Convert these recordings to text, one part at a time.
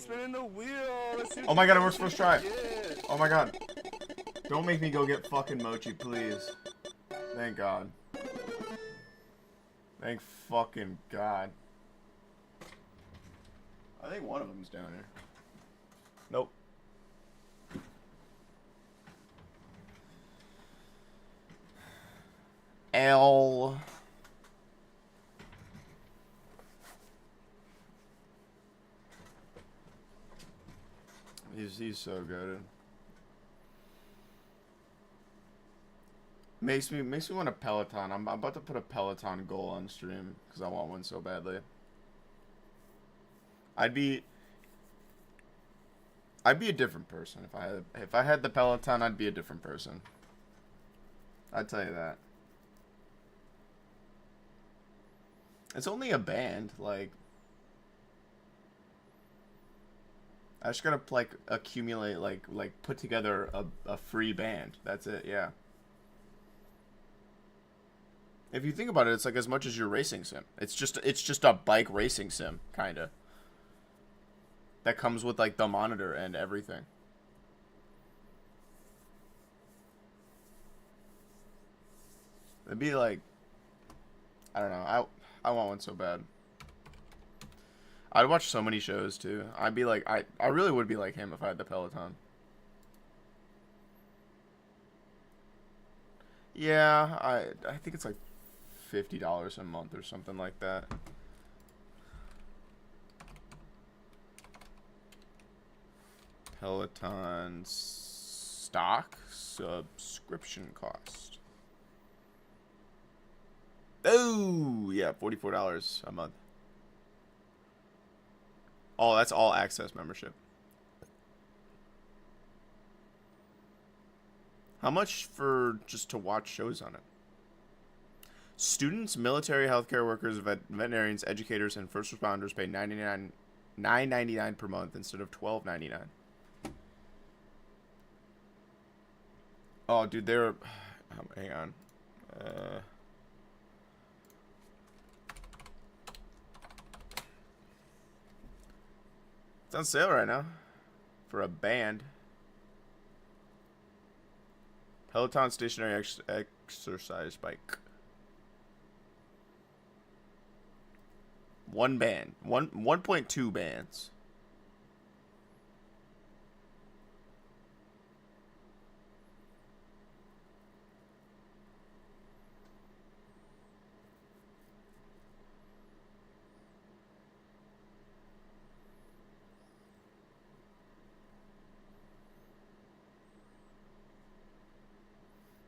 spinning the wheel. Let's see what Oh my you god, it get. works first try. Oh my god. Don't make me go get fucking mochi, please. Thank God. Thank fucking God. I think one of them's down here. Nope. L. He's so good. Makes me want a Peloton. I'm about to put a Peloton goal on stream because I want one so badly. I'd be a different person if I had the Peloton. I'd be a different person. I'd tell you that. It's only a band, like I just gotta like accumulate like put together a free band. That's it, yeah. If you think about it, it's like as much as your racing sim. It's just a bike racing sim, kinda. That comes with like the monitor and everything. It'd be like I don't know. I want one so bad. I'd watch so many shows too. I'd be like I really would be like him if I had the Peloton. Yeah, I think it's like $50 a month or something like that. Peloton stock subscription cost. Oh, yeah, $44 a month. Oh, that's all access membership. How much for just to watch shows on it? Students, military, healthcare workers, veterinarians, educators, and first responders pay $9.99 per month instead of $12.99. Oh, dude, they're hang on. It's on sale right now for a band. Peloton stationary exercise bike. One band. 1.2 bands.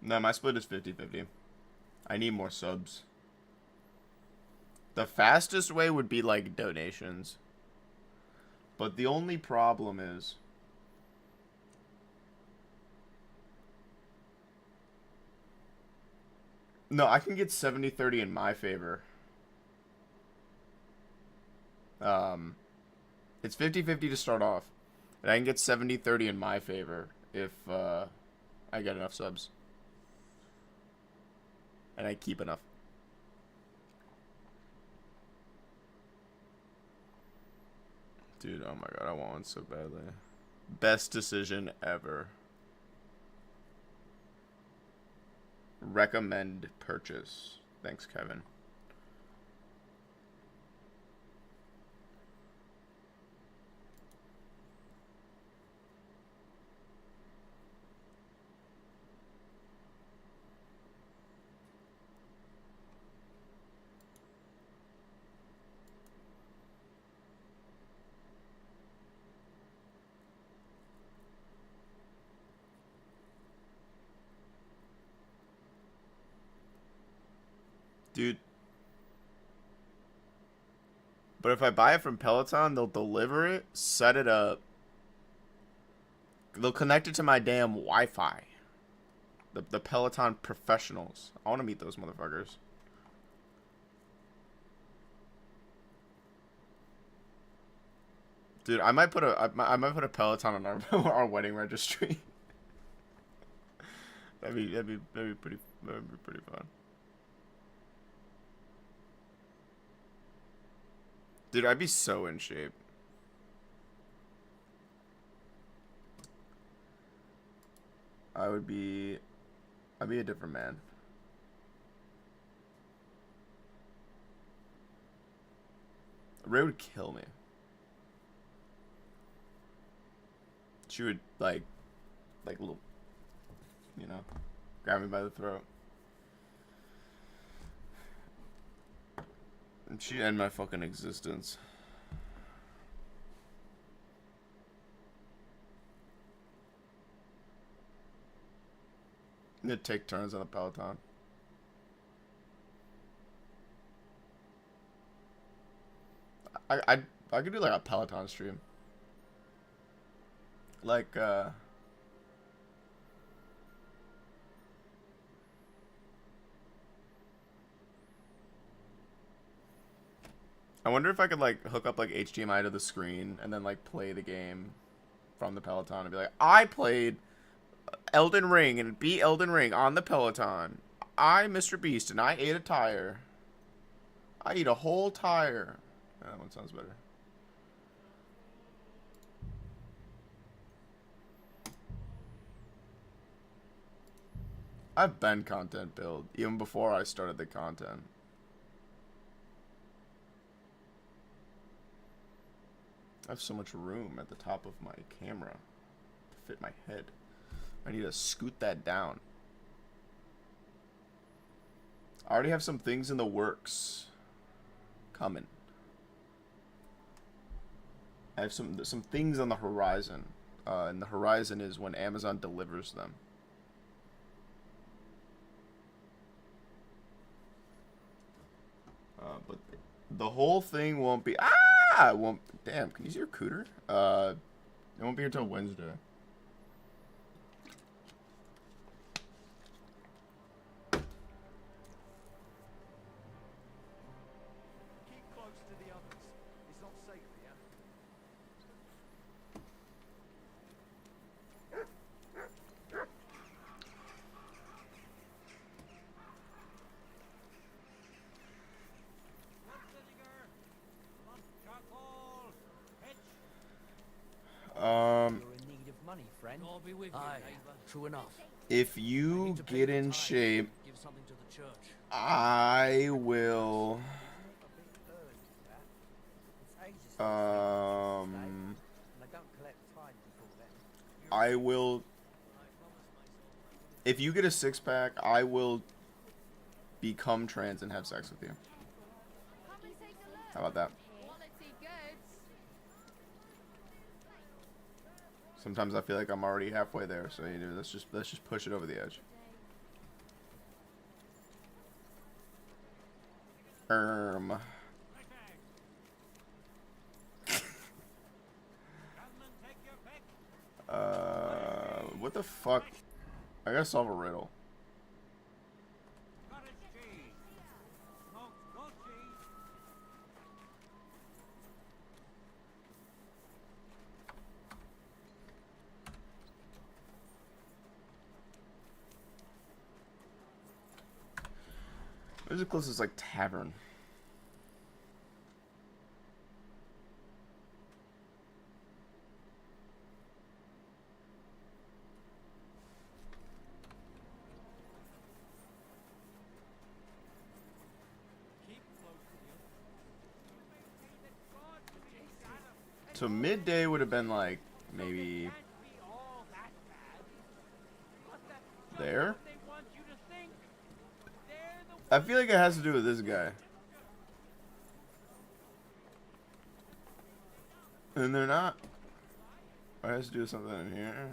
No, my split is 50-50. I need more subs. The fastest way would be like donations. But the only problem is no, I can get 70-30 in my favor. It's 50-50 to start off. And I can get 70-30 in my favor if I get enough subs. And I keep enough. Dude, oh my god, I want one so badly. Best decision ever. Recommend purchase. Thanks, Kevin. Dude. But if I buy it from Peloton, they'll deliver it, set it up. They'll connect it to my damn Wi-Fi. The Peloton professionals. I want to meet those motherfuckers. Dude, I might put a Peloton on our our wedding registry. that'd be pretty fun. Dude, I'd be so in shape. I'd be a different man. Ray would kill me. She would like little, you know, grab me by the throat. And she'd end my fucking existence. I'm gonna take turns on the Peloton. I could do like a Peloton stream. Like I wonder if I could like hook up like HDMI to the screen and then like play the game from the Peloton and be like, I played Elden Ring and beat Elden Ring on the Peloton. Mr. Beast, and I ate a tire. I ate a whole tire. That one sounds better. I've been content build even before I started the content. I have so much room at the top of my camera to fit my head. I need to scoot that down. I already have some things in the works coming. I have some things on the horizon. And the horizon is when Amazon delivers them. But the whole thing won't be... It won't... Damn, can you see your cooter? It won't be until Wednesday. Keep close to the others. It's not safe here. You're in need of money, friend. I'll be with you, neighbor. True enough. If you get in shape, Give something to the church. I will... I will... If you get a six-pack, I will become trans and have sex with you. How about that? Sometimes I feel like I'm already halfway there, so you know, let's just push it over the edge. What the fuck? I gotta solve a riddle. Where's the closest, like, tavern? So midday would have been like maybe there. I feel like it has to do with this guy. And they're not. Or it has to do with something in here.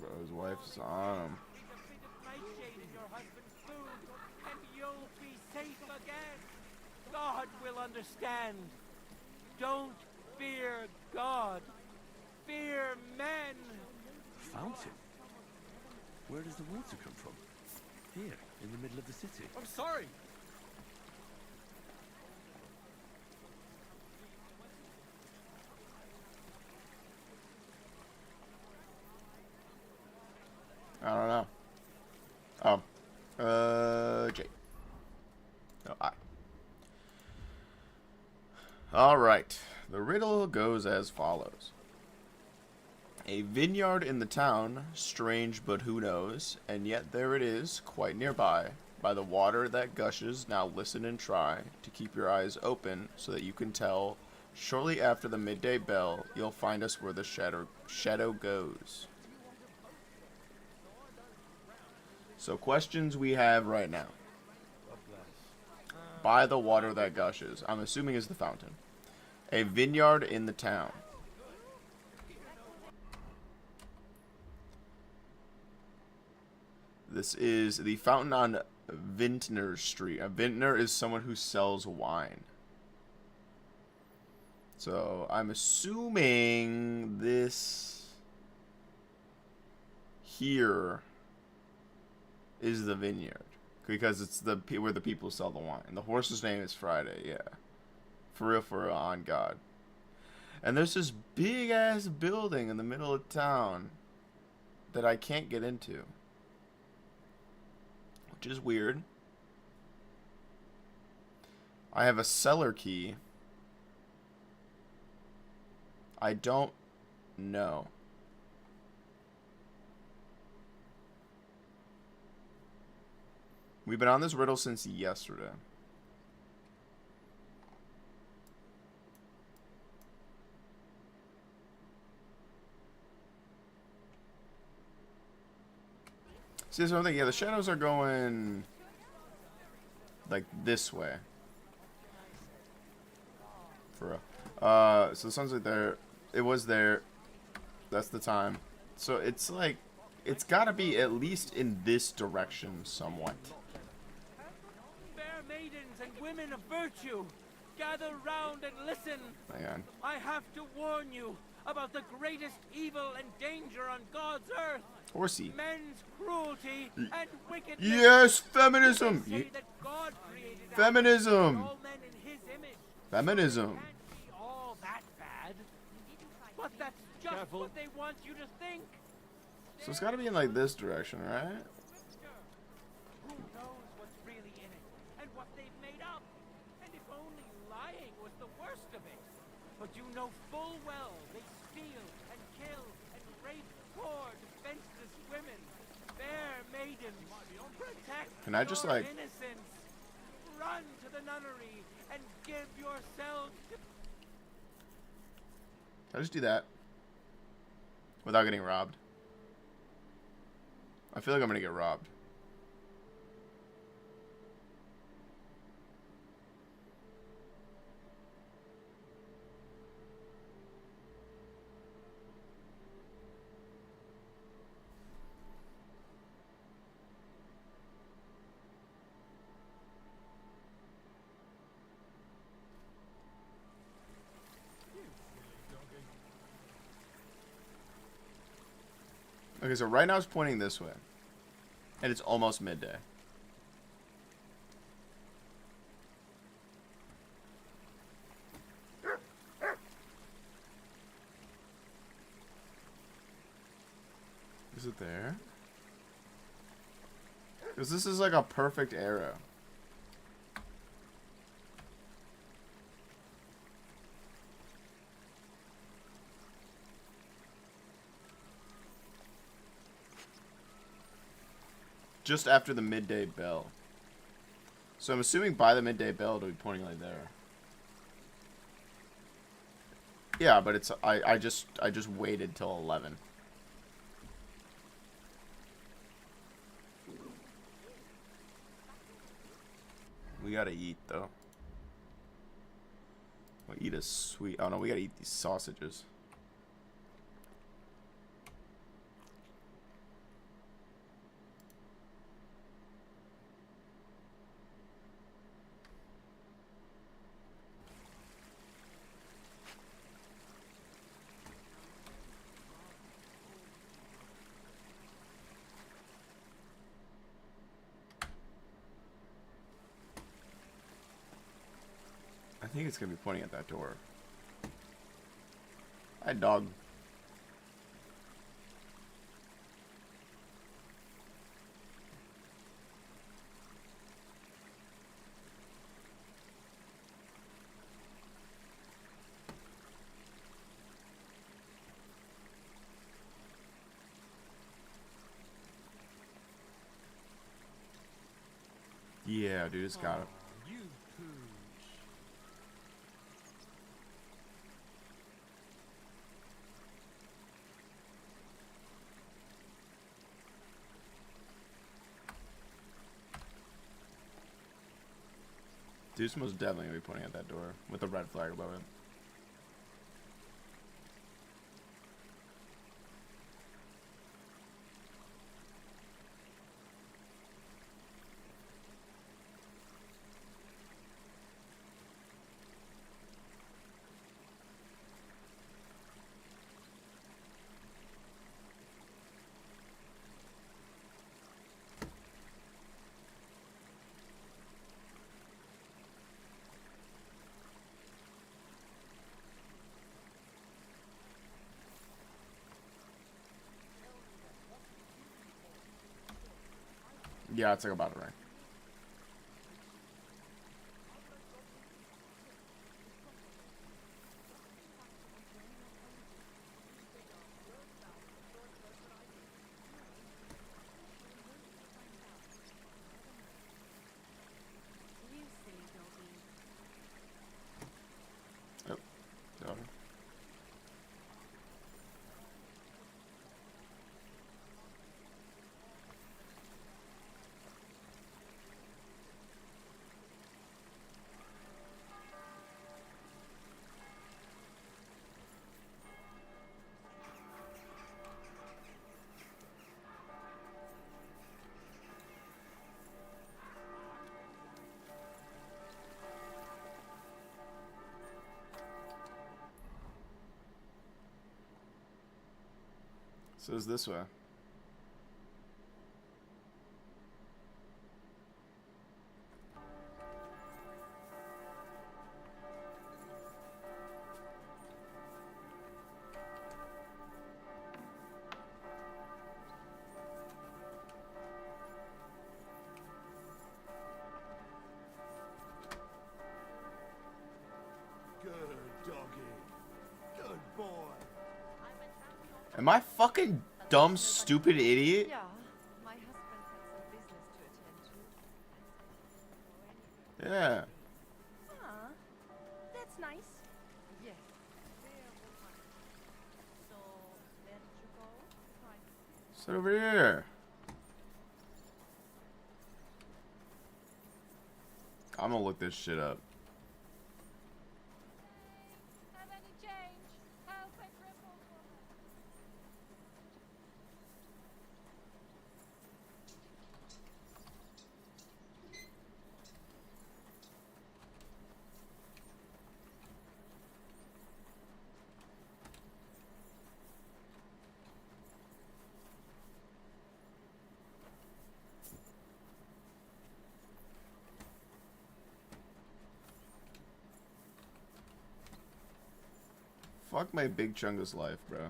Bro, his wife's on him. God will understand. Don't fear God. Fear men. Fountain? Where does the water come from? Here, in the middle of the city. I'm sorry. No, I. All right. The riddle goes as follows. A vineyard in the town, strange but who knows, and yet there it is, quite nearby. By the water that gushes, now listen and try to keep your eyes open so that you can tell. Shortly after the midday bell, you'll find us where the shadow goes. So questions we have right now. By the water that gushes, I'm assuming is the fountain. A vineyard in the town. This is the fountain on Vintner Street. A vintner is someone who sells wine. So I'm assuming this here is the vineyard because it's the where the people sell the wine. The horse's name is Friday. Yeah, for real, on God. And there's this big ass building in the middle of town that I can't get into. Which is weird. I have a cellar key. I don't know. We've been on this riddle since yesterday. See, that's what I'm thinking. Yeah, the shadows are going like this way. For real. So the sun's right there. It was there. That's the time. So it's like, it's gotta be at least in this direction somewhat. Fair maidens and women of virtue, gather round and listen. Hang on. I have to warn you about the greatest evil and danger on God's earth. Horsey. Men's cruelty and wickedness. Yes, feminism. They say that God created Feminism. all men in his image. Feminism. Can't be all that bad. But that's just what they want you to think. So it's gotta be in like this direction, right? Who knows what's really in it and what they've made up? And if only lying was the worst of it. But you know full well they steal and kill and rape poor defenseless women. Fair maidens, protect Can I just, your like- innocence. Run to the nunnery and give yourselves to... Can I just do that? Without getting robbed? I feel like I'm gonna get robbed. Okay, so right now it's pointing this way. And it's almost midday. Is it there? Because this is like a perfect arrow. Just after the midday bell. So I'm assuming by the midday bell it'll be pointing like there. Yeah, but it's I just waited till 11. We gotta eat though. We'll eat a sweet. Oh no, we gotta eat these sausages. I think it's gonna be pointing at that door. Hi, dog. Yeah, dude, it's got it. You pooch. Dude's most definitely gonna be pointing at that door with a red flag above it. Yeah, it's like about to ring. You silly doggy. Yep. Got it. So it's this way. Good doggy. Good boy. Am I fucking dumb, stupid idiot? Yeah, my husband had some business to attend to. Yeah. Ah, that's nice. Yes. So, where did you go? Sit over here. I'm gonna look this shit up. Have any change? Help a crippled woman. Fuck my big chungus life, bro. A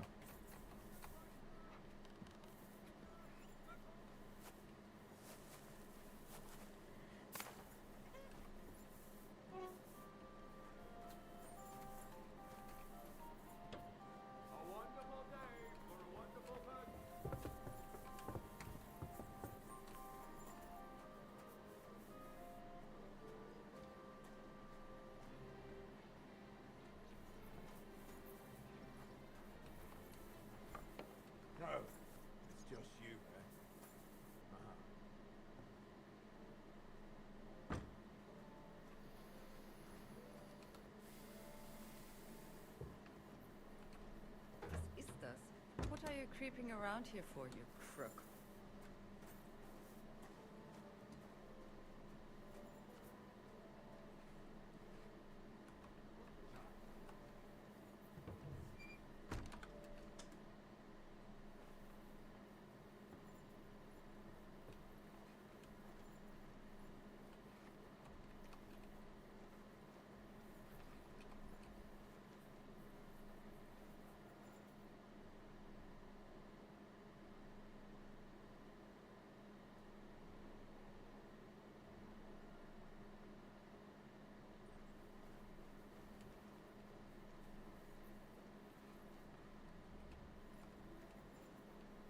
wonderful day for a wonderful person. No, it's just you, eh? Was ist das? What are you creeping around here for, you crook?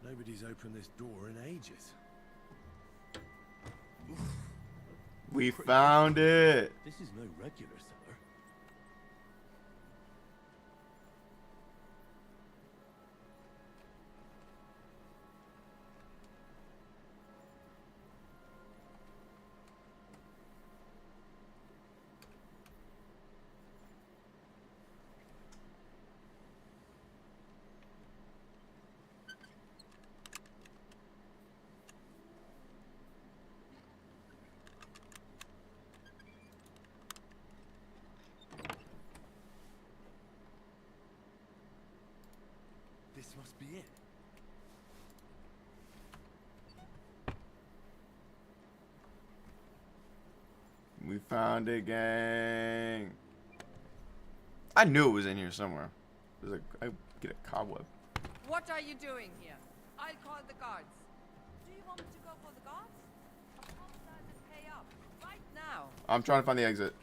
Nobody's opened this door in ages. We Pretty found good. it. This is no regular cellar. This must be it. We found it, gang. I knew it was in here somewhere. There's a, I get a cobweb. What are you doing here? I'll call the guards. Do you want me to go for the guards? Apologize and pay up. Right now. I'm trying to find the exit.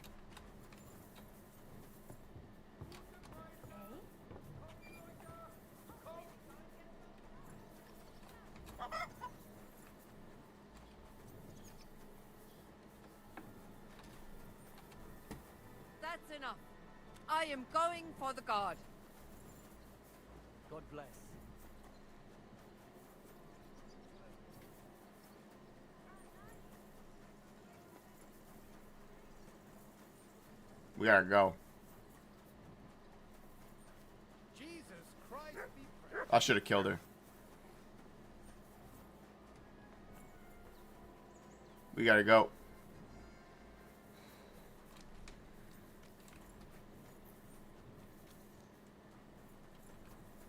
That's enough. I am going for the guard. God bless. We gotta go. Jesus Christ, be praised. I should have killed her. We gotta go.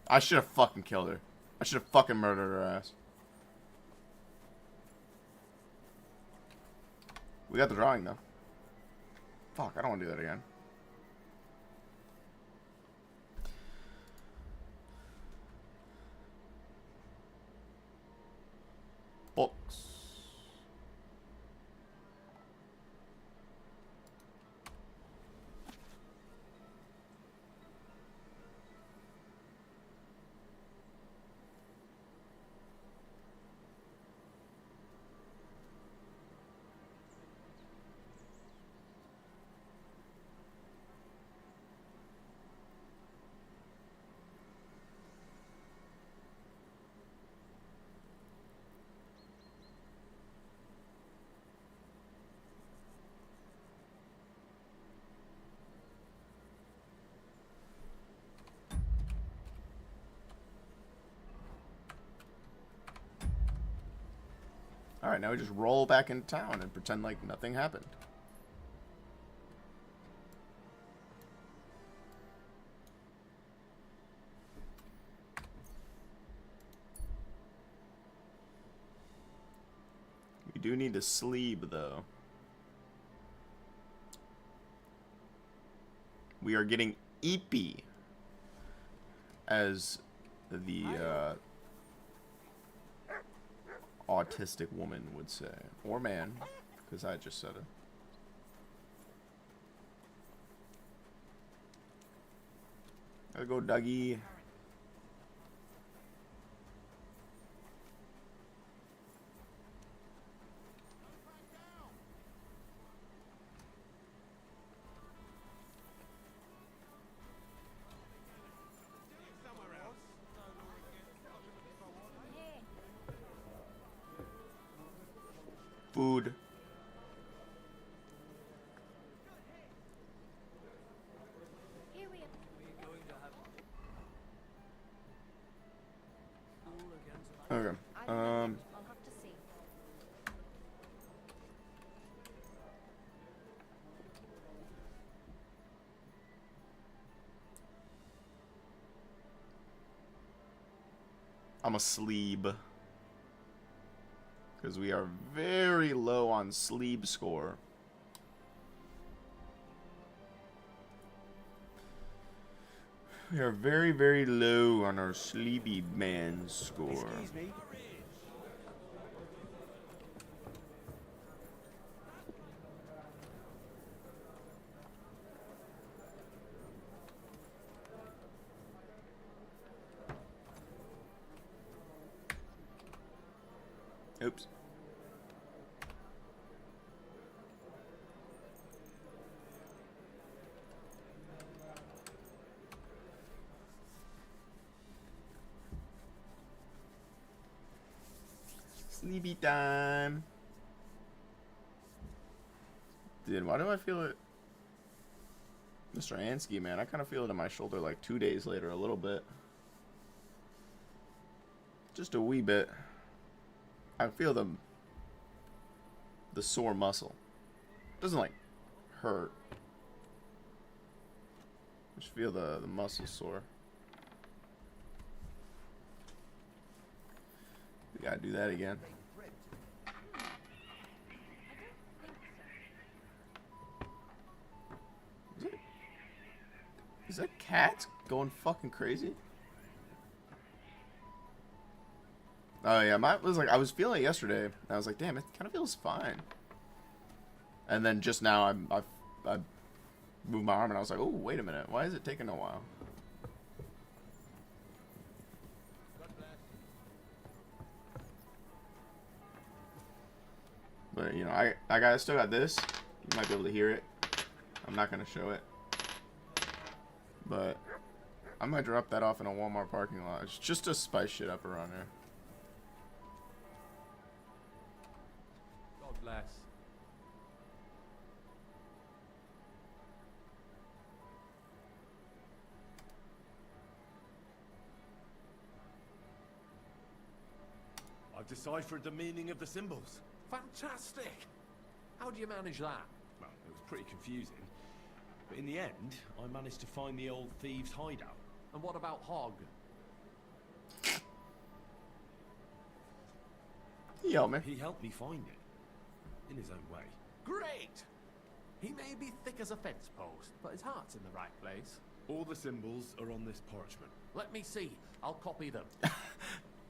I should have fucking killed her. I should have fucking murdered her ass. We got the drawing though. Fuck, I don't want to do that again. Books. Alright, now we just roll back into town and pretend like nothing happened. We do need to sleep, though. We are getting eepy, as the autistic woman would say, or man, because I just said it. Gotta go, Dougie. Food. Here we are. We're going to have school again tonight. Okay. I don't know yet. I'll have to see. I'm asleep. Because we are very low on sleep score. We are very, very low on our sleepy man score. Excuse me. Oops. Sleepy time. Dude, why do I feel it? Mr. Ansky, man, I kind of feel it in my shoulder like 2 days later, a little bit. Just a wee bit. I feel the sore muscle. Doesn't like hurt. Just feel the muscle sore. We gotta do that again. Is that cat going fucking crazy? Oh yeah, mine was like, I was feeling it yesterday. And I was like, damn, it kind of feels fine. And then just now, I moved my arm and I was like, oh, wait a minute, why is it taking a while? But you know, I still got this. You might be able to hear it. I'm not gonna show it. But I might drop that off in a Walmart parking lot. It's just to spice shit up around there. God bless. I've deciphered the meaning of the symbols. Fantastic! How do you manage that? Well, it was pretty confusing. But in the end, I managed to find the old thieves' hideout. And what about Hog? He helped me. He helped me find it. In his own way. Great! He may be thick as a fence post, but his heart's in the right place. All the symbols are on this parchment. Let me see. I'll copy them.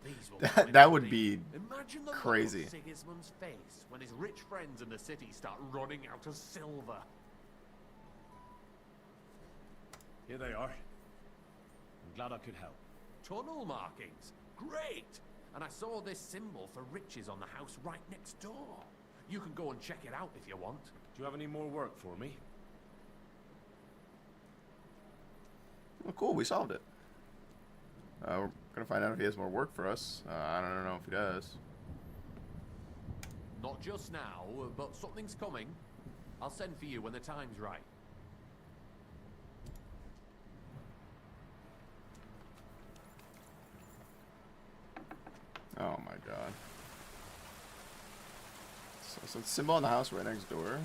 These will That would be Imagine the crazy. look on Sigismund's face when his rich friends in the city start running out of silver. Here they are. I'm glad I could help. Tunnel markings. Great! And I saw this symbol for riches on the house right next door. You can go and check it out if you want. Do you have any more work for me? Well, cool, we solved it. We're gonna find out if he has more work for us. I don't know if he does. Not just now, but something's coming. I'll send for you when the time's right. Oh my god. So it's symbol in the house right next door.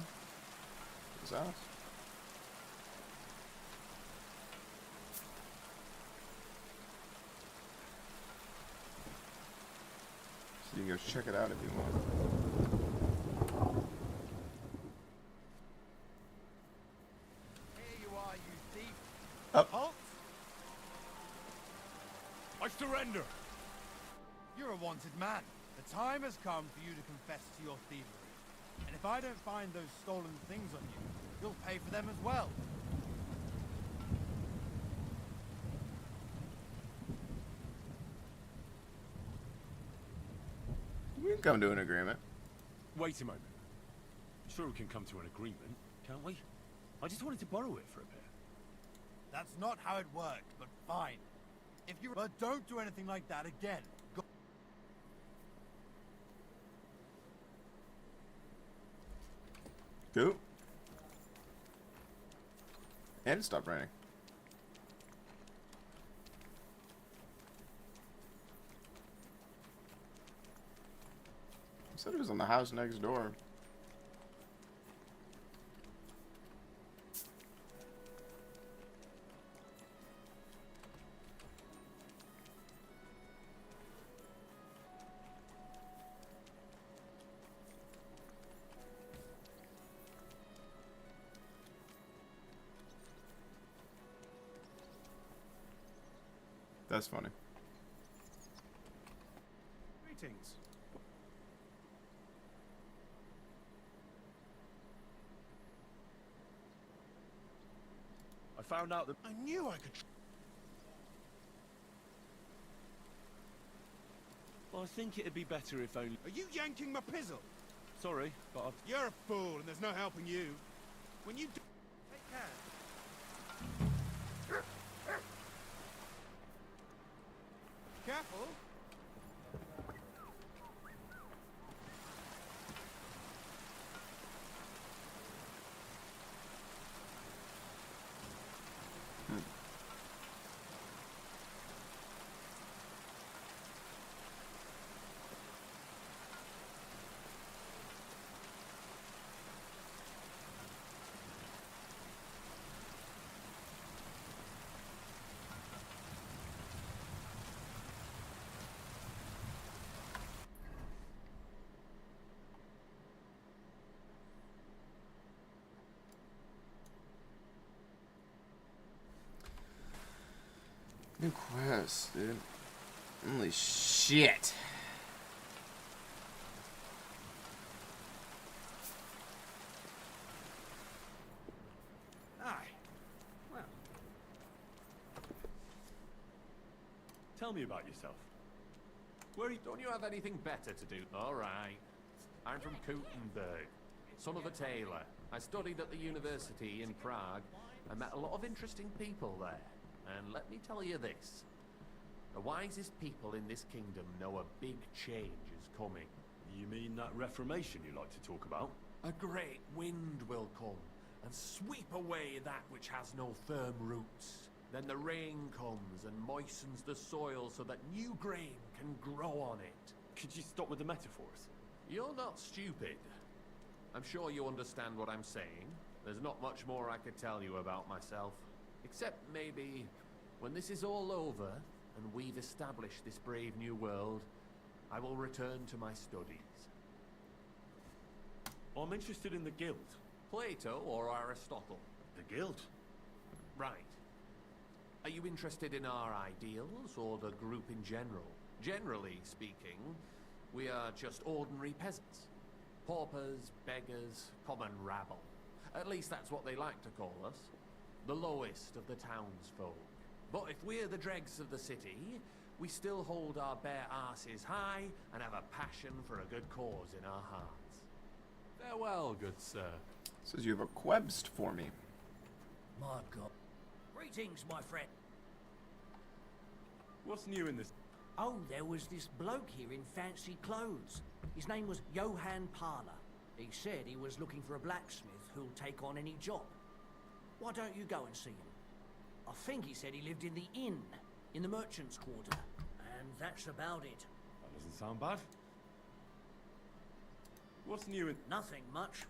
His house. So you can go check it out if you want. Here you are, you thief. Up. Halt! I surrender! You're a wanted man. The time has come for you to confess to your thievery. And if I don't find those stolen things on you, you'll pay for them as well. We can come to an agreement. Wait a moment. Sure we can come to an agreement, can't we? I just wanted to borrow it for a bit. That's not how it works, but fine. If you but don't do anything like that again. Go Cool. And it stopped raining. I said it was on the house next door. That's funny. Greetings. I found out that... I knew I could. Well, I think it'd be better if only... Are you yanking my pizzle? Sorry, but I've... You're a fool, and there's no helping you. When you do, take care. Careful. Christ, dude. Holy shit. Aye. Well. Tell me about yourself. Don't you have anything better to do? All right. I'm from Kuttenberg, son of a tailor. I studied at the university in Prague. I met a lot of interesting people there. And let me tell you this. The wisest people in this kingdom know a big change is coming. You mean that reformation you like to talk about? A great wind will come and sweep away that which has no firm roots. Then the rain comes and moistens the soil so that new grain can grow on it. Could you stop with the metaphors? You're not stupid. I'm sure you understand what I'm saying. There's not much more I could tell you about myself. Except maybe when this is all over and we've established this brave new world, I will return to my studies. I'm interested in the guild. Plato or Aristotle? The guild? Right. Are you interested in our ideals or the group in general? Generally speaking, we are just ordinary peasants. Paupers, beggars, common rabble. At least that's what they like to call us. The lowest of the townsfolk. But if we're the dregs of the city, we still hold our bare arses high and have a passion for a good cause in our hearts. Farewell, good sir. Says you have a quest for me. My God. Greetings, my friend. What's new in this? Oh, there was this bloke here in fancy clothes. His name was Johann Parler. He said he was looking for a blacksmith who'll take on any job. Why don't you go and see him? I think he said he lived in the inn, in the merchant's quarter. And that's about it. That doesn't sound bad. What's new in... Nothing much.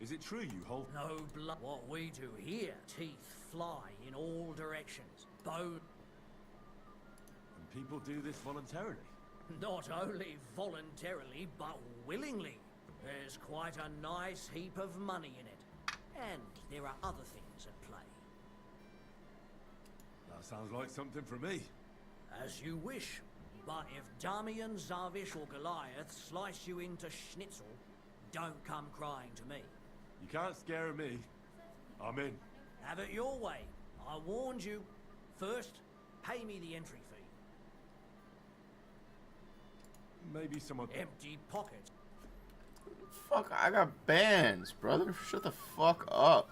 Is it true you hold... No blood. What we do here, teeth fly in all directions. Bone... And people do this voluntarily? Not only voluntarily, but willingly. There's quite a nice heap of money in it. And there are other things at play. That sounds like something for me. As you wish. But if Damian, Zavish or Goliath slice you into schnitzel, don't come crying to me. You can't scare me. I'm in. Have it your way. I warned you. First, pay me the entry fee. Maybe someone... Empty pockets. Fuck, I got bands, brother. Shut the fuck up.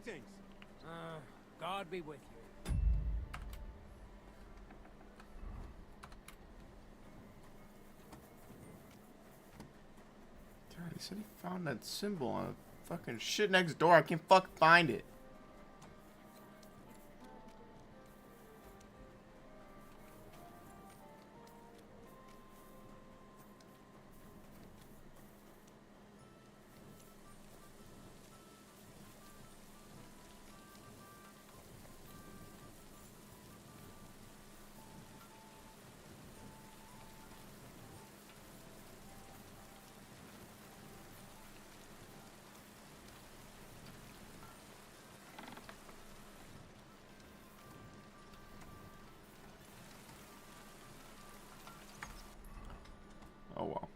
Greetings. God be with you. God, he said he found that symbol on a fucking shit next door. I can't fucking find it. Oh well.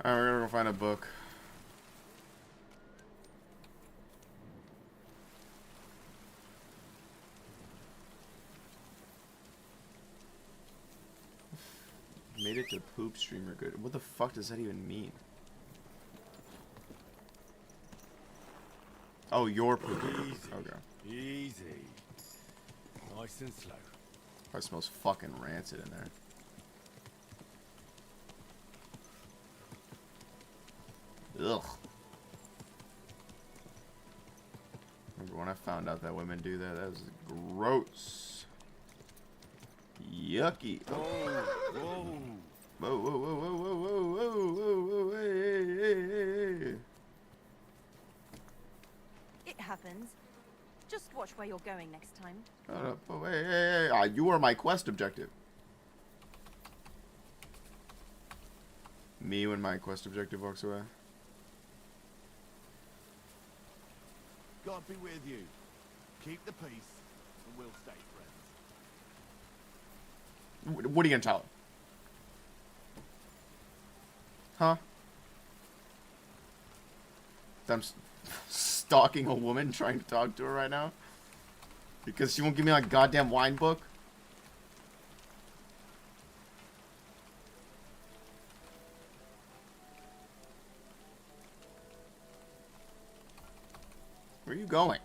Alright, we're gonna go find a book. Made it to poop streamer good. What the fuck does that even mean? Oh, you're pooping. Easy. Okay. Easy. Nice and slow. Probably smells fucking rancid in there. Ugh. Remember when I found out that women do that? That was gross. Yucky. Whoa, whoa. Whoa, whoa, whoa, whoa, whoa, whoa, whoa, whoa, whoa, hey, hey, hey, hey. It happens. Just watch where you're going next time. Shut up. Oh, hey, hey, hey. Ah, you are my quest objective. Me when my quest objective walks away. God be with you. Keep the peace, and we'll stay friends. What are you gonna tell her? Huh? That I'm stalking a woman trying to talk to her right now? Because she won't give me my goddamn wine book? Where are you going?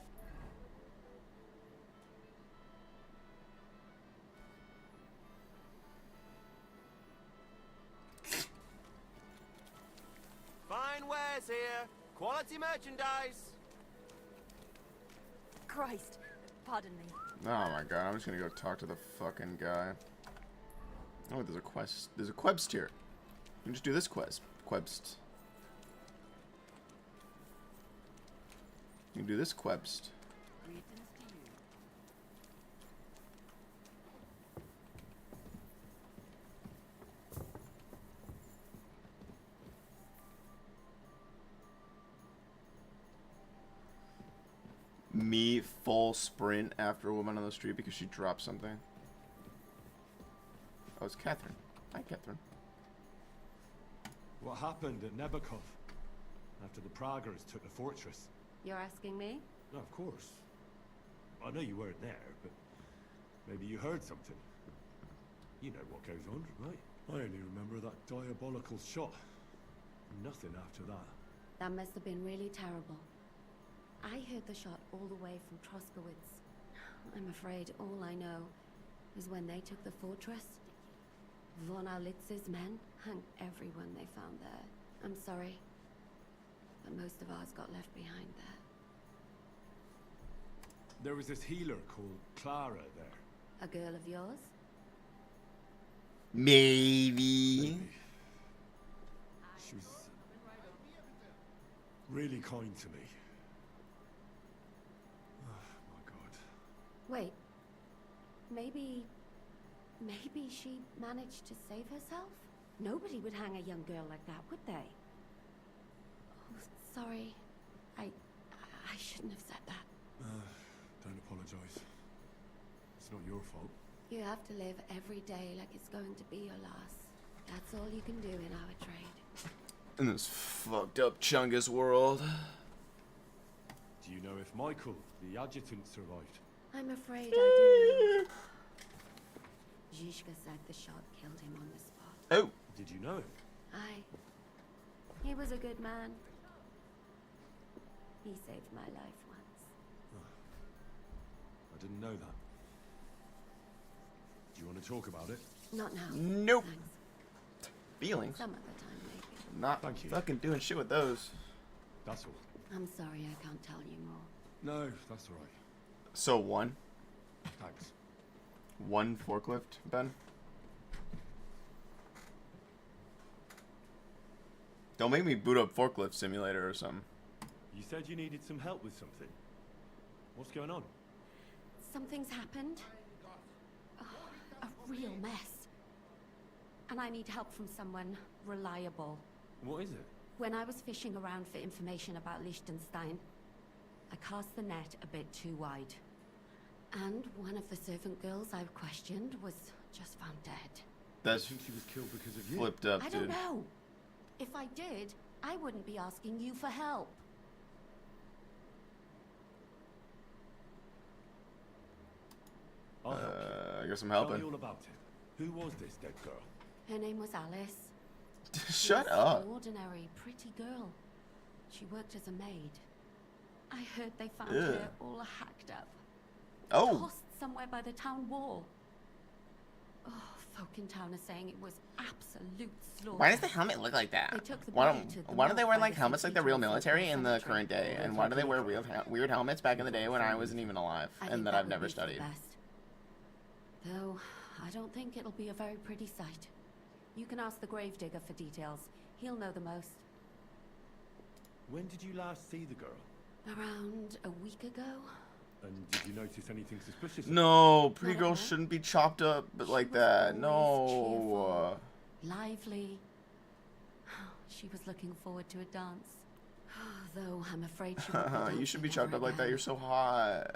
Fine wares here. Quality merchandise. Christ, pardon me. Oh my god, I'm just gonna go talk to the fucking guy. Oh, there's a quest. There's a quest here. You can just do this quest. Quest. You can do this quest. Greetings to you. Me full sprint after a woman on the street because she dropped something. Oh, it's Catherine. Hi, Catherine. What happened at Nebakov after the Praguers took the fortress? You're asking me? No, of course. I know you weren't there, but maybe you heard something. You know what goes on, right? I only remember that diabolical shot. Nothing after that. That must have been really terrible. I heard the shot all the way from Troskowitz. I'm afraid all I know is when they took the fortress, Von Aulitz's men hung everyone they found there. I'm sorry, but most of ours got left behind there. There was this healer called Clara there. A girl of yours? Maybe. She was really kind to me. Oh my god. Wait, maybe she managed to save herself? Nobody would hang a young girl like that, would they? Oh, sorry. I shouldn't have said that. Don't apologize. not your fault. You have to live every day like it's going to be your last. That's all you can do in our trade. In this fucked up Chungus world. Do you know if Michael, the adjutant, survived? I'm afraid I do know. Zhishka said the shot killed him on the spot. Oh. Did you know him? Aye. He was a good man. He saved my life once. I didn't know that. Do you want to talk about it? Not now. Nope. Thanks. Feelings. Some other time, maybe. Not Thank you. fucking doing shit with those. That's all. I'm sorry I can't tell you more. No, that's all right. So one Thanks. forklift, Ben. Don't make me boot up Forklift Simulator or something. You said you needed some help with something. What's going on? Something's happened. Oh, a real mess. And I need help from someone reliable. What is it? When I was fishing around for information about Liechtenstein, I cast the net a bit too wide. And one of the servant girls I questioned was just found dead. That's I think she was killed because of you. flipped up, I dude. don't know. If I did, I wouldn't be asking you for help. I'll help you. I guess I'm Tell me helping. all about it. Who was this dead girl? Her name was Alice. Shut Just up. An ordinary, pretty girl. She worked as a maid. I heard they found Ugh. her all hacked up. Oh. Tossed somewhere by the town wall. Oh, folk in town are saying it was absolute slaughter. Why does the helmet look like They that? took the Why body don't, to the why do they morgue wear by like the helmets like the St. real Peter's military in the Cemetery. current day? And why do they wear weird helmets back in the day when I wasn't even alive I and think that I've would never be for the studied? best. Though, I don't think it'll be a very pretty sight. You can ask the gravedigger for details. He'll know the most. When did you last see the girl? Around a week ago? And did you notice anything suspicious? No, pretty Not girls her. shouldn't be chopped up but She like was that. always No. cheerful, lively. She was looking forward to a dance. Though I'm afraid she won't be You dancing should be ever chopped up like that. again. You're so hot.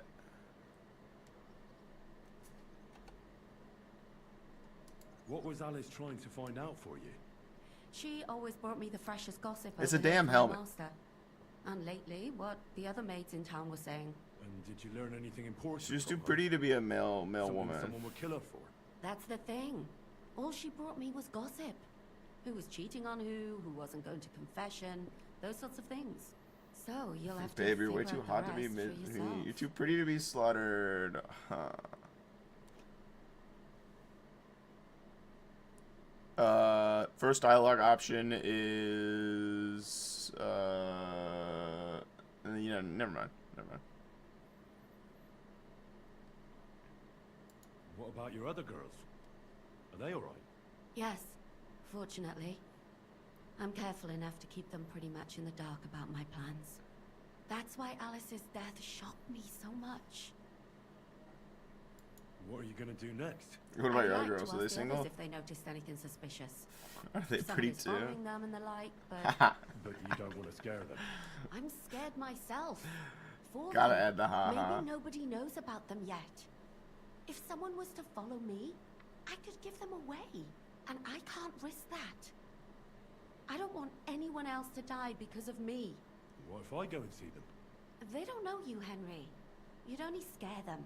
What was Alice trying to find out for you? She always brought me the freshest gossip. It's over a damn her helmet. master. And lately, what the other maids in town were saying. And did you learn anything important? She's from too her? pretty to be a male Something woman. someone would kill her for. That's the thing. All she brought me was gossip. Who was cheating on who wasn't going to confession, those sorts of things. So you'll have to Babe, you're way figure too out the hot to be rest for yourself. You're too pretty to be slaughtered. First dialogue option is you know, never mind. What about your other girls? Are they all right? Yes, fortunately. I'm careful enough to keep them pretty much in the dark about my plans. That's why Alice's death shocked me so much. What are you gonna do next? What about I'd your other like girls? to Are they ask the others single? if they noticed anything suspicious. Are they If pretty somebody's too? following them and the like, but But you don't want to scare them. I'm scared myself. For Gotta them. add the ha-ha. Maybe nobody knows about them yet. If someone was to follow me, I could give them away. And I can't risk that. I don't want anyone else to die because of me. What if I go and see them? They don't know you, Henry. You'd only scare them.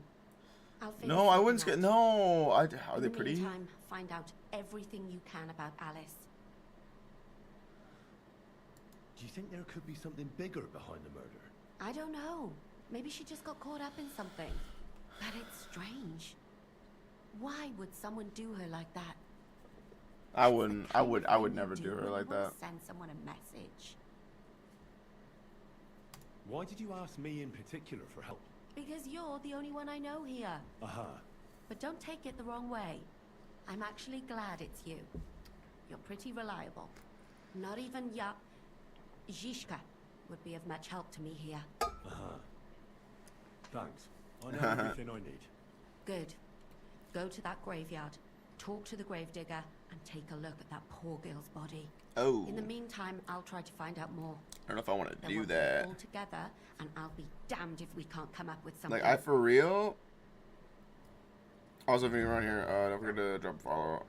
I'll figure No, I something wouldn't scare. out. No, are In they the pretty? meantime, find out everything you can about Alice. Do you think there could be something bigger behind the murder? I don't know. Maybe she just got caught up in something. But it's strange. Why would someone do her like that? I wouldn't. I would. I would Thing never you do her when you like wanna that. Send someone a message. Why did you ask me in particular for help? Because you're the only one I know here. Aha. But don't take it the wrong way. I'm actually glad it's you. You're pretty reliable. Not even Zhishka would be of much help to me here. Aha. Thanks. I know everything I need. Good. Go to that graveyard, talk to the gravedigger, and take a look at that poor girl's body. Oh. In the meantime, I'll try to find out more. I don't know if I want to Then do we'll put it that. all together, and I'll be damned if we can't come up with something. Like, I for real. Also, if you're around here, don't forget to drop a follow.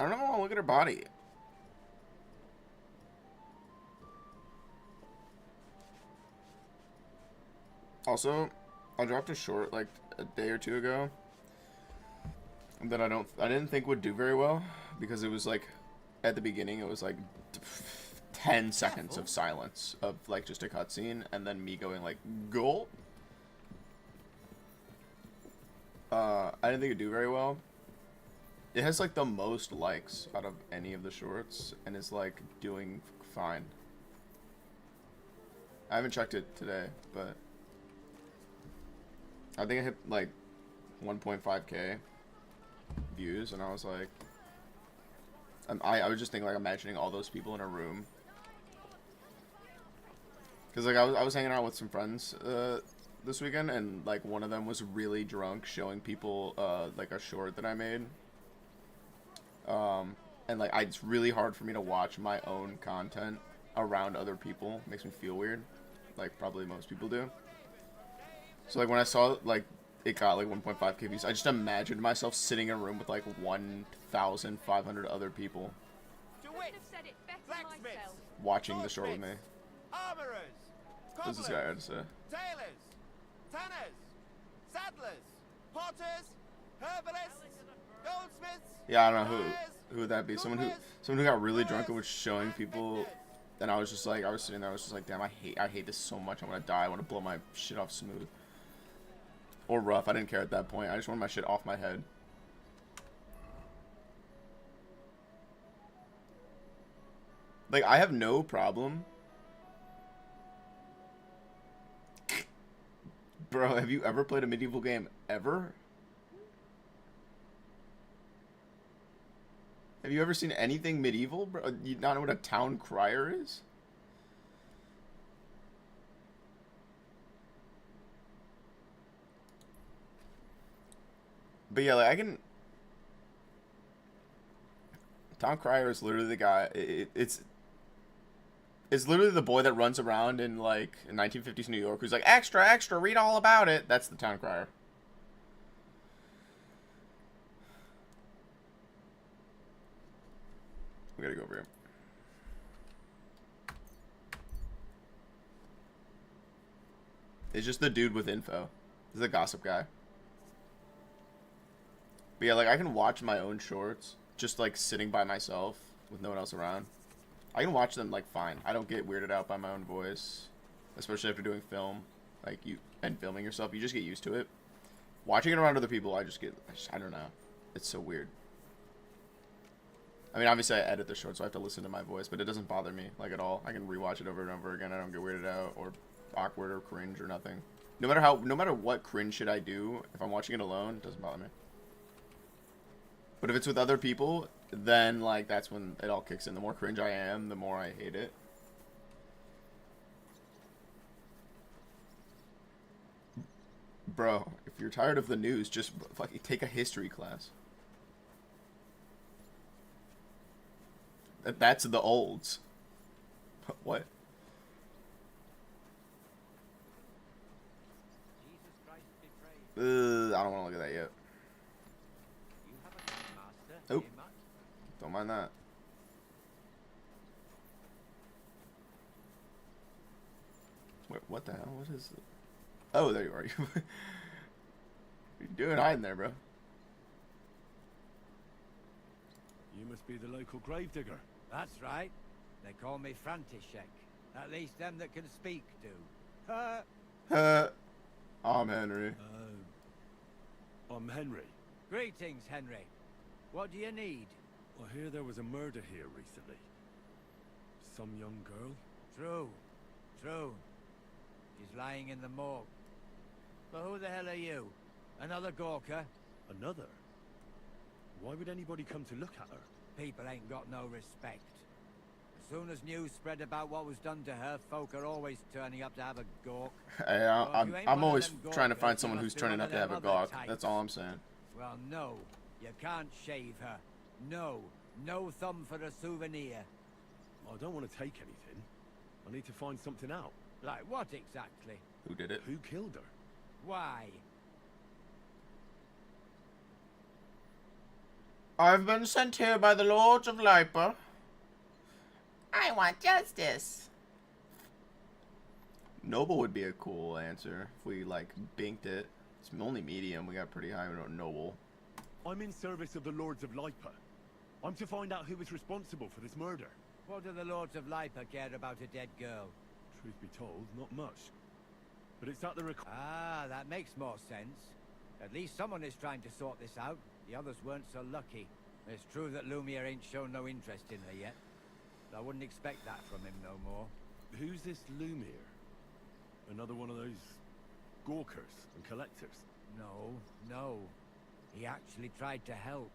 I don't know. Look at her body. Also, I dropped a short like a day or two ago that I didn't think would do very well because it was like at the beginning it was like 10 seconds of silence of like just a cutscene and then me going like gulp. I didn't think it'd do very well. It has like the most likes out of any of the shorts and is like doing fine. I haven't checked it today, but I think I hit like 1.5k views, and I was like, I was just thinking like imagining all those people in a room, because like I was hanging out with some friends this weekend, and like one of them was really drunk, showing people like a short that I made, and like it's really hard for me to watch my own content around other people. It makes me feel weird, like probably most people do. So like when I saw like it got like 1.5k views, I just imagined myself sitting in a room with like 1,500 other people watching the short with me. Armorers, What's this guy had to say? tailors, tanners, saddlers, potters, herbalists, goldsmiths. Yeah, I don't know who would that be. Someone who got really drunk and was showing people. And I was just like, I was sitting there, I was just like, damn, I hate this so much. I want to die. I want to blow my shit off smooth. Or rough. I didn't care at that point. I just wanted my shit off my head. Like, I have no problem. Bro, have you ever played a medieval game ever? Have you ever seen anything medieval, bro? You not know what a town crier is? But yeah, like I can. Town crier is literally the guy. It's literally the boy that runs around in like in 1950s New York who's like extra, extra, read all about it. That's the town crier. We gotta go over here. It's just the dude with info. He's the gossip guy. But yeah, like I can watch my own shorts just like sitting by myself with no one else around. I can watch them like fine. I don't get weirded out by my own voice, especially after doing film, like and filming yourself. You just get used to it. Watching it around other people, I don't know. It's so weird. I mean, obviously I edit the short, so I have to listen to my voice, but it doesn't bother me, like, at all. I can rewatch it over and over again. I don't get weirded out or awkward or cringe or nothing. No matter what cringe shit I do, if I'm watching it alone, it doesn't bother me. But if it's with other people, then, like, that's when it all kicks in. The more cringe I am, the more I hate it. Bro, if you're tired of the news, just fucking take a history class. That's the olds. What? Jesus Christ be praised. I don't want to look at that yet. You have a son, master. Oop. eh, Matt? Don't mind that. Wait, what the hell? What is it? Oh, there you are. What are you doing hiding there, bro? You must be the local gravedigger. That's right. They call me František. At least them that can speak do. I'm Henry. I'm Henry. Greetings, Henry. What do you need? I hear there was a murder here recently. Some young girl? True. True. She's lying in the morgue. But who the hell are you? Another Gawker? Another? Why would anybody come to look at her? People ain't got no respect. As soon as news spread about what was done to her, folk are always turning up to have a gawk. Hey, I'm always trying to find someone who's turning up to have a gawk. Types. That's all I'm saying. Well, no. You can't shave her. No. No thumb for a souvenir. I don't want to take anything. I need to find something out. Like what exactly? Who did it? Who killed her? Why? I've been sent here by the Lords of Lipa. I want justice. Noble would be a cool answer if we, like, binked it. It's only medium. We got pretty high on Noble. I'm in service of the Lords of Lipa. I'm to find out who was responsible for this murder. What do the Lords of Lipa care about a dead girl? Truth be told, not much. But it's at the Ah, that makes more sense. At least someone is trying to sort this out. The others weren't so lucky. It's true that Lumiere ain't shown no interest in her yet. I wouldn't expect that from him no more. Who's this Lumiere? Another one of those gawkers and collectors? No, no. He actually tried to help.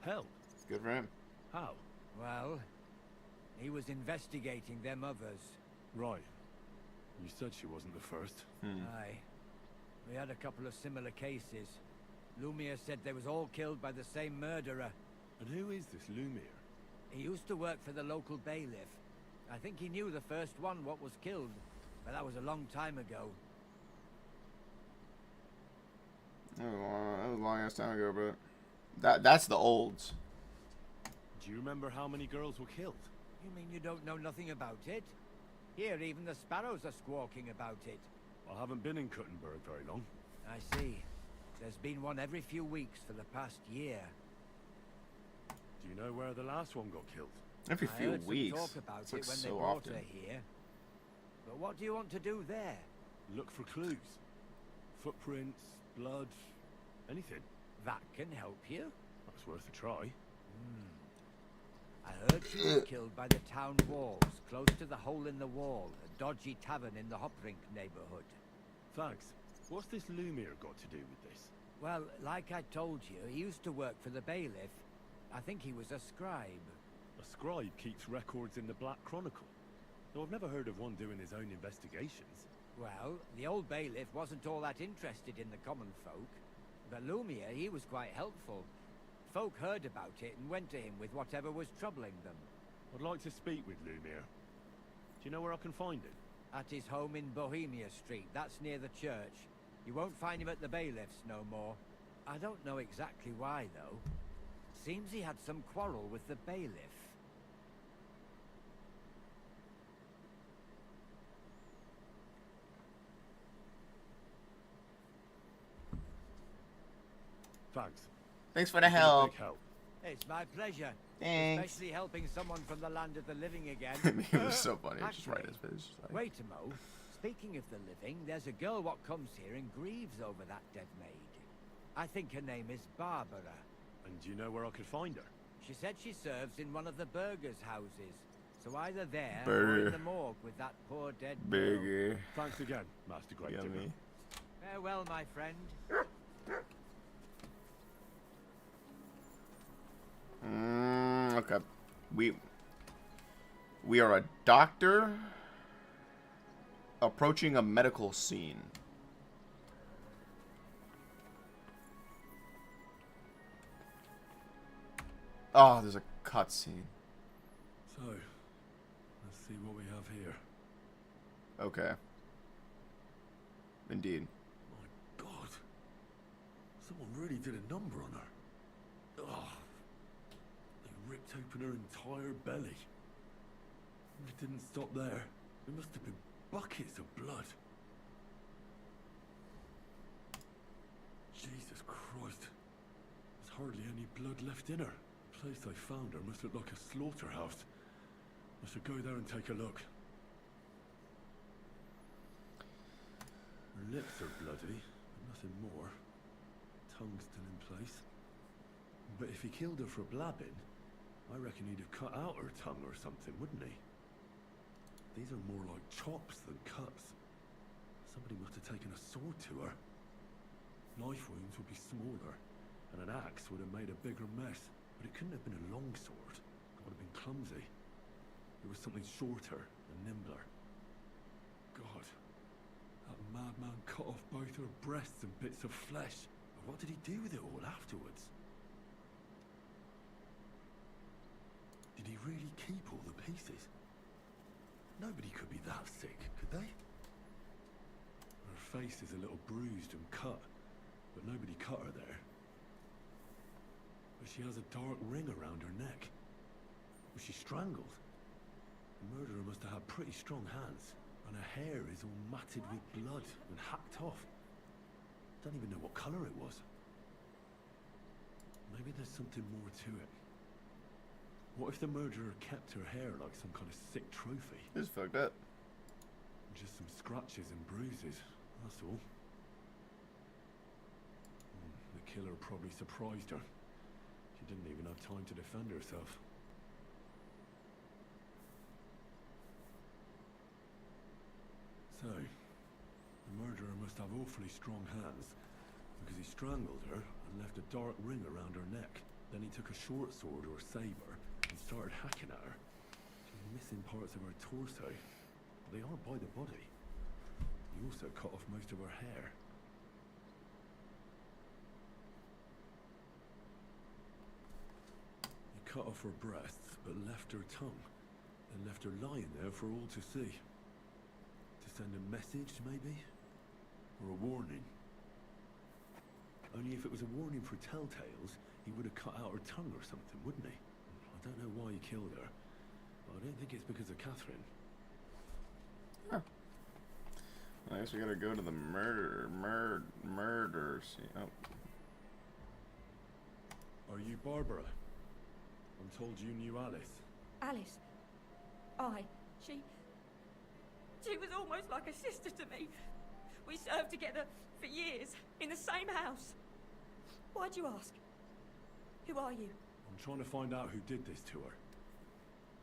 Help? Good for him. How? Well, he was investigating them others. Right. You said she wasn't the first. Aye. We had a couple of similar cases. Lumiere said they was all killed by the same murderer. And who is this Lumiere? He used to work for the local bailiff. I think he knew the first one what was killed, but that was a long time ago. That was a long ass time ago, but that's the olds. Do you remember how many girls were killed? You mean you don't know nothing about it? Here, even the sparrows are squawking about it. I haven't been in Kuttenberg very long. I see. There's been one every few weeks for the past year. Do you know where the last one got killed? Every I few heard weeks. some talk about It's it like when they so brought often. her here. But what do you want to do there? Look for clues. Footprints, blood, anything. That can help you. That's worth a try. I heard she was killed by the town walls, close to the hole in the wall, a dodgy tavern in the Hoprink neighborhood. Thanks. What's this Lumiere got to do with this? Well, like I told you, he used to work for the bailiff. I think he was a scribe. A scribe keeps records in the Black Chronicle. Though I've never heard of one doing his own investigations. Well, the old bailiff wasn't all that interested in the common folk. But Lumiere, he was quite helpful. Folk heard about it and went to him with whatever was troubling them. I'd like to speak with Lumiere. Do you know where I can find him? At his home in Bohemia Street, that's near the church. You won't find him at the bailiff's no more. I don't know exactly why, though. Seems he had some quarrel with the bailiff. Thanks. Thanks for the You've been a help. big help. It's my pleasure. Thanks. Especially helping someone from the land of the living again. It was so funny. Just right in his face. Just like, Wait a mo. Speaking of the living, there's a girl what comes here and grieves over that dead maid. I think her name is Barbara. And do you know where I could find her? She said she serves in one of the burgers' houses. So either there or Burger. in the morgue with that poor dead girl. Bigger. Thanks again, Master Great Digger. Yummy. Farewell, my friend. Okay. We are a doctor approaching a medical scene. Oh, there's a cutscene. So, let's see what we have here. Okay. Indeed. My God. Someone really did a number on her. Ugh. They ripped open her entire belly. And it didn't stop there. There must have been buckets of blood. Jesus Christ. There's hardly any blood left in her. The place I found her must look like a slaughterhouse. I should go there and take a look. Her lips are bloody, but nothing more. Tongue still in place. But if he killed her for blabbing, I reckon he'd have cut out her tongue or something, wouldn't he? These are more like chops than cuts. Somebody must have taken a sword to her. Knife wounds would be smaller, and an axe would have made a bigger mess. But it couldn't have been a long sword. It would have been clumsy. It was something shorter and nimbler. God. That madman cut off both her breasts and bits of flesh. But what did he do with it all afterwards? Did he really keep all the pieces? Nobody could be that sick, could they? face is a little bruised and cut, but nobody cut her there. But she has a dark ring around her neck. Was she strangled? The murderer must have had pretty strong hands, and her hair is all matted with blood and hacked off. Don't even know what colour it was. Maybe there's something more to it. What if the murderer kept her hair like some kind of sick trophy? This is fucked up. Just some scratches and bruises, that's all. The killer probably surprised her. She didn't even have time to defend herself. So, the murderer must have awfully strong hands, because he strangled her and left a dark ring around her neck. Then he took a short sword or saber and started hacking at her. She's missing parts of her torso, but they aren't by the body. He also cut off most of her hair. He cut off her breasts, but left her tongue, and left her lying there for all to see. To send a message, maybe? Or a warning? Only if it was a warning for telltales, he would have cut out her tongue or something, wouldn't he? I don't know why he killed her, but I don't think it's because of Catherine. Huh. I guess we gotta go to the murder scene. Oh. Are you Barbara? I'm told you knew Alice. Alice? She was almost like a sister to me. We served together for years, in the same house. Why'd you ask? Who are you? I'm trying to find out who did this to her.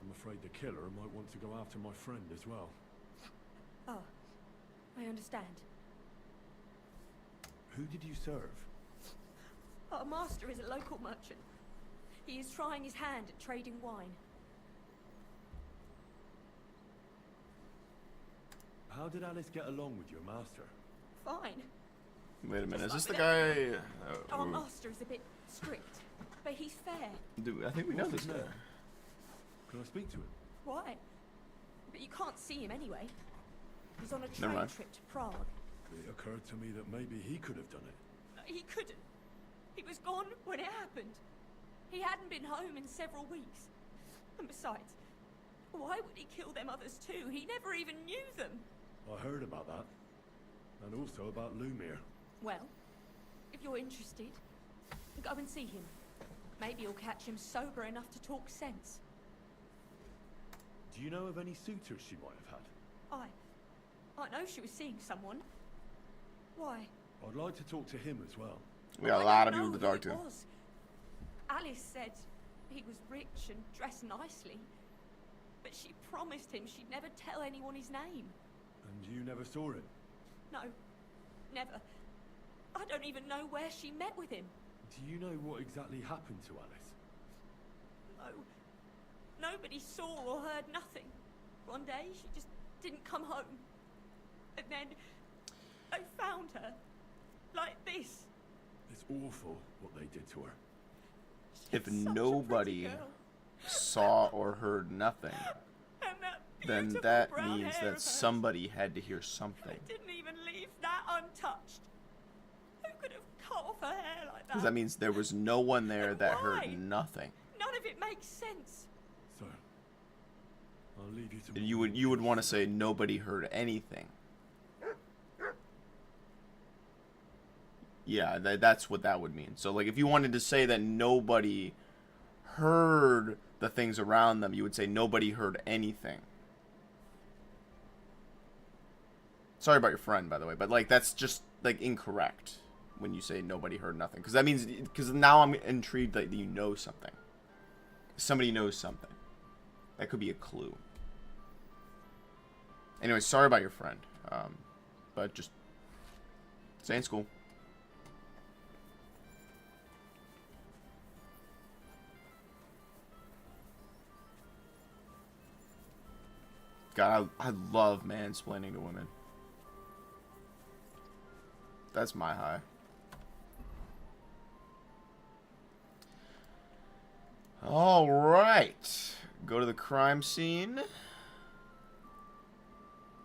I'm afraid the killer might want to go after my friend as well. Oh, I understand. Who did you serve? Our master is a local merchant. He is trying his hand at trading wine. How did Alice get along with your master? Fine. Wait a minute, is this Just the like guy? Our master is a bit strict, but he's fair. Dude, I think we know this guy. Can I speak to him? Why? But you can't see him anyway. He's on a Never train mind. trip to Prague. It occurred to me that maybe he could have done it. He couldn't. He was gone when it happened. He hadn't been home in several weeks. And besides, why would he kill them others too? He never even knew them. I heard about that. And also about Lumir. Well, if you're interested, go and see him. Maybe you'll catch him sober enough to talk sense. Do you know of any suitors she might have had? I know she was seeing someone. Why? I'd like to talk to him as well. We got a I lot don't of people know to talk who to. it was. Alice said he was rich and dressed nicely, but she promised him she'd never tell anyone his name. And you never saw him? No, never. I don't even know where she met with him. Do you know what exactly happened to Alice? No. Nobody saw or heard nothing. One day, she just didn't come home. And then, I found her. Like this. It's awful what they did to her. If She's such a nobody pretty girl. saw or heard nothing, And that then beautiful that brown means hair that of hers. somebody had to hear something. I didn't even leave that untouched. Who could have cut off her hair like that? Because that means there was no one there And that why? heard nothing. None of it makes sense. So, I'll leave you to... And you would want to say nobody heard anything. Yeah, that's what that would mean. So, like, if you wanted to say that nobody heard the things around them, you would say nobody heard anything. Sorry about your friend, by the way, but, like, that's just, like, incorrect when you say nobody heard nothing. Because that means, because now I'm intrigued that you know something. Somebody knows something. That could be a clue. Anyway, sorry about your friend. But just stay in school. God, I love mansplaining to women. That's my high. All right. Go to the crime scene.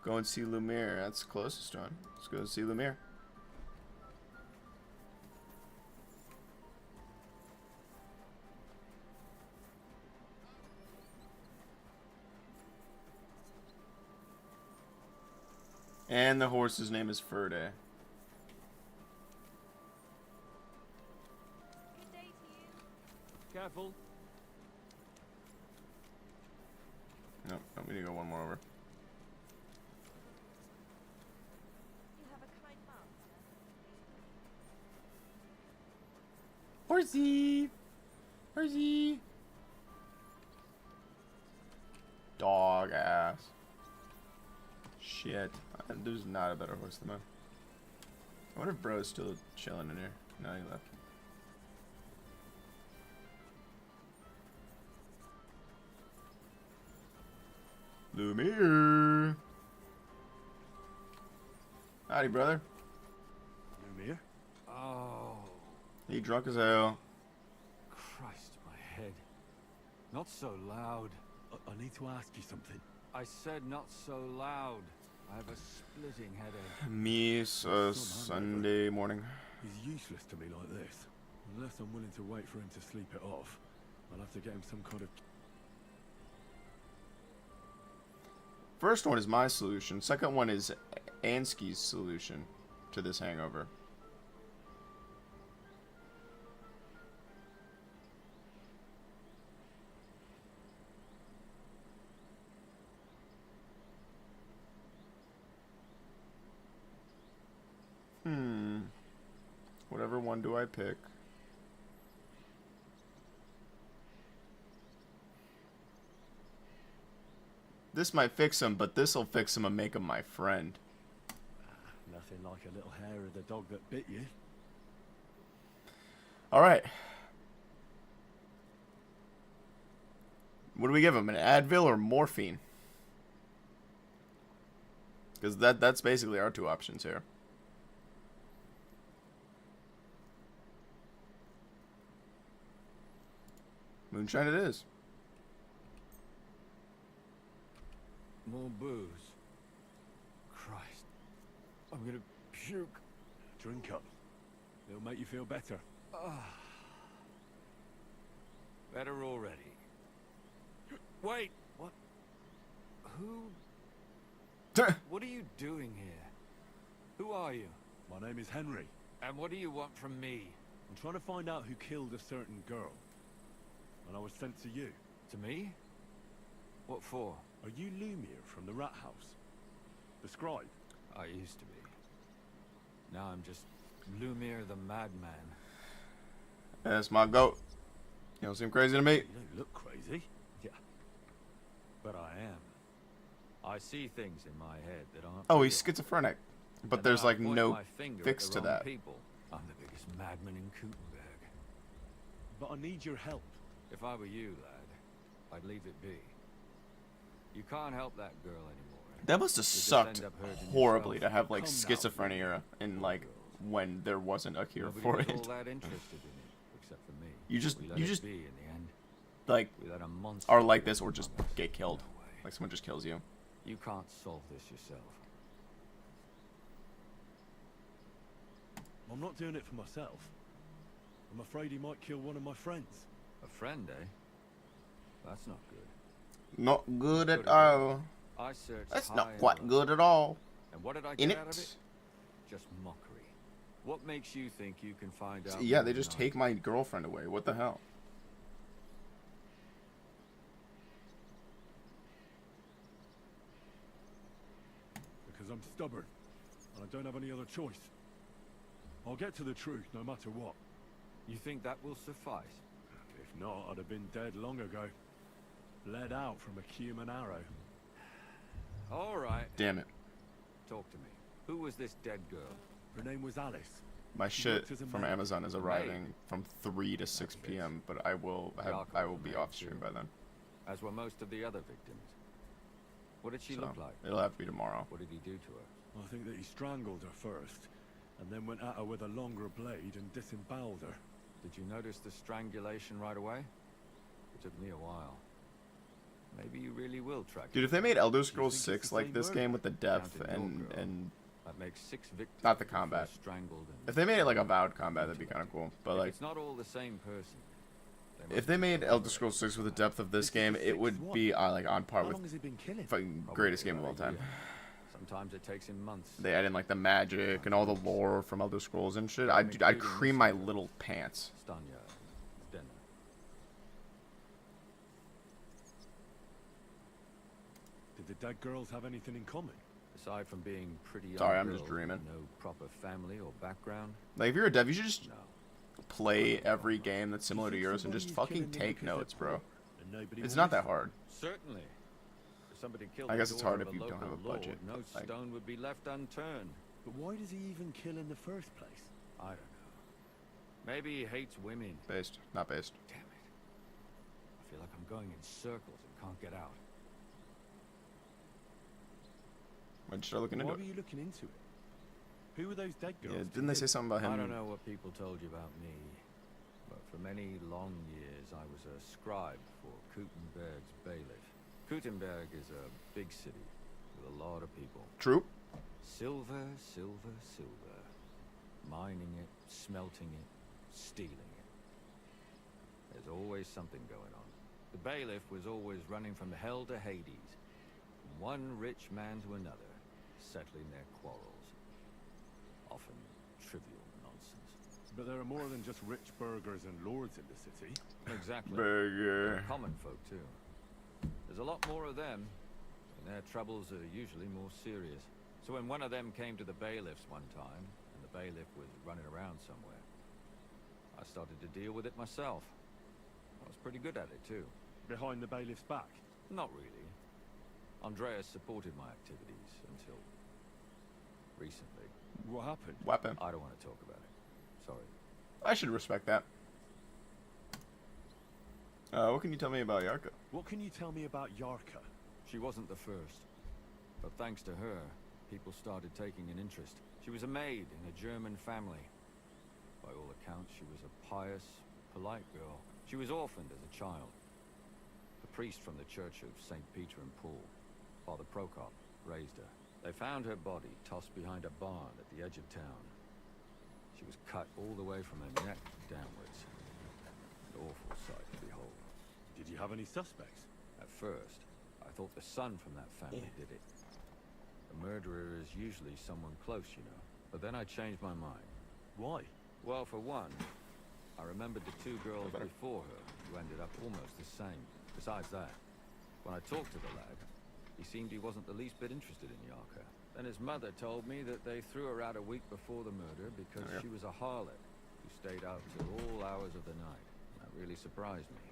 Go and see Lumiere. That's the closest one. Let's go see Lumiere. And the horse's name is Ferde. Good day to you. Careful. Nope, we need to go one more over. You have a kind master. Horsey! Horsey! Dog ass. Shit. There's not a better horse than mine. I wonder if Bro's still chilling in here. No, he left. Lumiere! Howdy, brother. Lumiere? Oh. You drunk as hell. Christ, my head. Not so loud. I need to ask you something. I said not so loud. I have a splitting headache. Me, Sunday morning. He's useless to me like this. Unless I'm willing to wait for him to sleep it off, I'll have to get him some kind of... First one is my solution. Second one is Ansky's solution to this hangover. Whatever one do I pick? This might fix him, but this'll fix him and make him my friend. Nothing like a little hair of the dog that bit you. Alright. What do we give him? An Advil or morphine? Because that's basically our two options here. Moonshine it is. More booze. Christ. I'm gonna puke. Drink up. It'll make you feel better. Better already. Wait! What? Who? What are you doing here? Who are you? My name is Henry. And what do you want from me? I'm trying to find out who killed a certain girl. And I was sent to you. To me? What for? Are you Lumiere from the Rat House? The scribe? I used to be. Now I'm just Lumiere the Madman. That's my goat. You don't seem crazy to me. You don't look crazy. Yeah. But I am. I see things in my head that aren't Oh, real. he's schizophrenic. But And there's then I like point no my finger at fix the to wrong that. people. I'm the biggest madman in Kutenberg. But I need your help. If I were you, lad, I'd leave it be. You can't help that girl anymore. That must have just sucked end up hurting horribly yourself. to have like Come now, schizophrenia and like when there wasn't a cure Nobody for was it. all that interested in it, except for me. You just We let you it just be in the end. like We let a monster are like this or just become us. get killed. No way. Like someone just kills you. You can't solve this yourself. I'm not doing it for myself. I'm afraid he might kill one of my friends. A friend, eh? That's not good. Not good at Could've all. I searched That's high not and quite low. good at all. And what did I In get out of it. it? Just mockery. What makes you think you can find out? Yeah, more they than just I take do? my girlfriend away. What the hell? Because I'm stubborn, and I don't have any other choice. I'll get to the truth no matter what. You think that will suffice? If not, I'd have been dead long ago. Bled out from a human arrow. All right. Damn it. Talk to me. Who was this dead girl? Her name was Alice. My She shit worked as a from maid. Amazon is Maid? arriving from 3 to 6 That's it. p.m. But I will The have alcohol I will be maid, off stream too. by then. As were most of the other victims. What did she So look like? it'll have to be tomorrow. What did he do to her? I think that he strangled her first, and then went at her with a longer blade and disemboweled her. Did you notice the strangulation right away? It took me a while. maybe you really will track. Dude, if they made Elder Scrolls 6 like this game with the depth and that makes 6 victims. not the combat. Strangled. If they made it like Avowed combat, that'd be kind of cool. But like, it's not all the same person. if they made Elder Scrolls 6 with the depth of this game, it would be like on par with fucking greatest game of all time. Sometimes it takes him months. They add in like the magic and all the lore from Elder Scrolls and shit. I'd cream my little pants. Did the dead girls have anything in common? Aside from being pretty Sorry, I'm just dreaming. No proper family or background. Like if you're a dev, you should just play every game that's similar to yours and just fucking take notes, bro. It's not that hard. Certainly. If somebody killed I guess it's hard if if you don't have a budget. No stone would be left unturned. But why does he even kill in the first place? I don't know. Maybe he hates women. Based, not based. Damn it. I feel like I'm going in circles and can't get out. Why'd you start looking into it? Why were you looking into it? Who were those dead girls? Yeah, didn't they say something about him? I don't know what people told you about me, but for many long years I was a scribe for Kuttenberg's bailiff. Kuttenberg is a big city with a lot of people. True. Silver, silver, silver. Mining it, smelting it, stealing it. There's always something going on. The bailiff was always running from hell to Hades, from one rich man to another, settling their quarrels. Often trivial nonsense. But there are more than just rich burghers and lords in the city. Exactly. Burger. They're common folk too. There's a lot more of them, and their troubles are usually more serious. So when one of them came to the bailiff's one time, and the bailiff was running around somewhere, I started to deal with it myself. I was pretty good at it too. Behind the bailiff's back? Not really. Andreas supported my activities until recently. What happened? Weapon. I don't want to talk about it. Sorry. I should respect that. What can you tell me about Yarka? What can you tell me about Yarka? She wasn't the first. But thanks to her, people started taking an interest. She was a maid in a German family. By all accounts, she was a pious, polite girl. She was orphaned as a child. The priest from the Church of St. Peter and Paul, Father Prokop, raised her. They found her body tossed behind a barn at the edge of town. She was cut all the way from her neck downwards. An awful sight to behold. Did you have any suspects? At first, I thought the son from that family did it. The murderer is usually someone close, you know. But then I changed my mind. Why? Well, for one, I remembered the 2 girls before her who ended up almost the same. Besides that, when I talked to the lad, he seemed he wasn't the least bit interested in Yarka. Then his mother told me that they threw her out a week before the murder because she was a harlot who stayed out till all hours of the night. That really surprised me,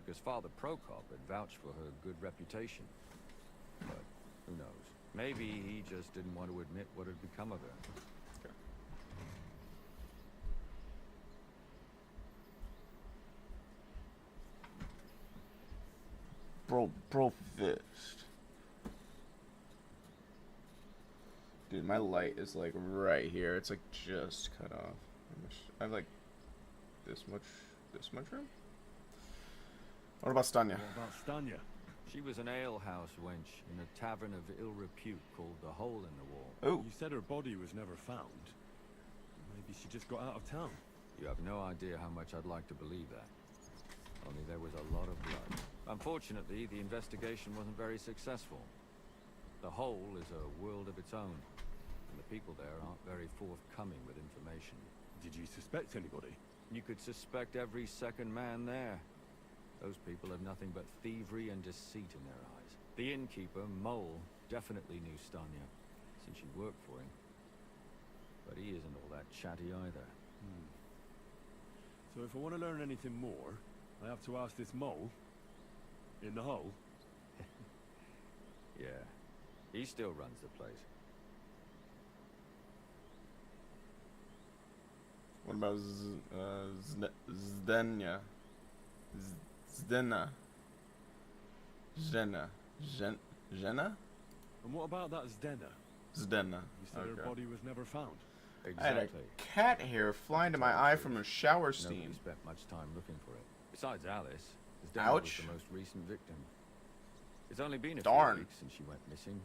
because Father Prokop had vouched for her good reputation. But who knows? Maybe he just didn't want to admit what had become of her. Bro fist. Dude, my light is like right here. It's like just cut off. I have like this much room. What about Stanya? What about Stanya? She was an alehouse wench in a tavern of ill repute called the Hole in the Wall. Oh. You said her body was never found. Maybe she just got out of town. You have no idea how much I'd like to believe that. Only there was a lot of blood. Unfortunately, the investigation wasn't very successful. The Hole is a world of its own, and the people there aren't very forthcoming with information. Did you suspect anybody? You could suspect every second man there. Those people have nothing but thievery and deceit in their eyes. The innkeeper, Mole, definitely knew Stanya, since she worked for him. But he isn't all that chatty either. So if I want to learn anything more, I have to ask this Mole? In the hole? Yeah. He still runs the place. What about Zdenya? Zdena? Zena? And what about that Zdena? Zdena. You said her body was never found. I had a cat hair fly into my eye from a shower steam. Nobody spent much time looking for it. Besides Alice, Zdena was Ouch. the most recent victim. It's only been a Darn. few weeks since she went missing,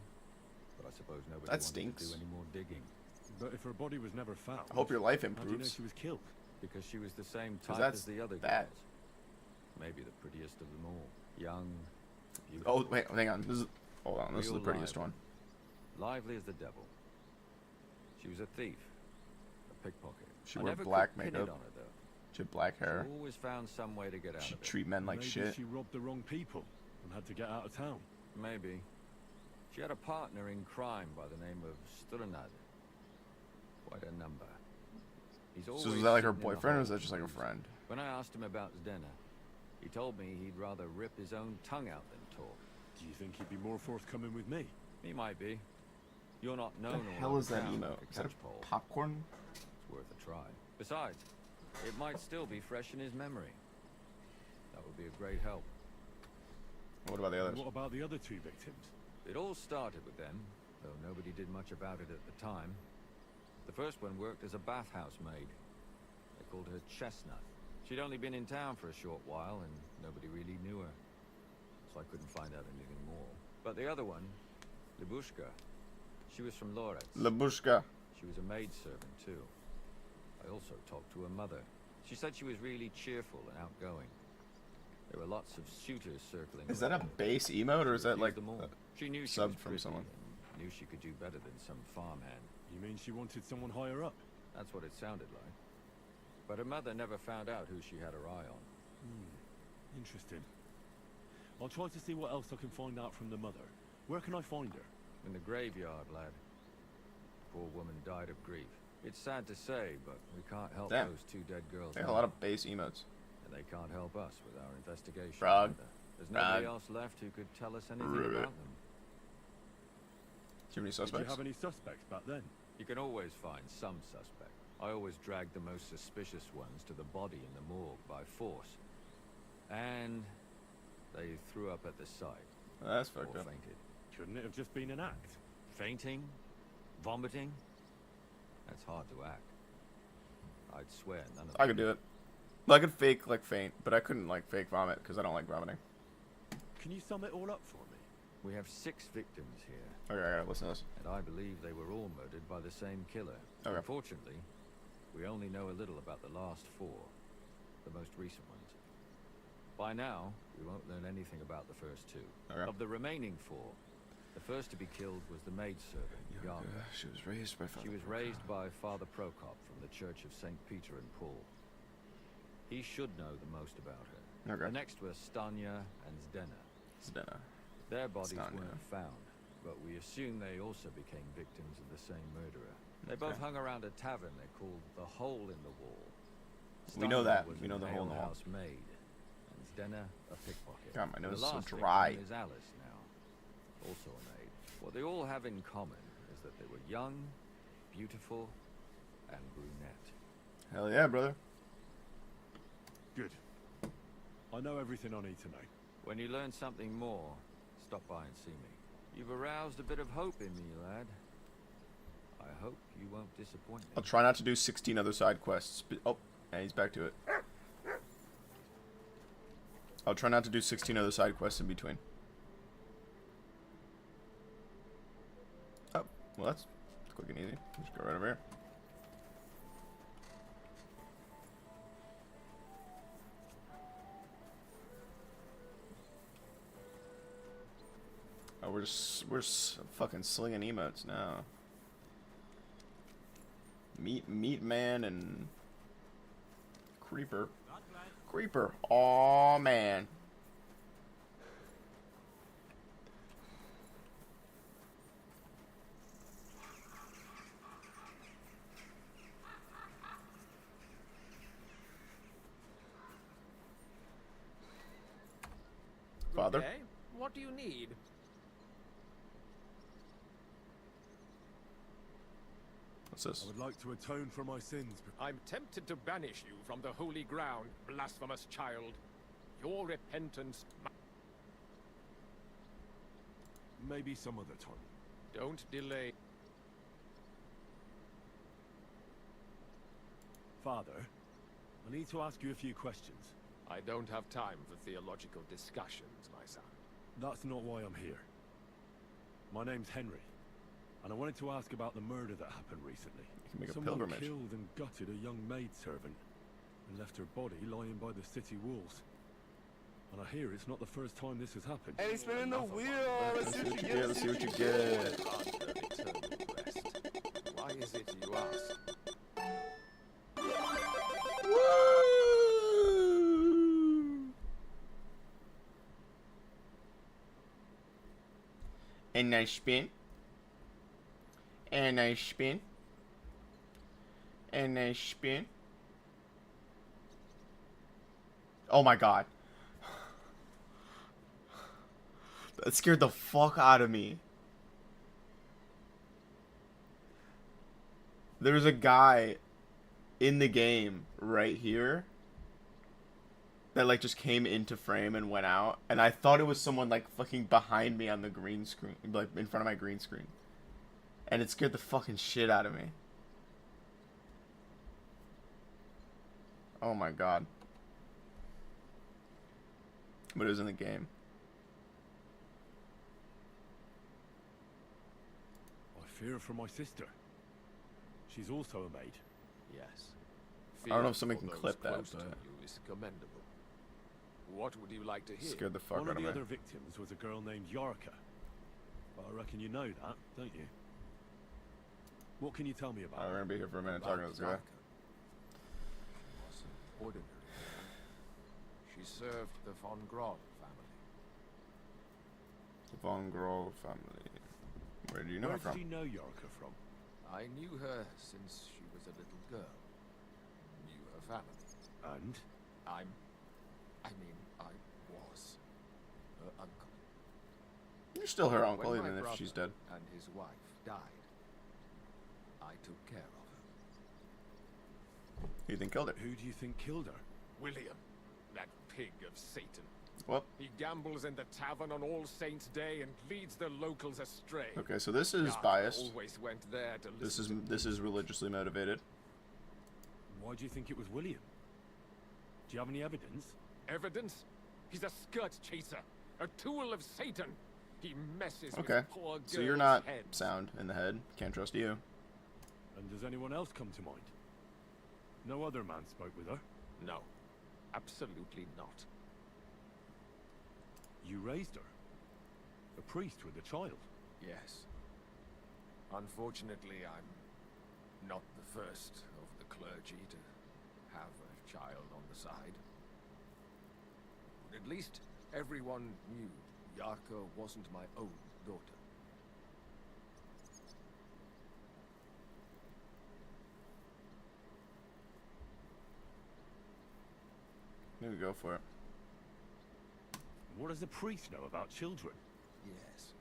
but I suppose nobody That wanted stinks. to do any more digging. But if her body was never found, I hope your life how do you know improves. she was killed? Because she was the same 'Cause type that's as the other bad. girls. Maybe the prettiest of them all. Young, Oh beautiful. wait, hang on. This is hold on. This is the Real prettiest lively. one. Lively as the devil. She was a thief, a pickpocket. She I wore never black could pin makeup. it on her, though. She had black hair. She always found some way to get out She of it. treat men like Maybe shit. she robbed the wrong people and had to get out of town. Maybe. She had a partner in crime by the name of Sturanad. Quite a number. He's always So is that like her sitting in the boyfriend, or is hole that just like a with friend? When I asked him about Zdena, he told me he'd rather rip his own tongue out than talk. Do you think he'd be more forthcoming with me? He might be. You're not known What all the hell over is that town emote? like a Is that a catchpole. popcorn? It's worth a try. Besides, it might still be fresh in his memory. That would be a great help. What about the And others? what about the other two victims? It all started with them, though nobody did much about it at the time. The first one worked as a bathhouse maid. They called her Chestnut. She'd only been in town for a short while, and nobody really knew her. So I couldn't find out anything more. But the other one, Libushka, she was from Loretz. Labushka. She was a maidservant, too. I also talked to her mother. She said she was really cheerful and outgoing. There were lots of suitors circling. Is that a around. base emote, or is She that like refused them all. She knew she sub was from pretty someone? and knew she could do better than some farmhand. You mean she wanted someone higher up? That's what it sounded like. But her mother never found out who she had her eye on. Interesting. I'll try to see what else I can find out from the mother. Where can I find her? In the graveyard, lad. Poor woman died of grief. It's sad to say, but we can't help Damn. those two dead girls. They have a now. lot of base emotes. And they can't help us with our investigation. Frog. either. There's nobody Frog. else left who could tell us anything Ribbit. about them. Do you have any Did you suspects? have any suspects back then? You can always find some suspect. I always drag the most suspicious ones to the body in the morgue by force. And they threw up at the sight. That's Or fucked up. fainted. Couldn't it have just been an act? Fainting? Vomiting? That's hard to act. I'd swear none of I could do it. I could fake like faint, but I couldn't like fake vomit because I don't like vomiting. Can you sum it all up for me? We have 6 victims here, Okay, I gotta listen to this. and I believe they were all murdered by the same killer. Okay. Unfortunately, we only know a little about the last 4, the most recent ones. By now, we won't learn anything about the first 2. Okay. Of the remaining 4, the first to be killed was the maidservant, Yarka. She was raised by She was raised by Father Prokop from the Church of St. Peter and Paul. He should know the most about her. Okay. The next were Stanya and Zdena. Zdena. Their bodies Stanya. weren't found, but we assume they also became victims of the same murderer. They both hung around a tavern they called the Hole in the Wall. We know Stanya that. was We know an the Hole in the Wall. alehouse maid, and Zdena a pickpocket. God, my And nose the is so last dry. victim is Alice now, also a maid. What they all have in common is that they were young, beautiful, and brunette. Hell yeah, brother. Good. I know everything I need to know. When you learn something more, stop by and see me. You've aroused a bit of hope in me, lad. I hope you won't disappoint me. I'll try not to do 16 other side quests. Oh, yeah, he's back to it. I'll try not to do 16 other side quests in between. Oh, well that's quick and easy. Just go right over here. Oh, we're fucking slinging emotes now. Meat man and Creeper. Creeper. Aw, man. Father? Okay. What do you need? What's this? I would like to atone for my sins, but I'm tempted to banish you from the holy ground, blasphemous child. Your repentance... maybe some other time. Don't delay. Father, I need to ask you a few questions. I don't have time for theological discussions, my son. That's not why I'm here. My name's Henry, and I wanted to ask about the murder that happened recently. You can make a Someone pilgrimage. killed and gutted a young maidservant and left her body lying by the city walls. And I hear it's not the first time this has happened. Hey, spinning the wheel. Let's see what you get. Let's see what you get. Why is it you ask? And I spin. And I spin. And I spin. Oh my god. That scared the fuck out of me. There's a guy in the game right here that like just came into frame and went out, and I thought it was someone like fucking behind me on the green screen, like in front of my green screen, and it scared the fucking shit out of me. Oh my god. But it was in the game. I fear for my sister. She's also a maid. Yes. I don't know if Fear somebody for can those clip that, close to but you is commendable. What would you like to hear? scared the fuck One out of of the me. other victims was a girl named Yarka. I reckon you know that, don't you? What can you tell me about We're her? gonna be here for a minute About talking to this guy. Yarka. Was an ordinary woman. She served the von Grol family. The Von Grol family. Where do you know Where her from? did you know Yarka from? I knew her since she was a little girl. Knew her family. And? I was her uncle. You're still her uncle, When my even if brother she's dead. and his wife died, I took care of her. Who do you think killed her? Who do you think killed her? William, that pig of Satan. What? He gambles in the tavern on All Saints' Day and leads the locals astray. Okay, so this is Yarka biased. Always went there to This listen to is religiously motivated. Why do you think it was William? Do you have any evidence? evidence. He's a skirt chaser, a tool of Satan. He messes Okay, with poor girls' so you're not heads. sound in the head. Can't trust you. And does anyone else come to mind? No other man spoke with her? No, absolutely not. You raised her? A priest with a child? Yes. Unfortunately, I'm not the first of the clergy to have a child on the side. But at least everyone knew Yarka wasn't my own daughter. Maybe go for it. What does a priest know about children? Yes.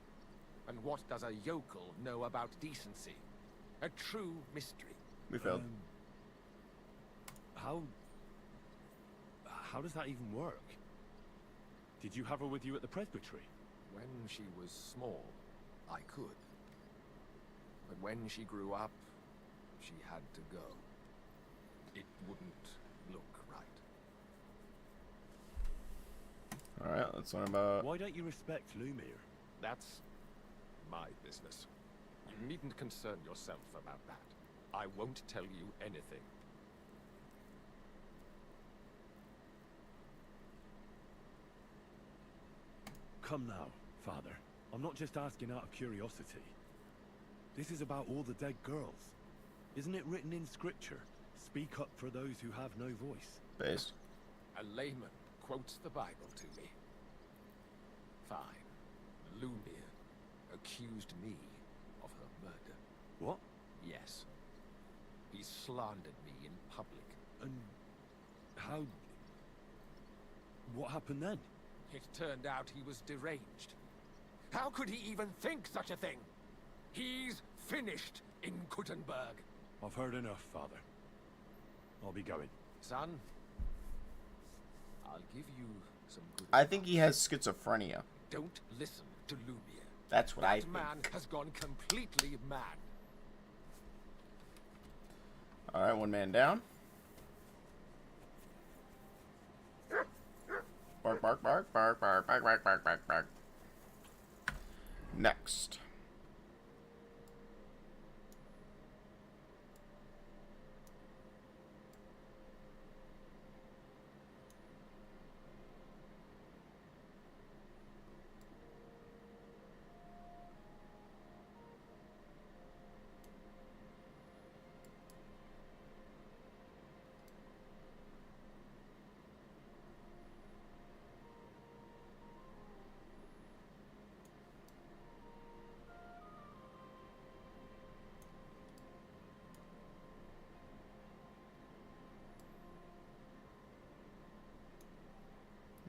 And what does a yokel know about decency? A true mystery. We failed. How does that even work? Did you have her with you at the presbytery? When she was small, I could. But when she grew up, she had to go. It wouldn't look right. Alright, let's learn about... Why don't you respect Lumir? That's my business. You needn't concern yourself about that. I won't tell you anything. Come now, Father. I'm not just asking out of curiosity. This is about all the dead girls. Isn't it written in scripture? Speak up for those who have no voice. Based. A layman quotes the Bible to me. Fine. Lumir accused me of her murder. What? Yes. He slandered me in public. And how... What happened then? It turned out he was deranged. How could he even think such a thing? He's finished in Kuttenberg. I've heard enough, Father. I'll be going. Son, I'll give you some good I think he has schizophrenia. Don't listen to Lumir. That's what I That think. man has gone completely mad. Alright, one man down. Bark, bark, bark, bark, bark, bark, bark, bark, bark, bark. Next.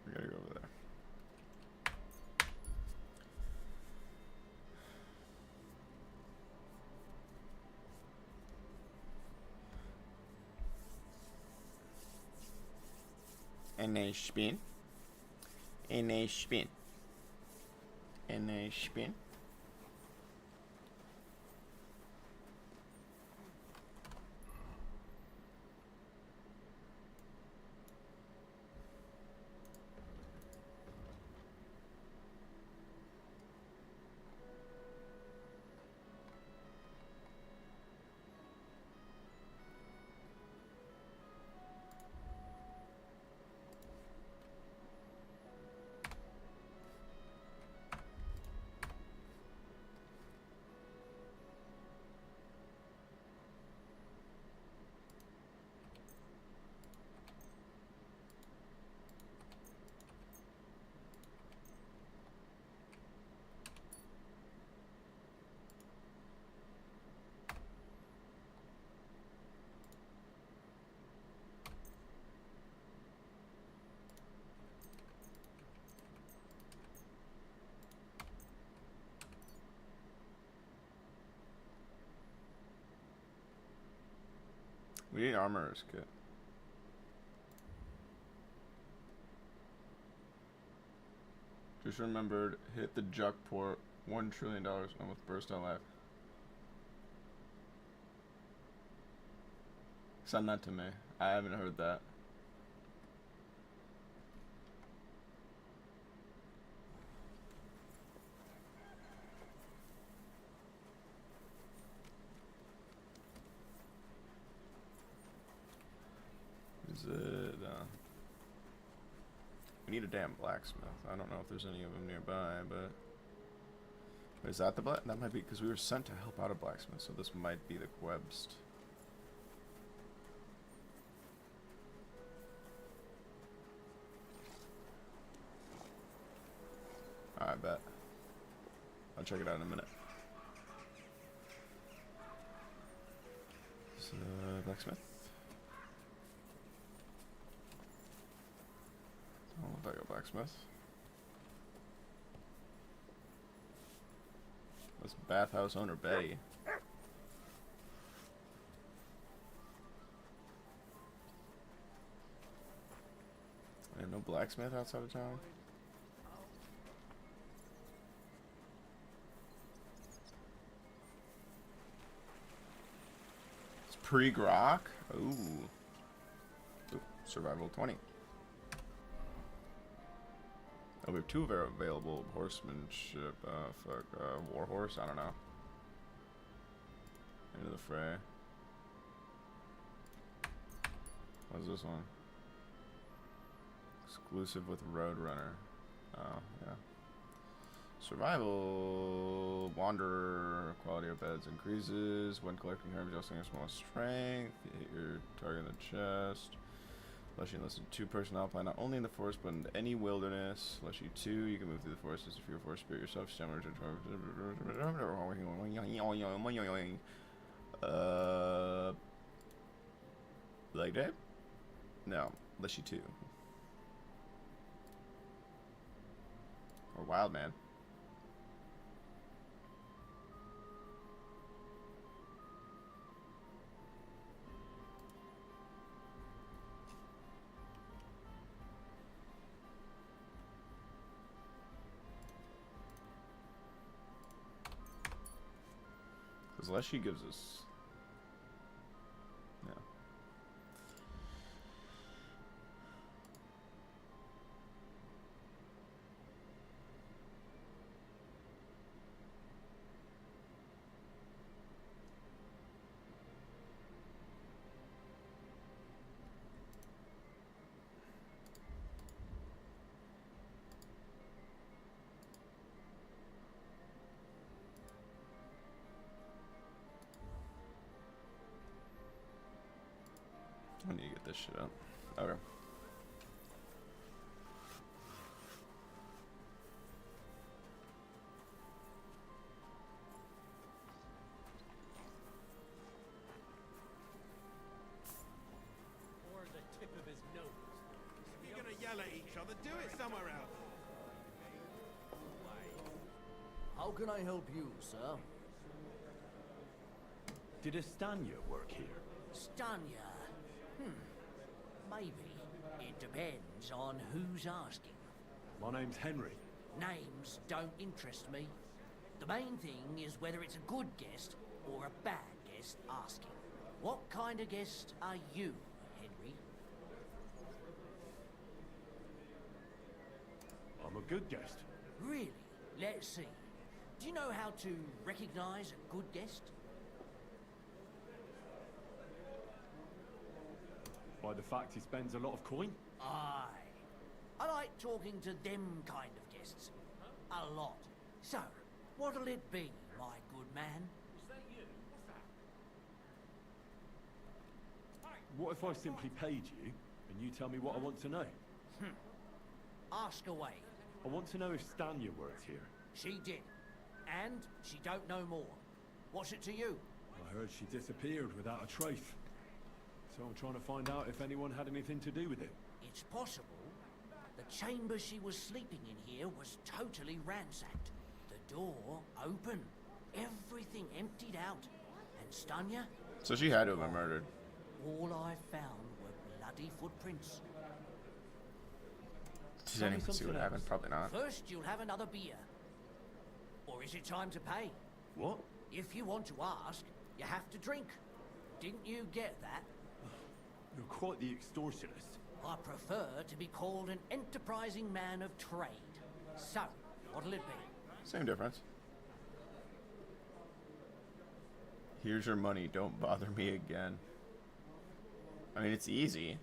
We gotta go over there. Eine Spin. Eine Spin. Eine Spin. We need armorer's kit. Just remembered, hit the Juck port, $1 trillion, and with burst on life. Send that to me. I haven't heard that. Is it, we need a damn blacksmith. I don't know if there's any of them nearby, but... Is that the that might be, because we were sent to help out a blacksmith, so this might be the Quebst. I bet. I'll check it out in a minute. So, blacksmith. Don't look like a blacksmith. That's bathhouse owner Betty. I have no blacksmith outside of town. It's pre-grok. Ooh, survival 20. Oh, we have two available horsemanship. War horse. I don't know. Into the fray. What's this one? Exclusive with Roadrunner. Oh, yeah. Survival. Wanderer. Quality of beds increases. When collecting herbs, adjusting your small strength. You hit your target in the chest. Unless you enlisted 2 personnel, apply not only in the forest, but in any wilderness. Unless you 2, you can move through the forest as if you're a forest spirit yourself. Like that? No. Unless you 2. Or wild man. Unless she gives us... Yeah. I need to get this shit up. Okay. Or the tip of his nose. If you're gonna yell at each other, do it somewhere else. How can I help you, sir? Did Estanya work here? Stanya? Maybe. It depends on who's asking. My name's Henry. Names don't interest me. The main thing is whether it's a good guest or a bad guest asking. What kind of guest are you, Henry? I'm a good guest. Really? Let's see. Do you know how to recognize a good guest? By the fact he spends a lot of coin? Aye. I like talking to them kind of guests. A lot. So, what'll it be, my good man? Is that you? What's that? What if I simply paid you, and you tell me what I want to know? Ask away. I want to know if Stanya worked here. She did. And she don't know more. What's it to you? I heard she disappeared without a trace. So I'm trying to find out if anyone had anything to do with it. It's possible. The chamber she was sleeping in here was totally ransacked. The door open. Everything emptied out. And Stanya? So she had to have been murdered. All I found were bloody footprints. Did anyone see what happened? Probably not. First, you'll have another beer. Or is it time to pay? What? If you want to ask, you have to drink. Didn't you get that? You're quite the extortionist. I prefer to be called an enterprising man of trade. So, what'll it be? Same difference. Here's your money. Don't bother me again. I mean, it's easy.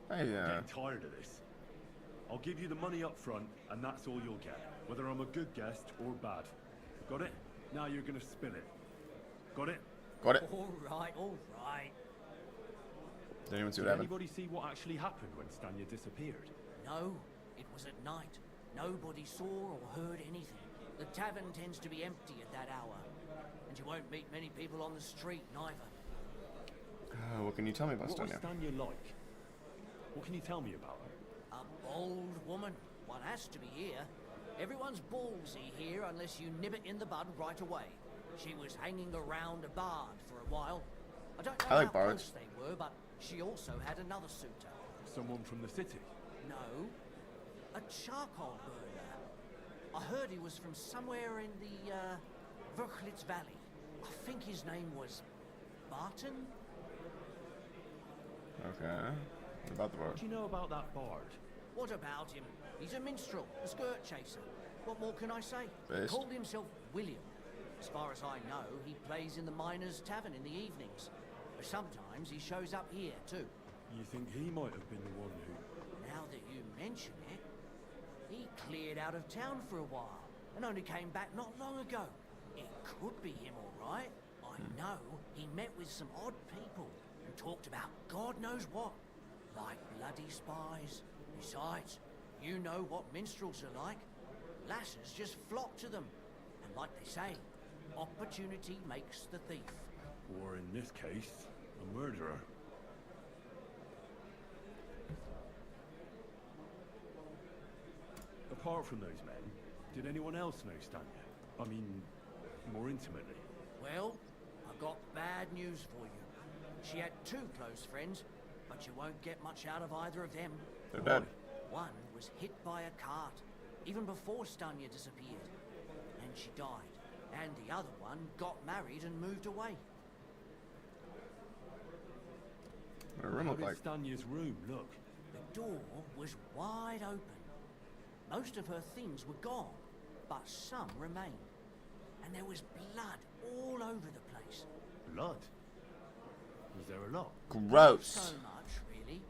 I'm getting tired of this. I'll give you the money up front, and that's all you'll get. Whether I'm a good guest or bad. Got it? Now you're gonna spill it. Got it? Got it. All right, all right. Did anyone see Did what happened? anybody see what actually happened when Stanya disappeared? No, it was at night. Nobody saw or heard anything. The tavern tends to be empty at that hour. And you won't meet many people on the street, neither. What can you tell me about What was Stanya? Stanya like? What can you tell me about her? A bold woman. One has to be here. Everyone's ballsy here unless you nib it in the bud right away. She was hanging around a bard for a while. I don't know I like how bards. close they were, but she also had another suitor. Someone from the city? No, a charcoal burner. I heard he was from somewhere in the, Verchlitz Valley. I think his name was Barton? Okay. What about the What bard? do you know about that bard? What about him? He's a minstrel, a skirt chaser. What more can I say? He Based. called himself William. As far as I know, he plays in the Miners' Tavern in the evenings. But sometimes he shows up here, too. You think he might have been the one who... Now that you mention it, he cleared out of town for a while and only came back not long ago. It could be him, all right. I know he met with some odd people and talked about God knows what, like bloody spies. Besides, you know what minstrels are like. Lasses just flock to them. And like they say, opportunity makes the thief. Or in this case, a murderer. Apart from those men, did anyone else know Stanya? I mean, more intimately. Well, I've got bad news for you. She had two close friends, but you won't get much out of either of them. They're dead. One was hit by a cart, even before Stanya disappeared, and she died. And the other one got married and moved away. What a room How look did like? Stanya's room look? The door was wide open. Most of her things were gone, but some remained. And there was blood all over the place. Blood? Was there a lot? Gross. So much, really.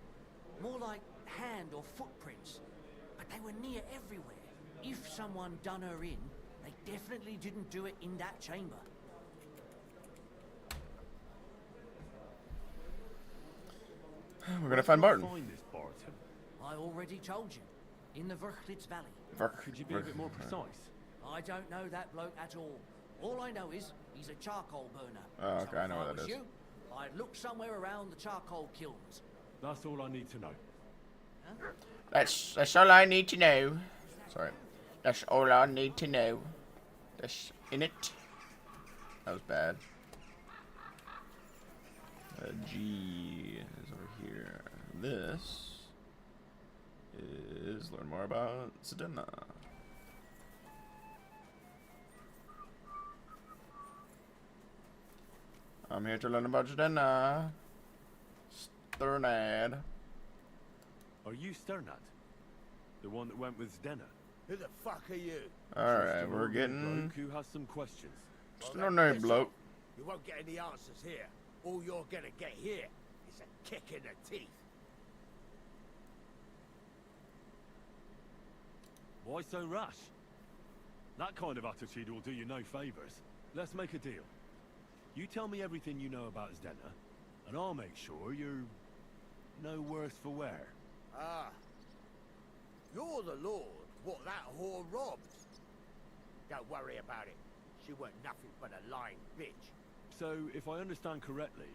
More like hand or footprints. But they were near everywhere. If someone done her in, they definitely didn't do it in that chamber. We're gonna find Barton. Find this Barton. I already told you. In the Verchlitz Valley. Could you be a bit more precise? I don't know that bloke at all. All I know is he's a charcoal burner. Oh, okay, So I know if what I that was is. you, I'd look somewhere around the charcoal kilns. That's all I need to know. That's all I need to know. Sorry. That's all I need to know. That's in it. That was bad. G is over here. This is learn more about Sedena. I'm here to learn about Sedena. Sternad. Are you Sternad? The one that went with Zdena? Who the fuck are you? Alright, we're getting... Bloke who has some questions. Just no name, bloke. You won't get any answers here. All you're gonna get here is a kick in the teeth. Why so rash? That kind of attitude will do you no favors. Let's make a deal. You tell me everything you know about Zdena, and I'll make sure you're no worse for wear. Ah. You're the lord what that whore robbed. Don't worry about it. She weren't nothing but a lying bitch. So, if I understand correctly,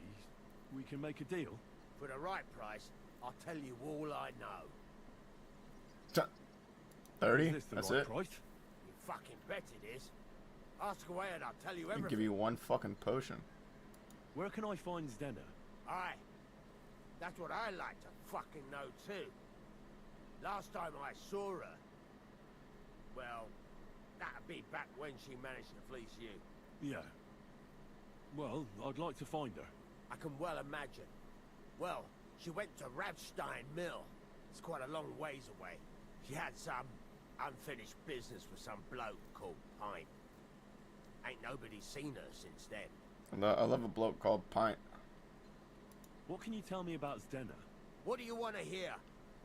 we can make a deal? For the right price, I'll tell you all I know. 30? Is this the That's right it? price? You fucking bet it is. Ask away and I'll tell you I'll everything. give you one fucking potion. Where can I find Zdena? Aye. That's what I like to fucking know too. Last time I saw her, well, that'd be back when she managed to fleece you. Yeah. Well, I'd like to find her. I can well imagine. Well, she went to Ravstein Mill. It's quite a long ways away. She had some unfinished business with some bloke called Pint. Ain't nobody seen her since then. I love a bloke called Pint. What can you tell me about Zdena? What do you want to hear?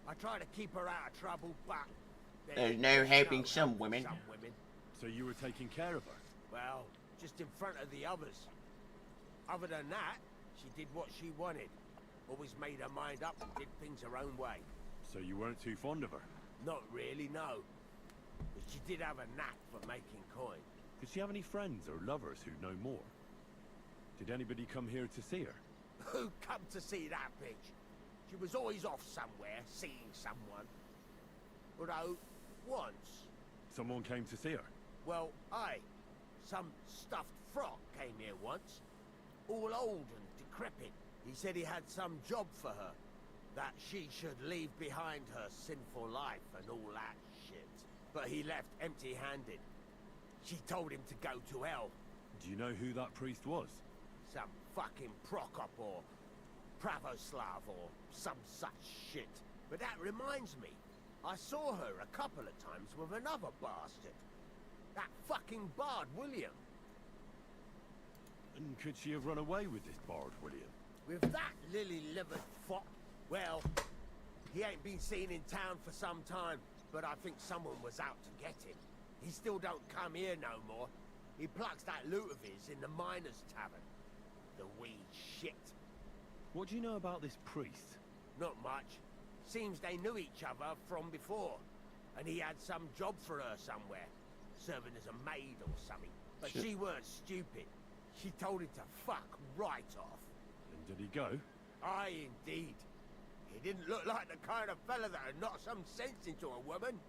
I try to keep her out of trouble, but... There's no helping some women. So you were taking care of her? Well, just in front of the others. Other than that, she did what she wanted. Always made her mind up and did things her own way. So you weren't too fond of her? Not really, no. But she did have a knack for making coin. Did she have any friends or lovers who'd know more? Did anybody come here to see her? Who come to see that bitch? She was always off somewhere, seeing someone. Although, once... Someone came to see her? Well, aye. Some stuffed frog came here once. All old and decrepit. He said he had some job for her. That she should leave behind her sinful life and all that shit. But he left empty-handed. She told him to go to hell. Do you know who that priest was? Some fucking Prokop or Pravoslav or some such shit. But that reminds me, I saw her a couple of times with another bastard. That fucking bard, William. And could she have run away with this bard, William? With that lily-livered fop? Well, he ain't been seen in town for some time, but I think someone was out to get him. He still don't come here no more. He plucks that loot of his in the Miners' Tavern. The wee shit. What do you know about this priest? Not much. Seems they knew each other from before. And he had some job for her somewhere. Serving as a maid or something. But Shit. she weren't stupid. She told him to fuck right off. And did he go? Aye, indeed. He didn't look like the kind of fella that would knock some sense into a woman.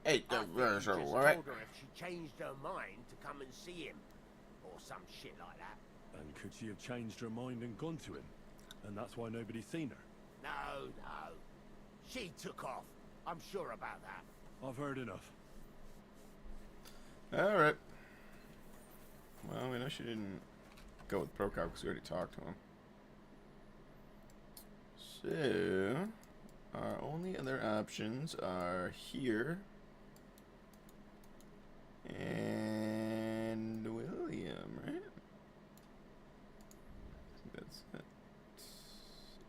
Hey, I think he just told alright. her if she changed her mind to come and see him. Or some shit like that. And could she have changed her mind and gone to him? And that's why nobody's seen her? No, no. She took off. I'm sure about that. I've heard enough. Alright. Well, we know she didn't go with Prokop because we already talked to him. So, our only other options are here and William, right? I think that's it.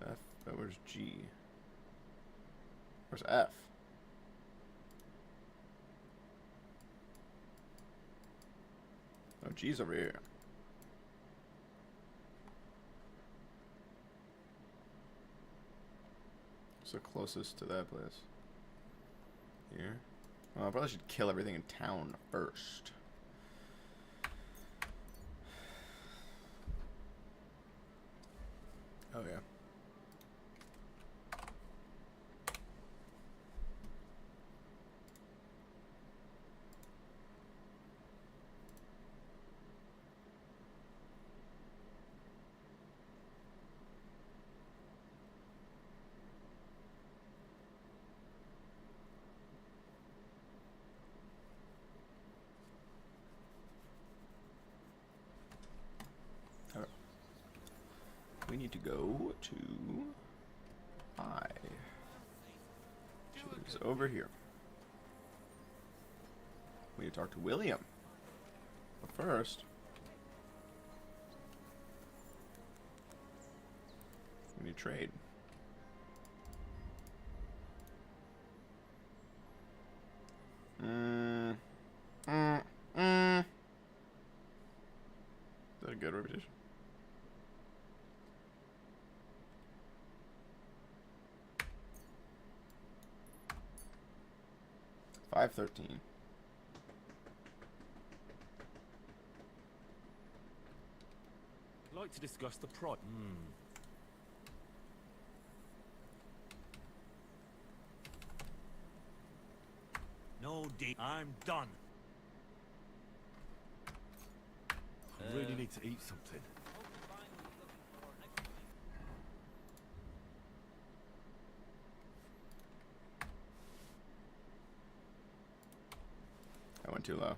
F. Oh, where's G? Where's F? Oh, G's over here. What's the closest to that place? Here. Well, I probably should kill everything in town first. Oh yeah. We need to go to I, which is over here. We need to talk to William. But first, we need to trade. Is that a good repetition? $5.13. I'd like to discuss the price. No, I'm done. I really need to eat something. I went too low.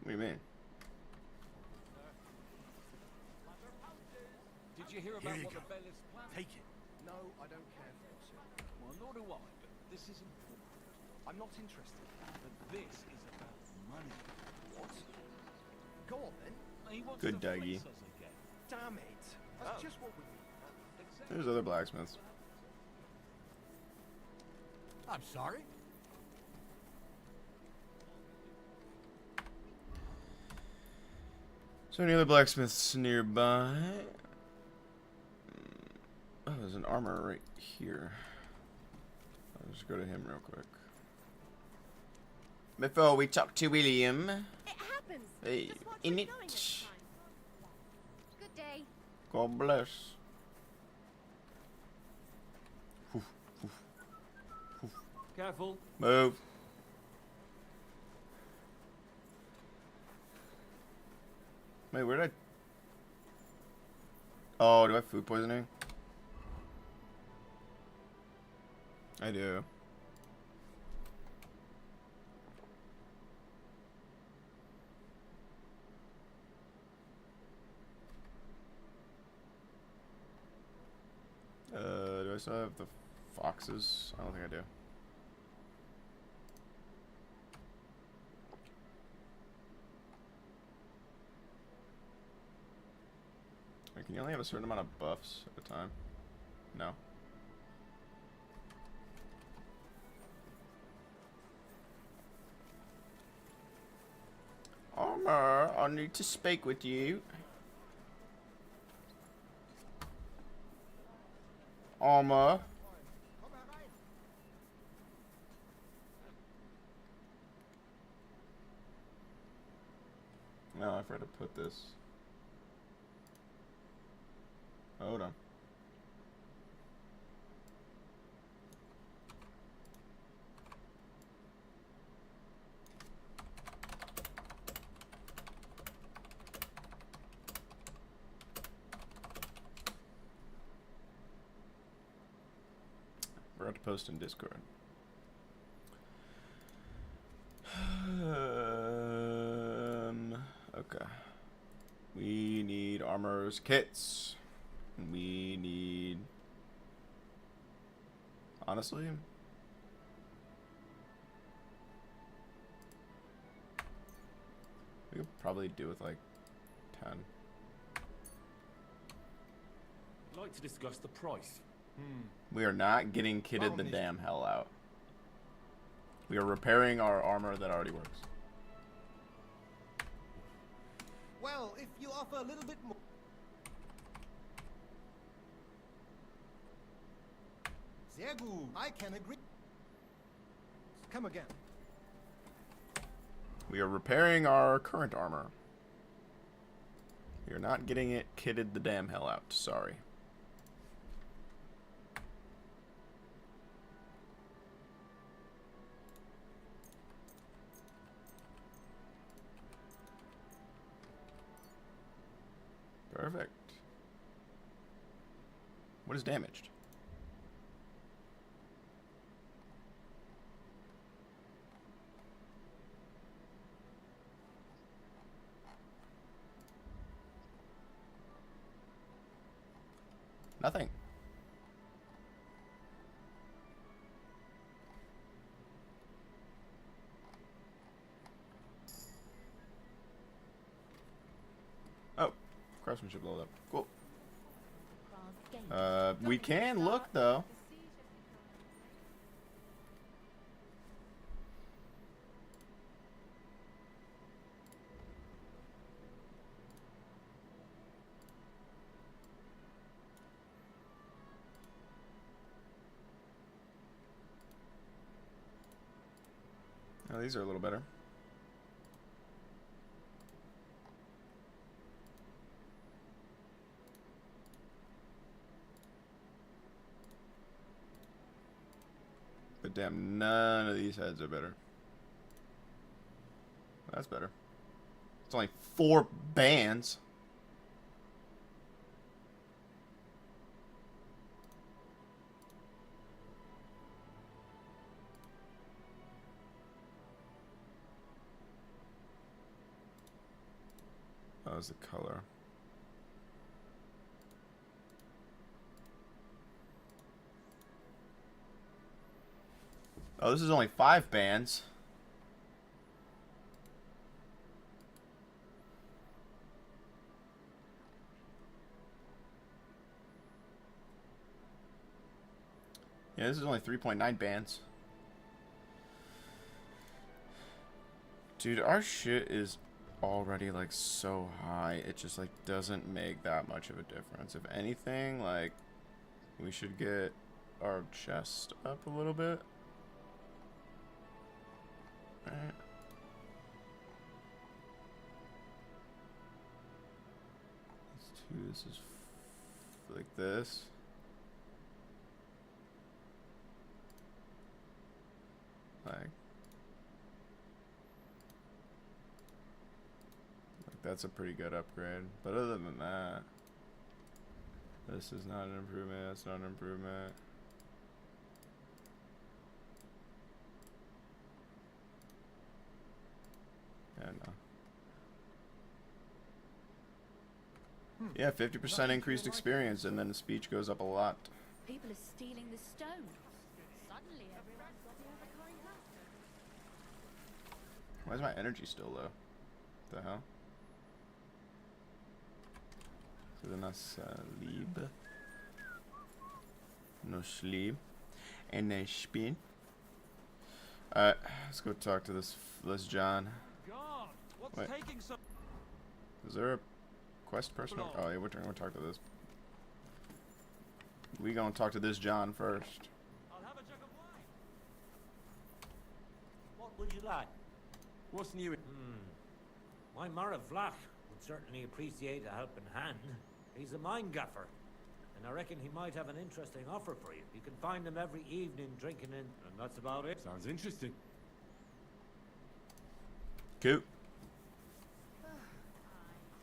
What do you mean? Did you hear about Here you what go. the Bellis plan? Take it. No, I don't care for it, sir. Well, nor do I, but this is important. I'm not interested, but this is about money. What? Go on, then. He wants Good to Dougie. fleece us again. Damn it. That's just what we need. Exactly. There's other blacksmiths. I'm sorry. So any other blacksmiths nearby? Oh, there's an armor right here. I'll just go to him real quick. Before we talk to William. It happens. Hey, Just watch in where it. you're going next time. Good day. God bless. Careful. Move. Wait, where did I... Oh, do I have food poisoning? I do. Do I still have the foxes? I don't think I do. Wait, can you only have a certain amount of buffs at a time? No. Armor, I need to speak with you. Armor. No, I forgot to put this. Hold on. Forgot to post in Discord. Okay. We need armor's kits. We need... Honestly? We could probably do with like 10. I'd like to discuss the price. We are not getting kitted the damn hell out. We are repairing our armor that already works. Well, if you offer a little bit more... Sehr gut. I can agree. Come again. We are repairing our current armor. You're not getting it kitted the damn hell out. Sorry. Perfect. What is damaged? Nothing. Oh, craftsmanship leveled up. Cool. We can look though. Oh, these are a little better. But damn, none of these heads are better. That's better. It's only 4 bands. That was the color. Oh, this is only 5 bands. Yeah, this is only 3.9 bands. Dude, our shit is already like so high, it just like doesn't make that much of a difference. If anything, like we should get our chest up a little bit. Right. This is like this. Like that's a pretty good upgrade. But other than that, this is not an improvement. That's not an improvement. Yeah, no. Yeah, 50% increased experience, and then the speech goes up a lot. People are stealing the stones. Suddenly everyone's got the overcurring master. Why is my energy still low? What the hell? So then that's lieb. No sleep. And then spin. Alright, let's go talk to this John. God, what's Wait. taking so... Is there a quest person? Oh yeah, we're gonna talk to this. We gonna talk to this John first. I'll have a jug of wine. What would you like? What's new? My Mara Vlach would certainly appreciate a helping hand. He's a mine gaffer, and I reckon he might have an interesting offer for you. You can find him every evening drinking in, and that's about it. Sounds interesting. Cool.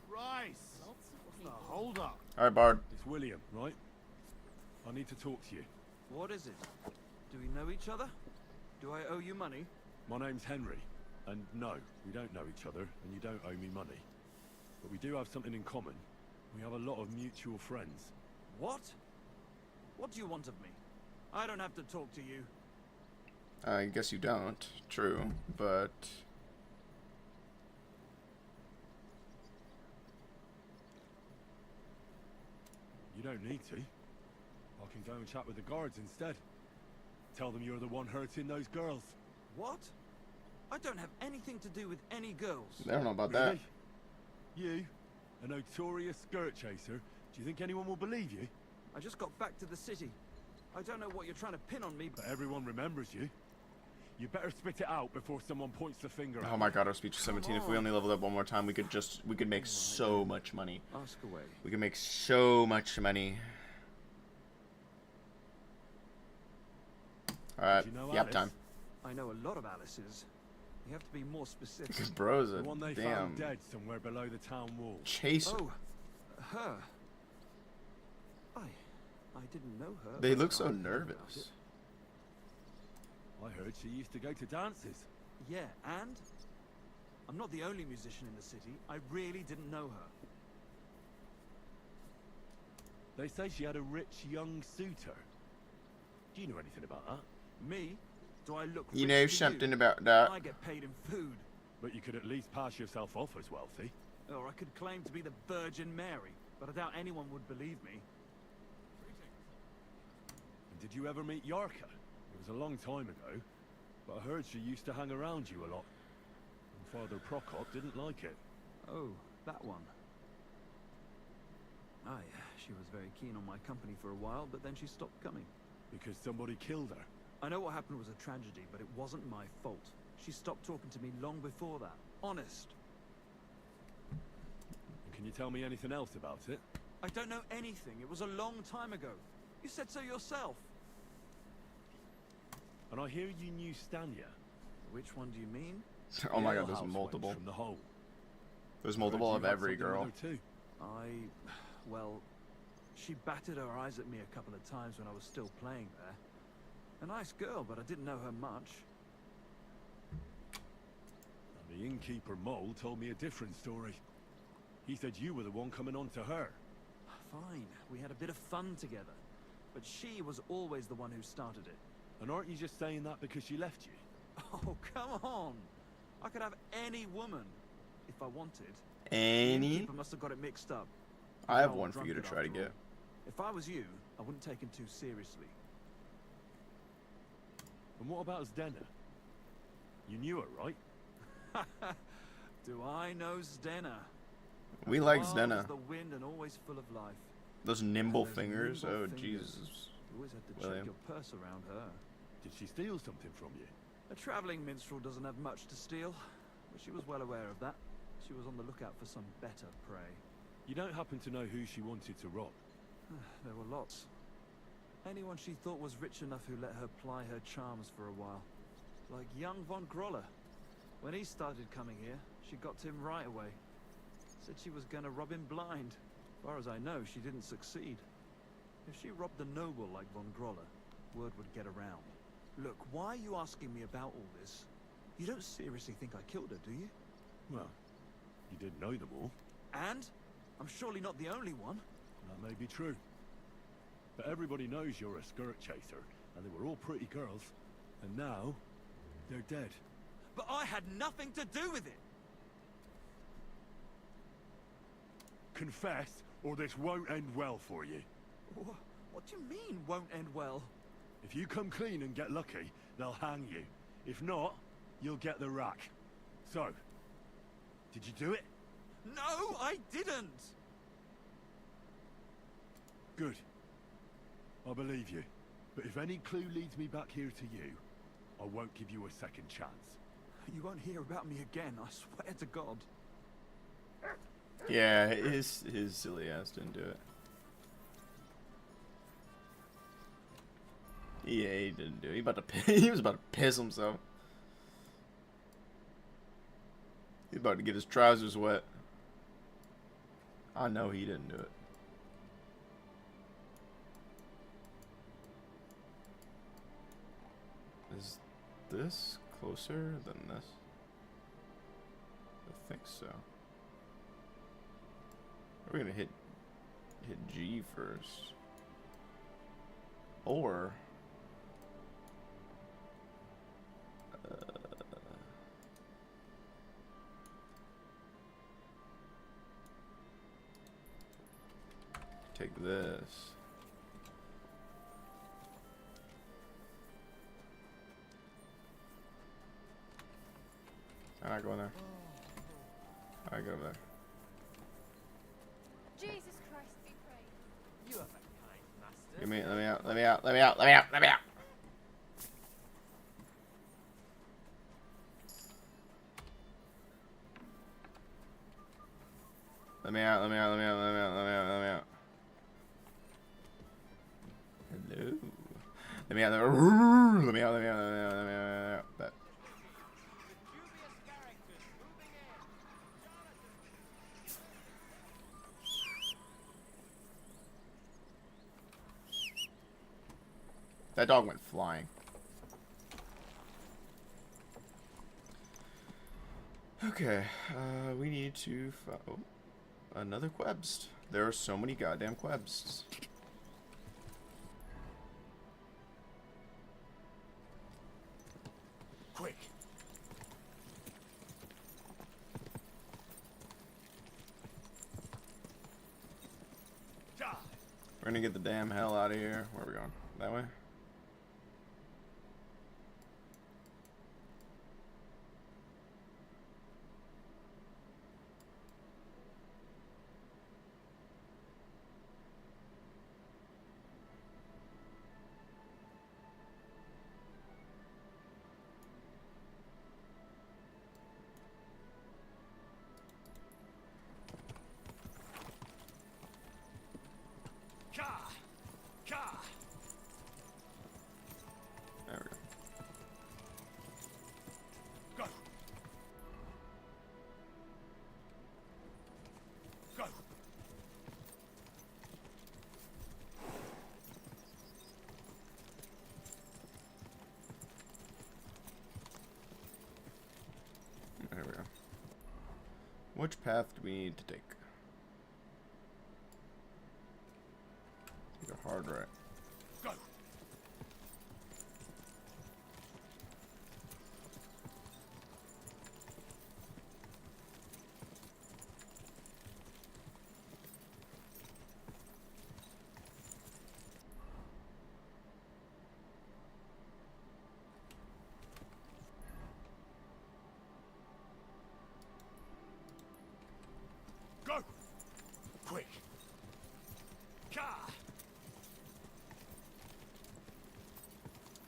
Rice! What's the hold up? Alright, Bard. It's William, right? I need to talk to you. What is it? Do we know each other? Do I owe you money? My name's Henry, and no, we don't know each other, and you don't owe me money. But we do have something in common. We have a lot of mutual friends. What? What do you want of me? I don't have to talk to you. I guess you don't. True, but... You don't need to. I can go and chat with the guards instead. Tell them you're the one hurting those girls. What? I don't have anything to do with any girls. They don't know about that. You, a notorious skirt chaser, do you think anyone will believe you? I just got back to the city. I don't know what you're trying to pin on me, But everyone remembers you. You better spit it out before someone points the finger at Oh my god, our speech is 17. If we only leveled up one more time, we could make so much money. Ask away. We could make so much money. Alright, Did you know yap Alice? time. I know a lot of Alice's. You have to be more specific. Bro's The a one they damn found dead somewhere below the town wall. chaser. Oh, her. I didn't know her. They but look so I heard about nervous. it. I heard she used to go to dances. Yeah, and I'm not the only musician in the city. I really didn't know her. They say she had a rich young suitor. Do you know anything about that? Me? Do I look You rich know to something you? about that? I get paid in food. But you could at least pass yourself off as wealthy. Or I could claim to be the Virgin Mary, but I doubt anyone would believe me. And did you ever meet Yarka? It was a long time ago, but I heard she used to hang around you a lot. And Father Prokop didn't like it. Oh, that one. Aye, she was very keen on my company for a while, but then she stopped coming. Because somebody killed her. I know what happened was a tragedy, but it wasn't my fault. She stopped talking to me long before that. Honest. And can you tell me anything else about it? I don't know anything. It was a long time ago. You said so yourself. And I hear you knew Stanya. Which one do you mean? Oh my The god, there's ale house multiple. wench from the hole. There's I multiple heard of you had every something with girl. her too. Well, she batted her eyes at me a couple of times when I was still playing there. A nice girl, but I didn't know her much. And the innkeeper Mole told me a different story. He said you were the one coming on to her. Fine, we had a bit of fun together. But she was always the one who started it. And aren't you just saying that because she left you? Oh, come on! I could have any woman, if I wanted. The Any? innkeeper must have got it mixed up. I have An one old for you to drunkard try to after all. get. If I was you, I wouldn't take him too seriously. And what about Zdena? You knew her, right? Do I know Zdena? We like Wild Zdena. as the wind and always full of life. Those nimble Those fingers. nimble Oh, fingers. Jesus. You always had to William. check your purse around her. Did she steal something from you? A traveling minstrel doesn't have much to steal, but she was well aware of that. She was on the lookout for some better prey. You don't happen to know who she wanted to rob? There were lots. Anyone she thought was rich enough who let her ply her charms for a while. Like young von Groller. When he started coming here, she got to him right away. Said she was gonna rob him blind. As far as I know, she didn't succeed. If she robbed a noble like von Groller, word would get around. Look, why are you asking me about all this? You don't seriously think I killed her, do you? Well, you did know them all. And? I'm surely not the only one. That may be true. But everybody knows you're a skirt chaser, and they were all pretty girls. And now, they're dead. But I had nothing to do with it! Confess, or this won't end well for you. What do you mean, won't end well? If you come clean and get lucky, they'll hang you. If not, you'll get the rack. So, did you do it? No, I didn't! Good. I believe you. But if any clue leads me back here to you, I won't give you a second chance. You won't hear about me again, I swear to God. Yeah, his silly ass didn't do it. Yeah, he didn't do it. He was about to piss himself. He's about to get his trousers wet. I know he didn't do it. Is this closer than this? I think so. We're gonna hit G first, or take this. I'm not going there. I go over there. Jesus Christ be praised. You have a kind master. Let me out, let me out, let me out, let me out, let me out. Let me out, let me out, let me out, let me out, let me out, let me out. Hello. Let me out, let me out, let me out, let me out, let me out. But that dog went flying. Okay, we need to follow another quest. There are so many goddamn quests. Quick. We're gonna get the damn hell out of here. Where are we going? That way? There we go. Go. Go. There we go. Which path do we need to take? Take a hard right. Go. Go. Quick.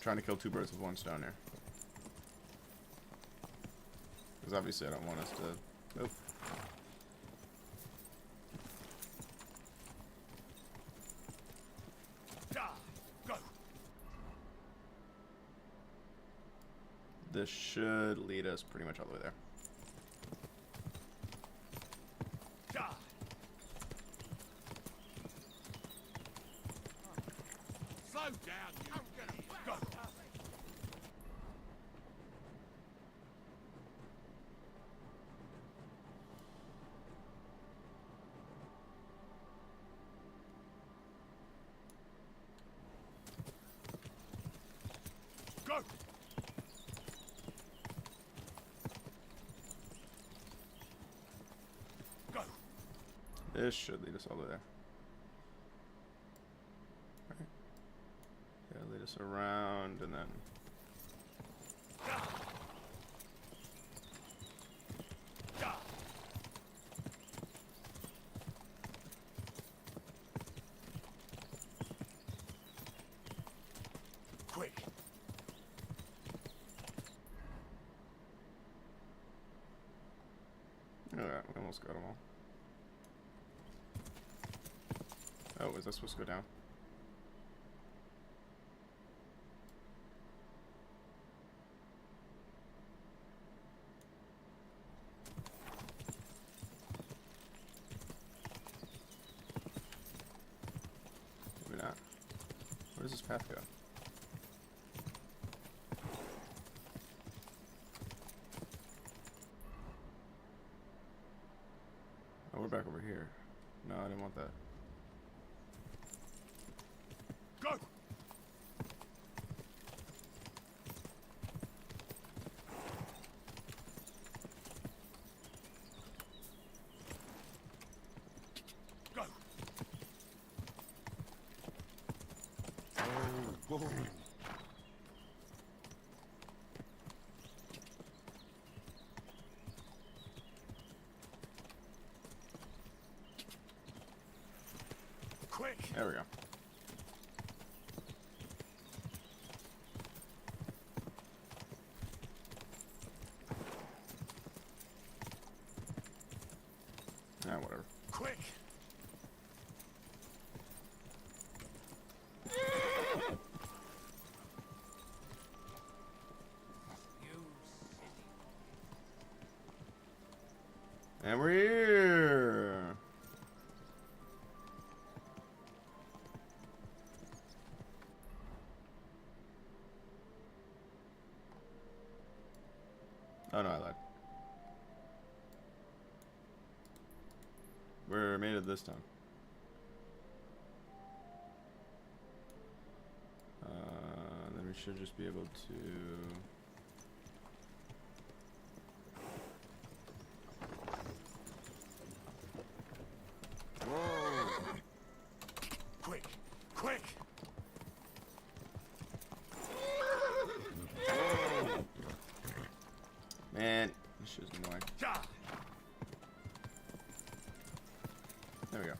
Trying to kill two birds with one stone here. Because obviously I don't want us to... Nope. Go. This should lead us pretty much all the way there. Slow down, you. Go. Go. Go. This should lead us all the way there. Right. Yeah, lead us around and then... Quick. Alright, we almost got them all. Oh, is that supposed to go down? Maybe not. Where does this path go? Oh, we're back over here. No, I didn't want that. Go. Go. Oh, whoa. There we go. Ah, whatever. Quick! And we're here. Oh no, I lied. We're made it this time. Then we should just be able to. Whoa! Quick! Quick! Whoa! Man, this shit's annoying. There we go.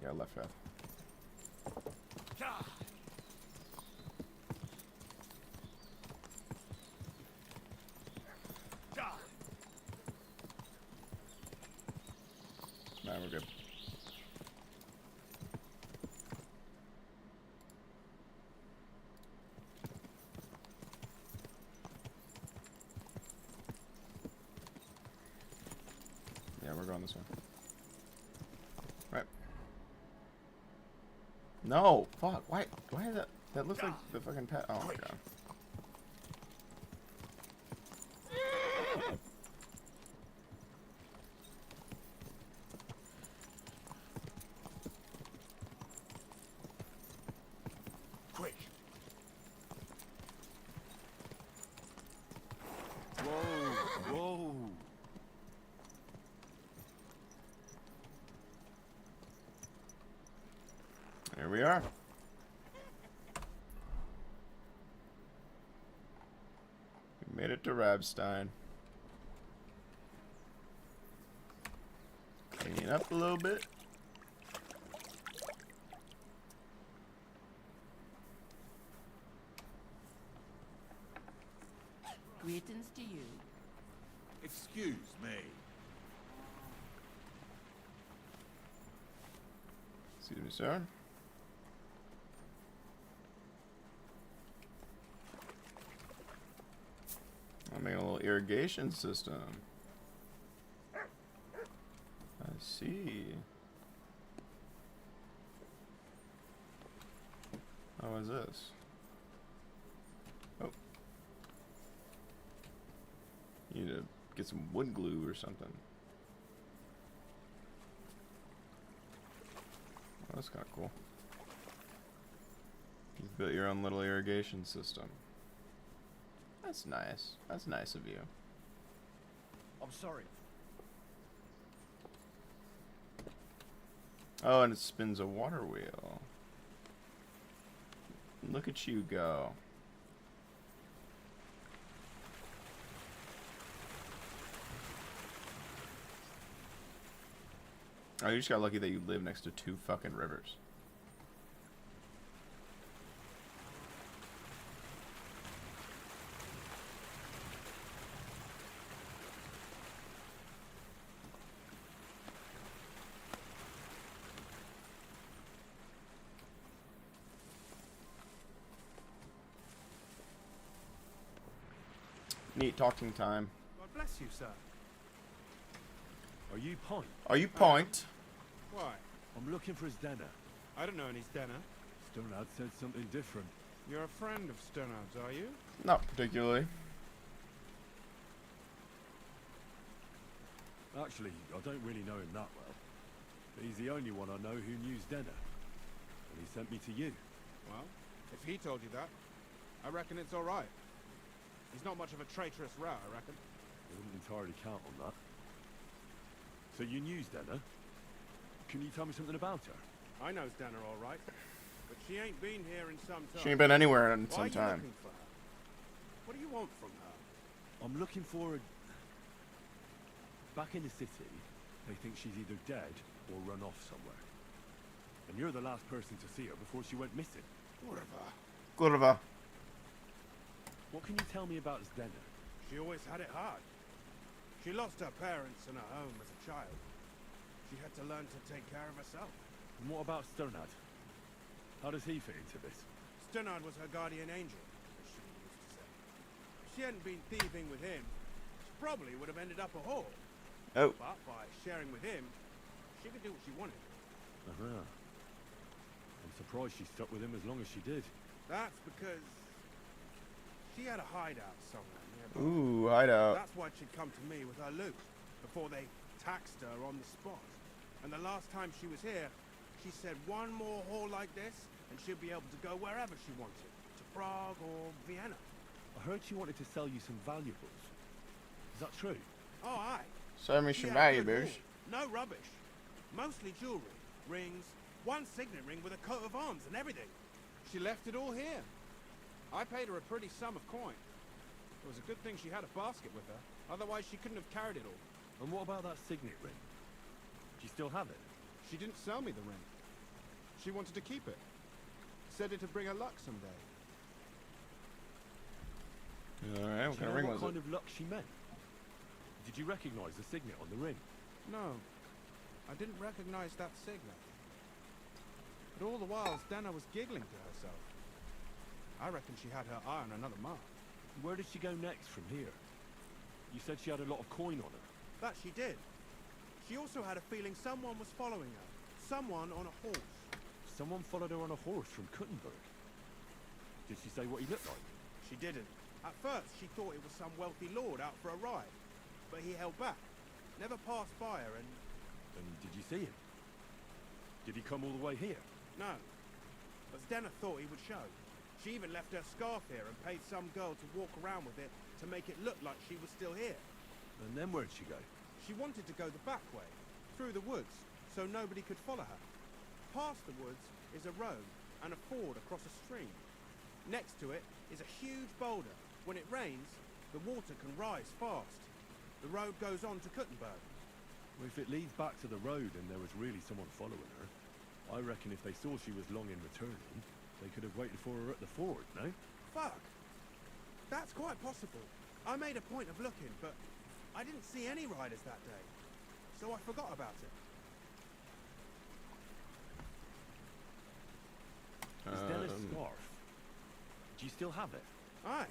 Yeah, left path. Nah, we're good. Yeah, we're going this way. Right. No! Fuck! Why is that? That looks like the fucking pet. Oh my god. Quick! Whoa! Whoa! Here we are. We made it to Rabstein. Clean up a little bit. Greetings to you. Excuse me. Excuse me, sir. I'm making a little irrigation system. I see. How is this? Oh. You need to get some wood glue or something. Oh, that's kind of cool. You've built your own little irrigation system. That's nice. That's nice of you. I'm sorry. Oh, and it spins a water wheel. Look at you go. Oh, you just got lucky that you live next to 2 fucking rivers. Neat talking time. God bless you, sir. Are you Point? Are you Point? Why? I'm looking for his denner. I don't know any Stenner. Stonard said something different. You're a friend of Stonard's, are you? Not particularly. Actually, I don't really know him that well. But he's the only one I know who knew Denner. And he sent me to you. Well, if he told you that, I reckon it's all right. He's not much of a traitorous rat, I reckon. I wouldn't entirely count on that. So you knew Denner? Can you tell me something about her? I know Stenner all right, but she ain't been here in some time. She ain't been anywhere in Why some are you time. looking for her? What do you want from her? I'm looking for a... Back in the city, they think she's either dead or run off somewhere. And you're the last person to see her before she went missing. Kurva. What can you tell me about Zdena? She always had it hard. She lost her parents and her home as a child. She had to learn to take care of herself. And what about Sternad? How does he fit into this? Sternard was her guardian angel, as she used to say. If she hadn't been thieving with him, she probably would have ended up a whore. Oh. But by sharing with him, she could do what she wanted. Uh-huh. I'm surprised she stuck with him as long as she did. That's because she had a hideout somewhere nearby. Ooh, hideout. That's why she'd come to me with her loot, before they taxed her on the spot. And the last time she was here, she said one more haul like this, and she'd be able to go wherever she wanted. To Prague or Vienna. I heard she wanted to sell you some valuables. Is that true? Oh, aye. Sell me She some had good valuables. haul. No rubbish. Mostly jewelry, rings, one signet ring with a coat of arms and everything. She left it all here. I paid her a pretty sum of coin. It was a good thing she had a basket with her. Otherwise, she couldn't have carried it all. And what about that signet ring? Do you still have it? She didn't sell me the ring. She wanted to keep it. Said it'd bring her luck someday. Alright, what Do you kind of know ring what was kind it? of luck she meant? Did you recognize the signet on the ring? No, I didn't recognize that signet. But all the while, Zdena was giggling to herself. I reckon she had her eye on another mark. Where did she go next from here? You said she had a lot of coin on her. That she did. She also had a feeling someone was following her. Someone on a horse. Someone followed her on a horse from Kuttenberg. Did she say what he looked like? She didn't. At first, she thought it was some wealthy lord out for a ride. But he held back. Never passed by her and... And did you see him? Did he come all the way here? No. But Zdena thought he would show. She even left her scarf here and paid some girl to walk around with it to make it look like she was still here. And then where'd she go? She wanted to go the back way, through the woods, so nobody could follow her. Past the woods is a road and a ford across a stream. Next to it is a huge boulder. When it rains, the water can rise fast. The road goes on to Kuttenberg. Well, if it leads back to the road and there was really someone following her, I reckon if they saw she was long in returning, they could have waited for her at the ford, no? Fuck! That's quite possible. I made a point of looking, but I didn't see any riders that day. So I forgot about it. Is Della's scarf? Do you still have it? Aye.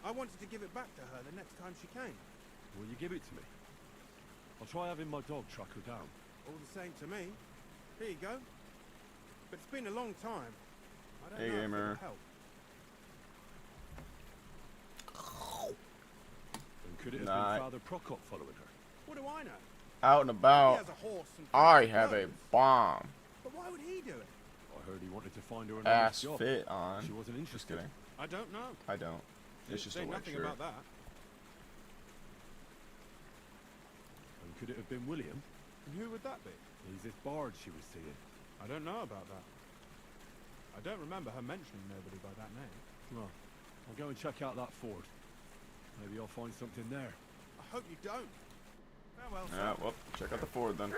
I wanted to give it back to her the next time she came. Will you give it to me? I'll try having my dog track her down. All the same to me. Here you go. But it's been a long time. I don't Hey, know if gamer. it'll help. And could it have Nah. been Father Prokop following her? What do I know? Out and He about. has a horse and I fancy have a clothes. bomb. But why would he do it? I heard he wanted to find her a Ass nice job. fit on. She wasn't Just interested. kidding. I don't know. I don't. It's Didn't just say a white nothing shirt. about that. And could it have been William? And who would that be? He's this bard she was seeing. I don't know about that. I don't remember her mentioning nobody by that name. Well, I'll go and check out that ford. Maybe I'll find something there. I hope you don't. Farewell, sir. Yeah, well, check out the Ford then.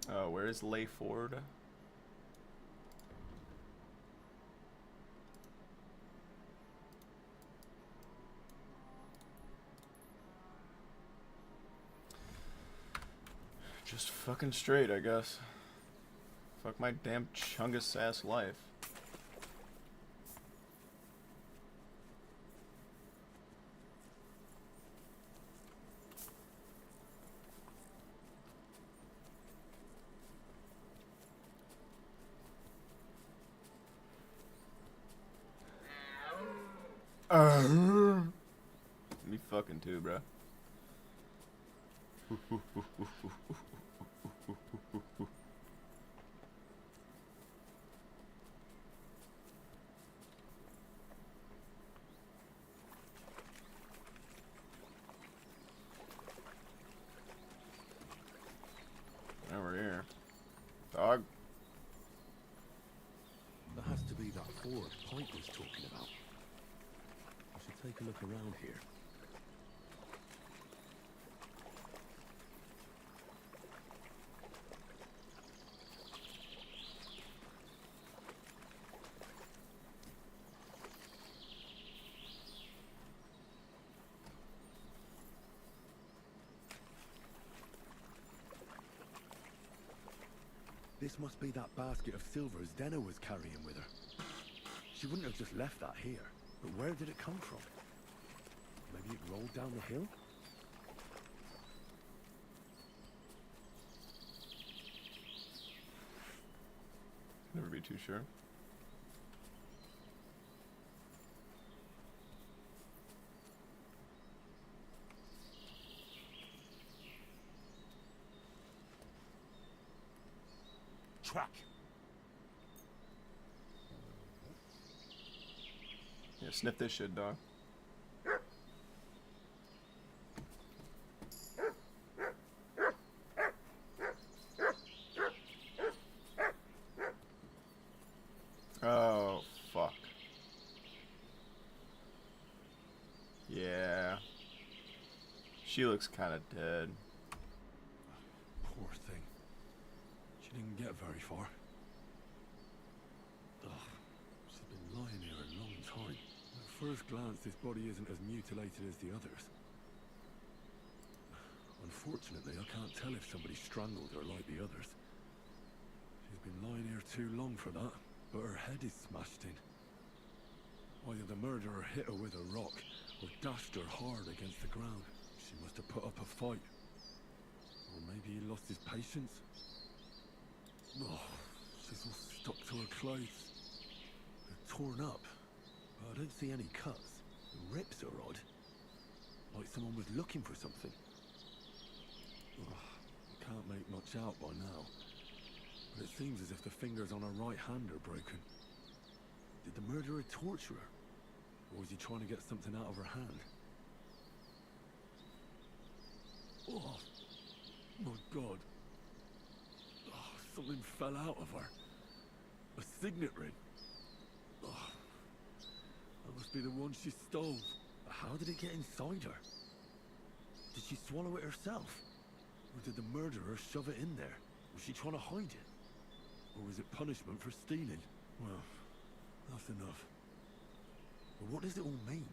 Oh, where is Leigh Ford? Just fucking straight, I guess. Fuck my damn chungus ass life. Me fucking too, bro. take a look around here. This must be that basket of silver Zdena was carrying with her. She wouldn't have just left that here. But where did it come from? Maybe it rolled down the hill? Never be too sure. Track. Yeah, sniff this shit, dog. Oh, fuck. Yeah. She looks kind of dead. Poor thing. She didn't get very far. Ugh, she's been lying here a long time. At first glance, this body isn't as mutilated as the others. Unfortunately, I can't tell if somebody strangled her like the others. She's been lying here too long for that, but her head is smashed in. Either the murderer hit her with a rock, or dashed her hard against the ground. She must have put up a fight. Or maybe he lost his patience. Oh, she's all stuck to her clothes. They're torn up, but I don't see any cuts. The rips are odd. Like someone was looking for something. Oh, I can't make much out by now. But it seems as if the fingers on her right hand are broken. Did the murderer torture her? Or was he trying to get something out of her hand? Oh, my God. Oh, something fell out of her. A signet ring. Oh, that must be the one she stole. How did it get inside her? Did she swallow it herself? Or did the murderer shove it in there? Was she trying to hide it? Or was it punishment for stealing? Well, that's enough. But what does it all mean?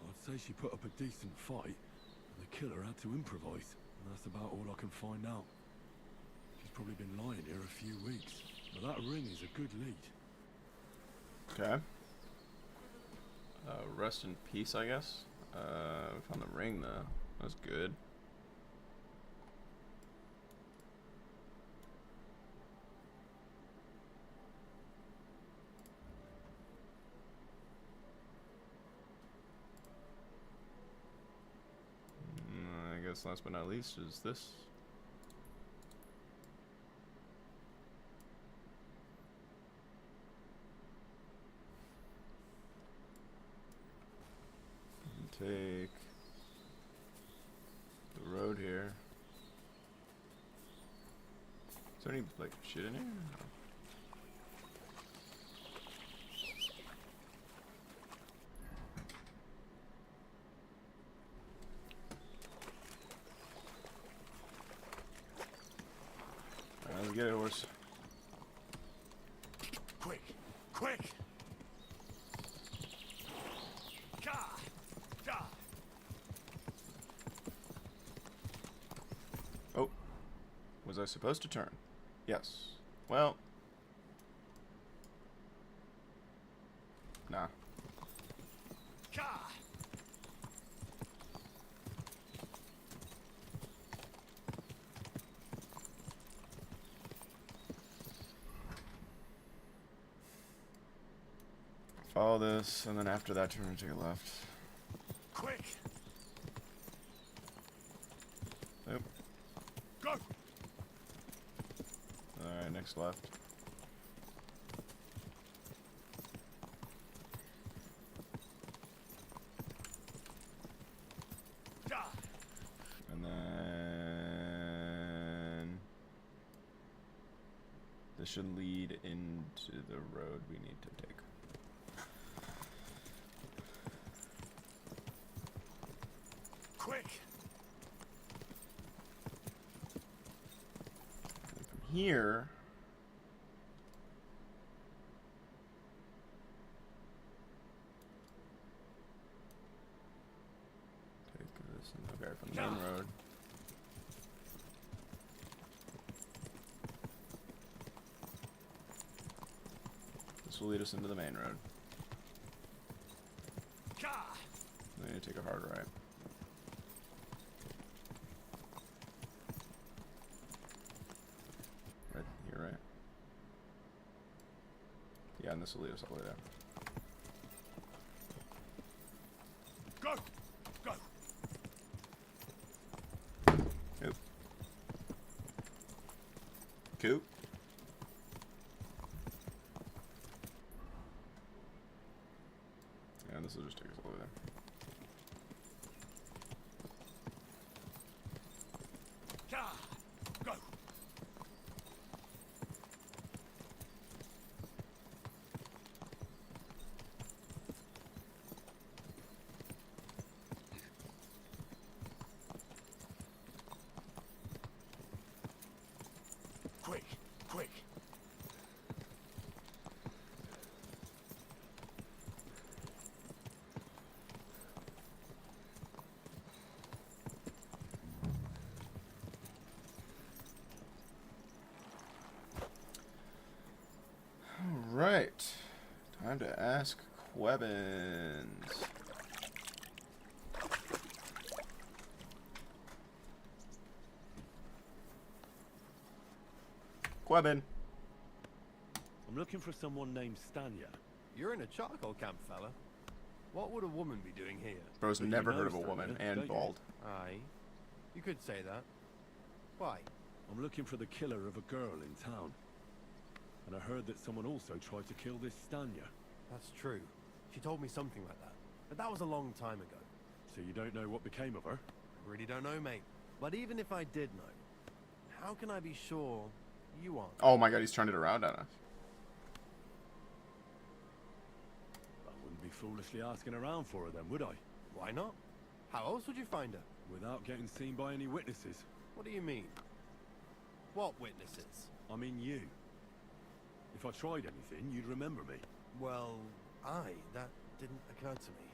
I'd say she put up a decent fight, and the killer had to improvise, and that's about all I can find out. She's probably been lying here a few weeks, but that ring is a good lead. Okay. Rest in peace, I guess. We found the ring, though. That's good. I guess last but not least is this. Take the road here. Is there any like shit in here? Alright, let's get it, horse. Quick! Quick! Oh. Was I supposed to turn? Yes. Well. Nah. Follow this, and then after that, turn and take a left. Quick! Nope. Go! Alright, next left. And then this should lead into the road we need to take. Quick! And from here... take this and okay, from the main road. This will lead us into the main road. Then you take a hard right. Right here, right? Yeah, and this will lead us all the way there. Go! Go! Coop. Coop. Yeah, this will just take us all the way there. Go! Quick! Quick! Right. Time to ask Quebbins. Quebbin. I'm looking for someone named Stanya. You're in a charcoal camp, fella. What would a woman be doing here? Bro's But you never know heard of a Stanya, woman, don't and you? bald. Aye. You could say that. Why? I'm looking for the killer of a girl in town. And I heard that someone also tried to kill this Stanya. That's true. She told me something like that. But that was a long time ago. So you don't know what became of her? I really don't know, mate. But even if I did know, how can I be sure you aren't? Oh my god, he's turned it around on us. I wouldn't be foolishly asking around for her then, would I? Why not? How else would you find her? Without getting seen by any witnesses. What do you mean? What witnesses? I mean you. If I tried anything, you'd remember me. Well, that didn't occur to me.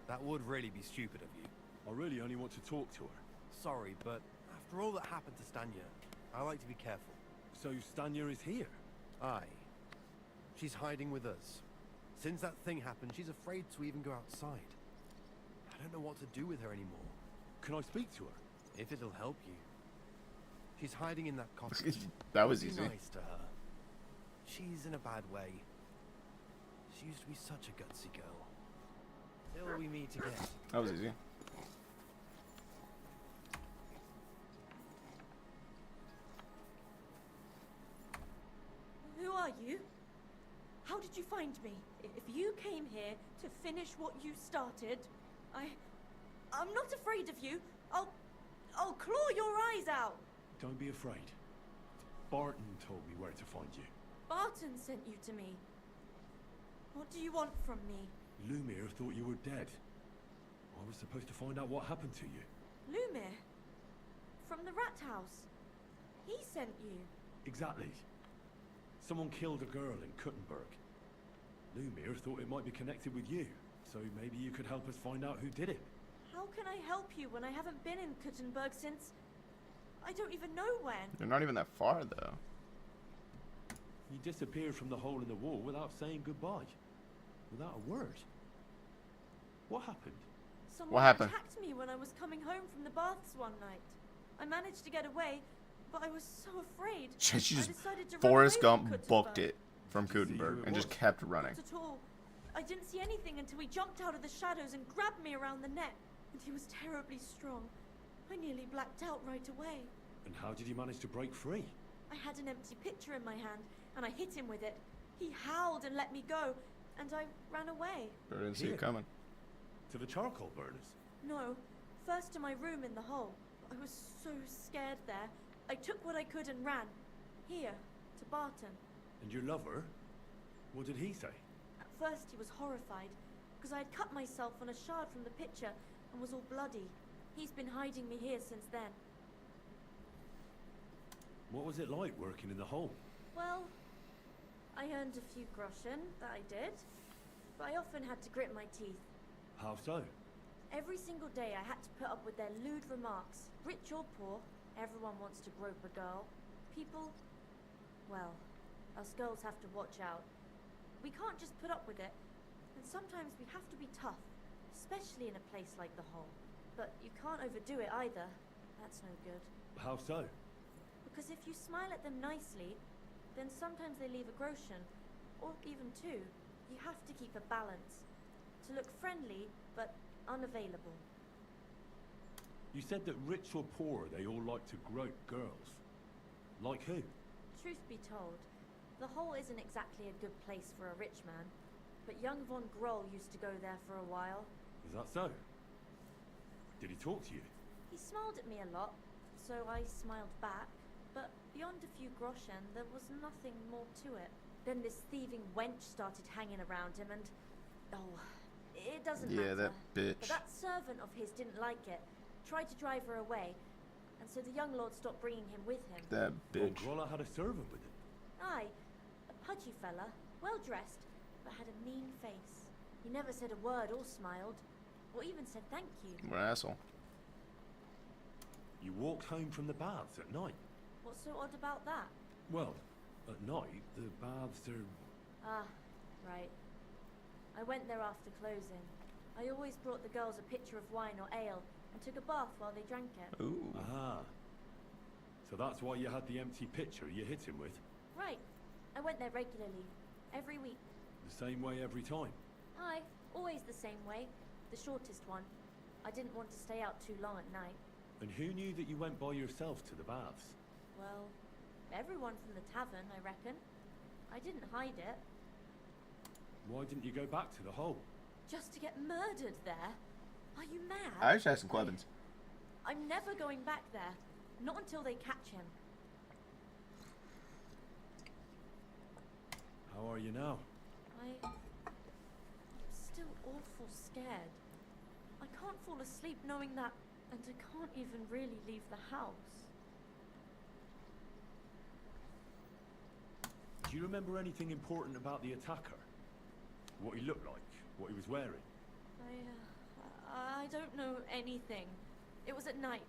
That would really be stupid of you. I really only want to talk to her. Sorry, but after all that happened to Stanya, I like to be careful. So Stanya is here? Aye. She's hiding with us. Since that thing happened, she's afraid to even go outside. I don't know what to do with her anymore. Can I speak to her? If it'll help you. She's hiding in that cottage. That was Be easy. nice to her. She's in a bad way. She used to be such a gutsy girl. Till we meet again. That was easy. Who are you? How did you find me? If you came here to finish what you started, I'm not afraid of you. I'll claw your eyes out. Don't be afraid. Barton told me where to find you. Barton sent you to me. What do you want from me? Lumiere thought you were dead. I was supposed to find out what happened to you. Lumiere? From the rat house. He sent you. Exactly. Someone killed a girl in Kuttenberg. Lumiere thought it might be connected with you, so maybe you could help us find out who did it. How can I help you when I haven't been in Kuttenberg since... I don't even know when. They're not even that far, though. You disappeared from the hole in the wall without saying goodbye. Without a word. What happened? Someone happened? attacked me when I was coming home from the baths one night. I managed to get away, but I was so afraid. She I just decided to run Forrest away Gump from Kuttenberg. booked it from Did you see who Kuttenberg it and just was? kept running. Not at all. I didn't see anything until he jumped out of the shadows and grabbed me around the neck. And he was terribly strong. I nearly blacked out right away. And how did you manage to break free? I had an empty pitcher in my hand, and I hit him with it. He howled and let me go, and I ran away. I didn't see Here. it coming. To the charcoal burners? No, first to my room in the hole. I was so scared there. I took what I could and ran. Here, to Barton. And your lover? What did he say? At first he was horrified, because I had cut myself on a shard from the pitcher, and was all bloody. He's been hiding me here since then. What was it like working in the hole? Well, I earned a few groschen, that I did. But I often had to grit my teeth. How so? Every single day I had to put up with their lewd remarks. Rich or poor, everyone wants to grope a girl. People, well, us girls have to watch out. We can't just put up with it. And sometimes we have to be tough, especially in a place like the hole. But you can't overdo it either. That's no good. How so? Because if you smile at them nicely, then sometimes they leave a groschen, or even two. You have to keep a balance. To look friendly, but unavailable. You said that rich or poor, they all like to grope girls. Like who? Truth be told, the hole isn't exactly a good place for a rich man. But young von Groll used to go there for a while. Is that so? Did he talk to you? He smiled at me a lot, so I smiled back. But beyond a few groschen, there was nothing more to it. Then this thieving wench started hanging around him and... oh, it doesn't matter. Yeah, that bitch. But that servant of his didn't like it. Tried to drive her away. And so the young lord stopped bringing him with him. That bitch. Grolla had a servant with him? Aye, a pudgy fella, well-dressed, but had a mean face. He never said a word or smiled, or even said thank you. What an asshole. You walked home from the baths at night? What's so odd about that? Well, at night, the baths are... Ah, right. I went there after closing. I always brought the girls a pitcher of wine or ale, and took a bath while they drank it. Ooh. Ah. So that's why you had the empty pitcher you hit him with? Right. I went there regularly. Every week. The same way every time? Aye, always the same way. The shortest one. I didn't want to stay out too long at night. And who knew that you went by yourself to the baths? Well, everyone from the tavern, I reckon. I didn't hide it. Why didn't you go back to the hole? Just to get murdered there? Are you mad? I actually have some questions. I'm never going back there. Not until they catch him. How are you now? I'm still awful scared. I can't fall asleep knowing that, and I can't even really leave the house. Do you remember anything important about the attacker? What he looked like? What he was wearing? I don't know anything. It was at night.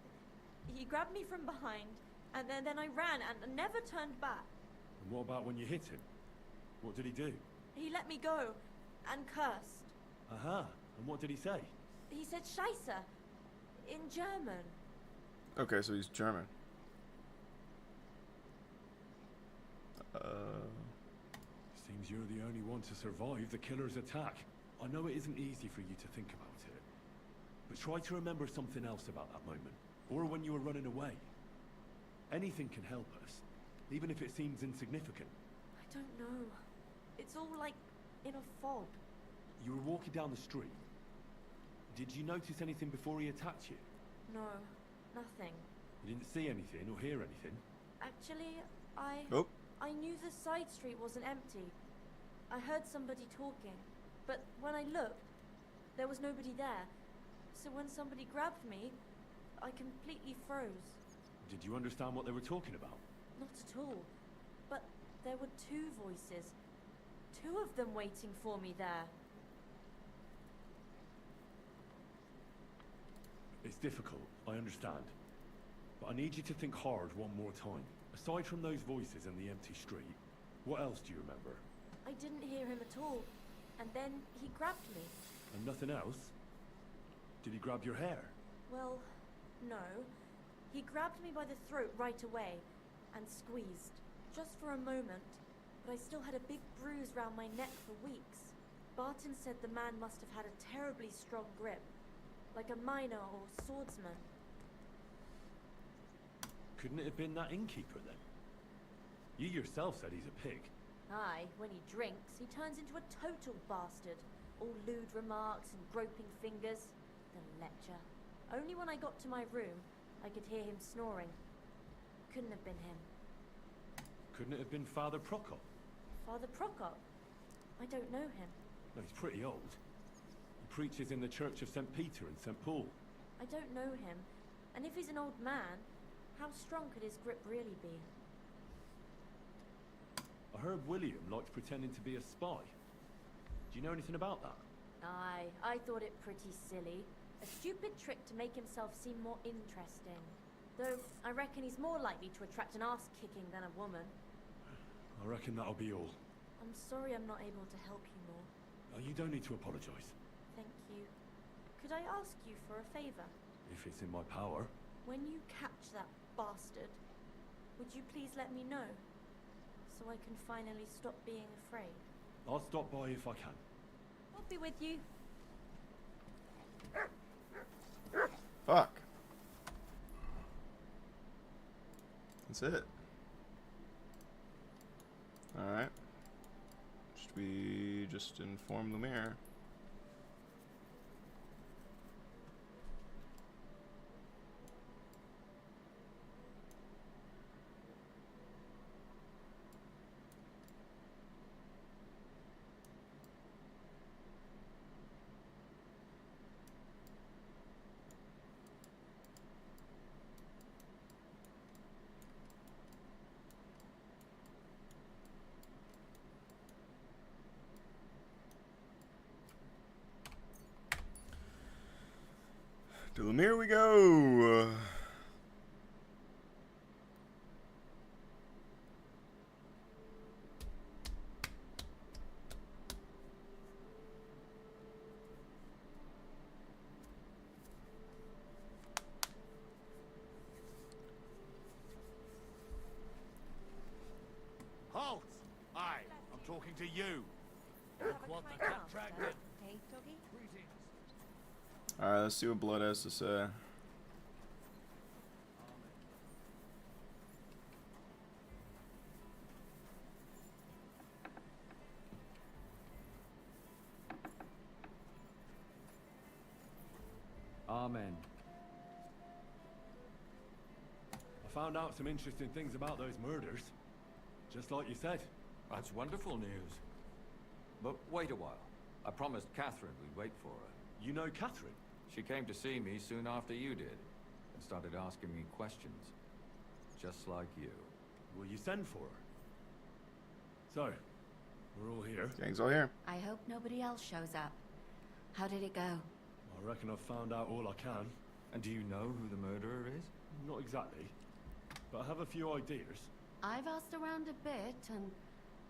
He grabbed me from behind, and then I ran and never turned back. And what about when you hit him? What did he do? He let me go, and cursed. Aha, and what did he say? He said Scheisse, in German. Okay, so he's German. Seems you're the only one to survive the killer's attack. I know it isn't easy for you to think about it. But try to remember something else about that moment. Or when you were running away. Anything can help us, even if it seems insignificant. I don't know. It's all like in a fog. You were walking down the street. Did you notice anything before he attacked you? No, nothing. You didn't see anything or hear anything? Actually, Oh. I knew the side street wasn't empty. I heard somebody talking, but when I looked, there was nobody there. So when somebody grabbed me, I completely froze. Did you understand what they were talking about? Not at all. But there were two voices. Two of them waiting for me there. It's difficult, I understand. But I need you to think hard one more time. Aside from those voices and the empty street, what else do you remember? I didn't hear him at all. And then he grabbed me. And nothing else? Did he grab your hair? Well, no. He grabbed me by the throat right away and squeezed. Just for a moment, but I still had a big bruise round my neck for weeks. Barton said the man must have had a terribly strong grip, like a miner or swordsman. Couldn't it have been that innkeeper then? You yourself said he's a pig. Aye, when he drinks, he turns into a total bastard. All lewd remarks and groping fingers. The lecher. Only when I got to my room, I could hear him snoring. Couldn't have been him. Couldn't it have been Father Prokop? Father Prokop? I don't know him. No, he's pretty old. He preaches in the Church of St. Peter and St. Paul. I don't know him, and if he's an old man, how strong could his grip really be? I heard William liked pretending to be a spy. Do you know anything about that? Aye, I thought it pretty silly. A stupid trick to make himself seem more interesting. Though, I reckon he's more likely to attract an ass-kicking than a woman. I reckon that'll be all. I'm sorry I'm not able to help you more. Oh, you don't need to apologize. Thank you. Could I ask you for a favor? If it's in my power. When you catch that bastard, would you please let me know? So I can finally stop being afraid. I'll stop by if I can. I'll be with you. Fuck. That's it. Alright. Should we just inform Lumiere? To Lumiere we go. Halt! Aye, I'm talking to you. Look what the cat dragged in. Hey, doggy. Alright, let's see what Blood has to say. Amen. I found out some interesting things about those murders. Just like you said. That's wonderful news. But wait a while. I promised Catherine we'd wait for her. You know Catherine? She came to see me soon after you did, and started asking me questions. Just like you. Will you send for her? So, we're all here. Gang's all here. I hope nobody else shows up. How did it go? I reckon I've found out all I can. And do you know who the murderer is? Not exactly, but I have a few ideas. I've asked around a bit, and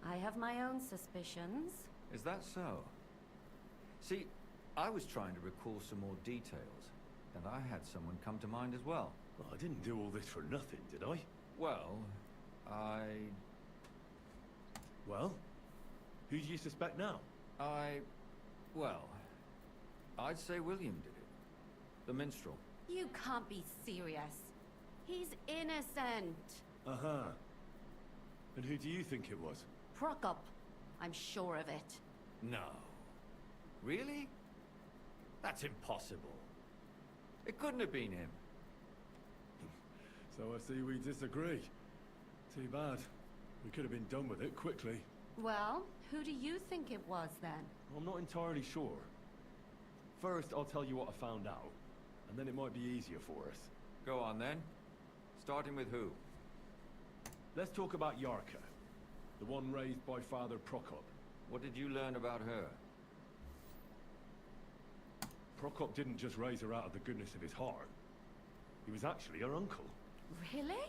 I have my own suspicions. Is that so? See, I was trying to recall some more details, and I had someone come to mind as well. Well, I didn't do all this for nothing, did I? Well, Well? Who do you suspect now? Well, I'd say William did it. The minstrel. You can't be serious. He's innocent. Uh-huh. And who do you think it was? Prokop. I'm sure of it. No. Really? That's impossible. It couldn't have been him. So I see we disagree. Too bad. We could have been done with it quickly. Well, who do you think it was then? I'm not entirely sure. First, I'll tell you what I found out, and then it might be easier for us. Go on then. Starting with who? Let's talk about Yarka, the one raised by Father Prokop. What did you learn about her? Prokop didn't just raise her out of the goodness of his heart. He was actually her uncle. Really?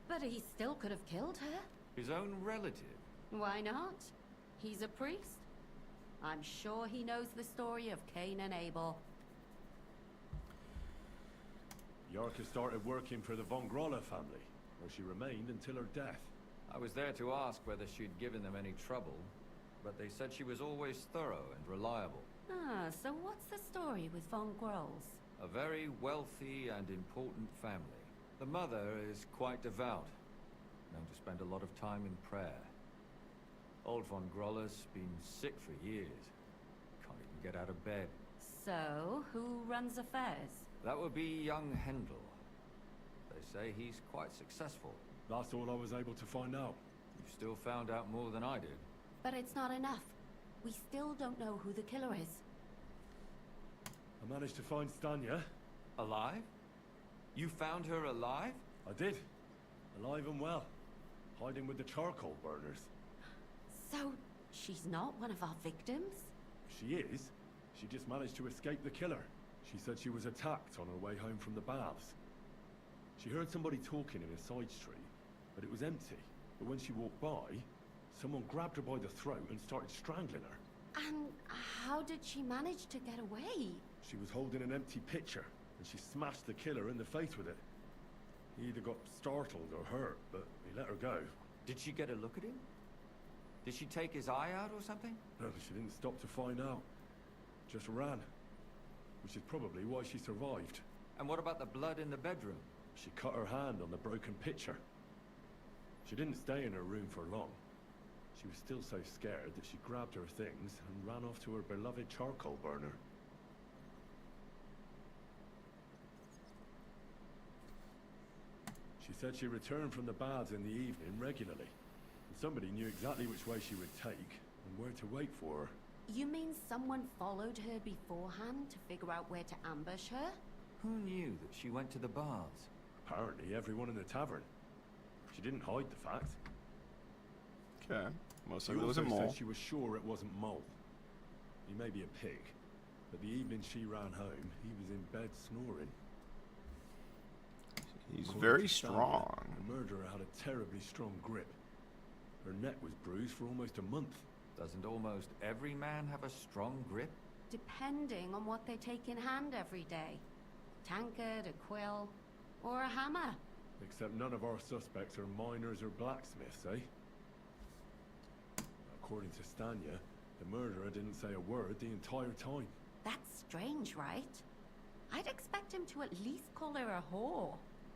But he still could have killed her. His own relative? Why not? He's a priest. I'm sure he knows the story of Cain and Abel. Yarka started working for the von Groller family, where she remained until her death. I was there to ask whether she'd given them any trouble, but they said she was always thorough and reliable. Ah, so what's the story with von Grolls? A very wealthy and important family. The mother is quite devout, known to spend a lot of time in prayer. Old von Groller's been sick for years. Can't even get out of bed. So, who runs affairs? That would be young Hendel. They say he's quite successful. That's all I was able to find out. You still found out more than I did. But it's not enough. We still don't know who the killer is. I managed to find Stanya. Alive? You found her alive? I did. Alive and well. Hiding with the charcoal burners. So, she's not one of our victims? She is. She just managed to escape the killer. She said she was attacked on her way home from the baths. She heard somebody talking in a side street, but it was empty. But when she walked by, someone grabbed her by the throat and started strangling her. And how did she manage to get away? She was holding an empty pitcher, and she smashed the killer in the face with it. He either got startled or hurt, but he let her go. Did she get a look at him? Did she take his eye out or something? No, she didn't stop to find out. Just ran. Which is probably why she survived. And what about the blood in the bedroom? She cut her hand on the broken pitcher. She didn't stay in her room for long. She was still so scared that she grabbed her things and ran off to her beloved charcoal burner. She said she returned from the baths in the evening regularly. And somebody knew exactly which way she would take and where to wait for her. You mean someone followed her beforehand to figure out where to ambush her? Who knew that she went to the baths? Apparently everyone in the tavern. She didn't hide the fact. Okay. Most She likely it was a also mole. said she was sure it wasn't Mole. He may be a pig, but the evening she ran home, he was in bed snoring. He's According very to Stanley, strong. The murderer had a terribly strong grip. Her neck was bruised for almost a month. Doesn't almost every man have a strong grip? Depending on what they take in hand every day. Tankard, a quill, or a hammer. Except none of our suspects are miners or blacksmiths, eh? According to Stanya, the murderer didn't say a word the entire time. That's strange, right? I'd expect him to at least call her a whore.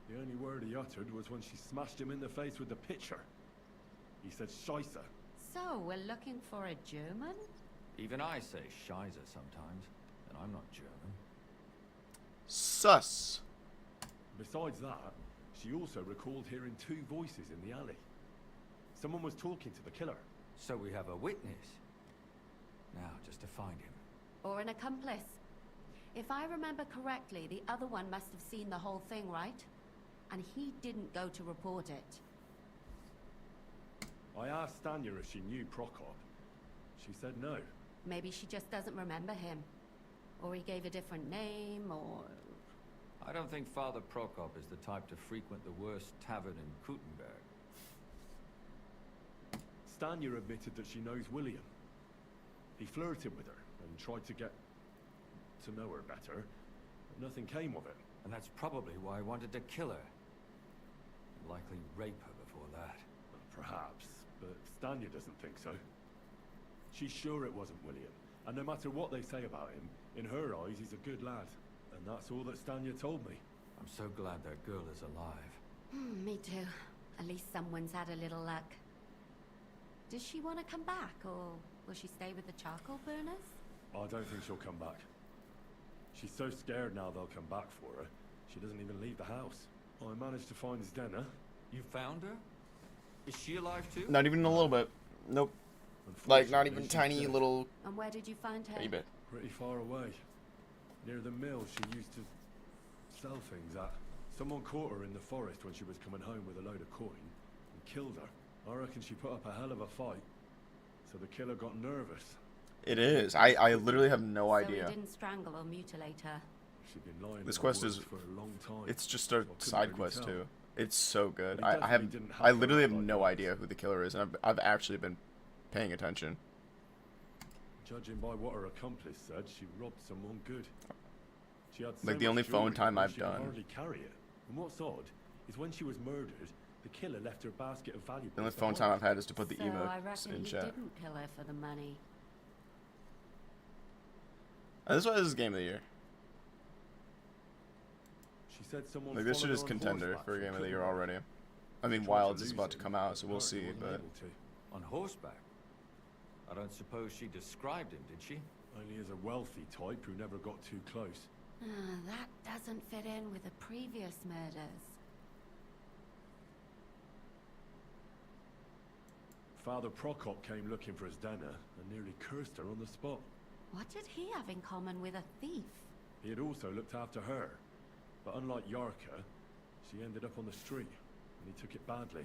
The only word he uttered was when she smashed him in the face with the pitcher. He said Scheisse. So, we're looking for a German? Even I say Scheiße sometimes, and I'm not German. Sus. Besides that, she also recalled hearing two voices in the alley. Someone was talking to the killer. So we have a witness. Now, just to find him. Or an accomplice. If I remember correctly, the other one must have seen the whole thing, right? And he didn't go to report it. I asked Stanya if she knew Prokop. She said no. Maybe she just doesn't remember him. Or he gave a different name, or... I don't think Father Prokop is the type to frequent the worst tavern in Kuttenberg. Stanya admitted that she knows William. He flirted with her and tried to get to know her better, but nothing came of it. And that's probably why I wanted to kill her. And likely rape her before that. Perhaps, but Stanya doesn't think so. She's sure it wasn't William, and no matter what they say about him, in her eyes he's a good lad. And that's all that Stanya told me. I'm so glad that girl is alive. Me too. At least someone's had a little luck. Does she want to come back, or will she stay with the charcoal burners? I don't think she'll come back. She's so scared now they'll come back for her, she doesn't even leave the house. I managed to find Zdena. You found her? Is she alive too? Not even a little bit. Nope. Like, not even tiny little... And where did you find her? tiny bit. Pretty far away. Near the mill she used to sell things at. Someone caught her in the forest when she was coming home with a load of coin and killed her. I reckon she put up a hell of a fight. So the killer got nervous. It is. I literally have no idea. So he didn't strangle or mutilate her. She'd been lying This in the quest woods is... for a long time. It's just a so I side couldn't quest, really tell. too. It's so good. But he I definitely didn't I have literally have her no like idea who the killer is, and I've actually been paying attention. Judging by what her accomplice said, she robbed someone good. She had so Like, the much only phone jewelry time that I've she could done. hardly carry it. And what's odd is when she was murdered, the killer left her basket of valuables. The only phone time I've had is to put the So I emotes reckon in he chat. didn't kill her for the money. And this is why this is Game of the Year. She said someone Like, this shit followed is her on contender horseback for from Game of the Year Kuttenberg. already. I mean, Tried to Wilds is lose about to him, come out, so we'll apparently see, wasn't but... able to. On horseback? I don't suppose she described him, did she? Only as a wealthy type who never got too close. That doesn't fit in with the previous murders. Father Prokop came looking for Zdena and nearly cursed her on the spot. What did he have in common with a thief? He had also looked after her. But unlike Yarka, she ended up on the street, and he took it badly.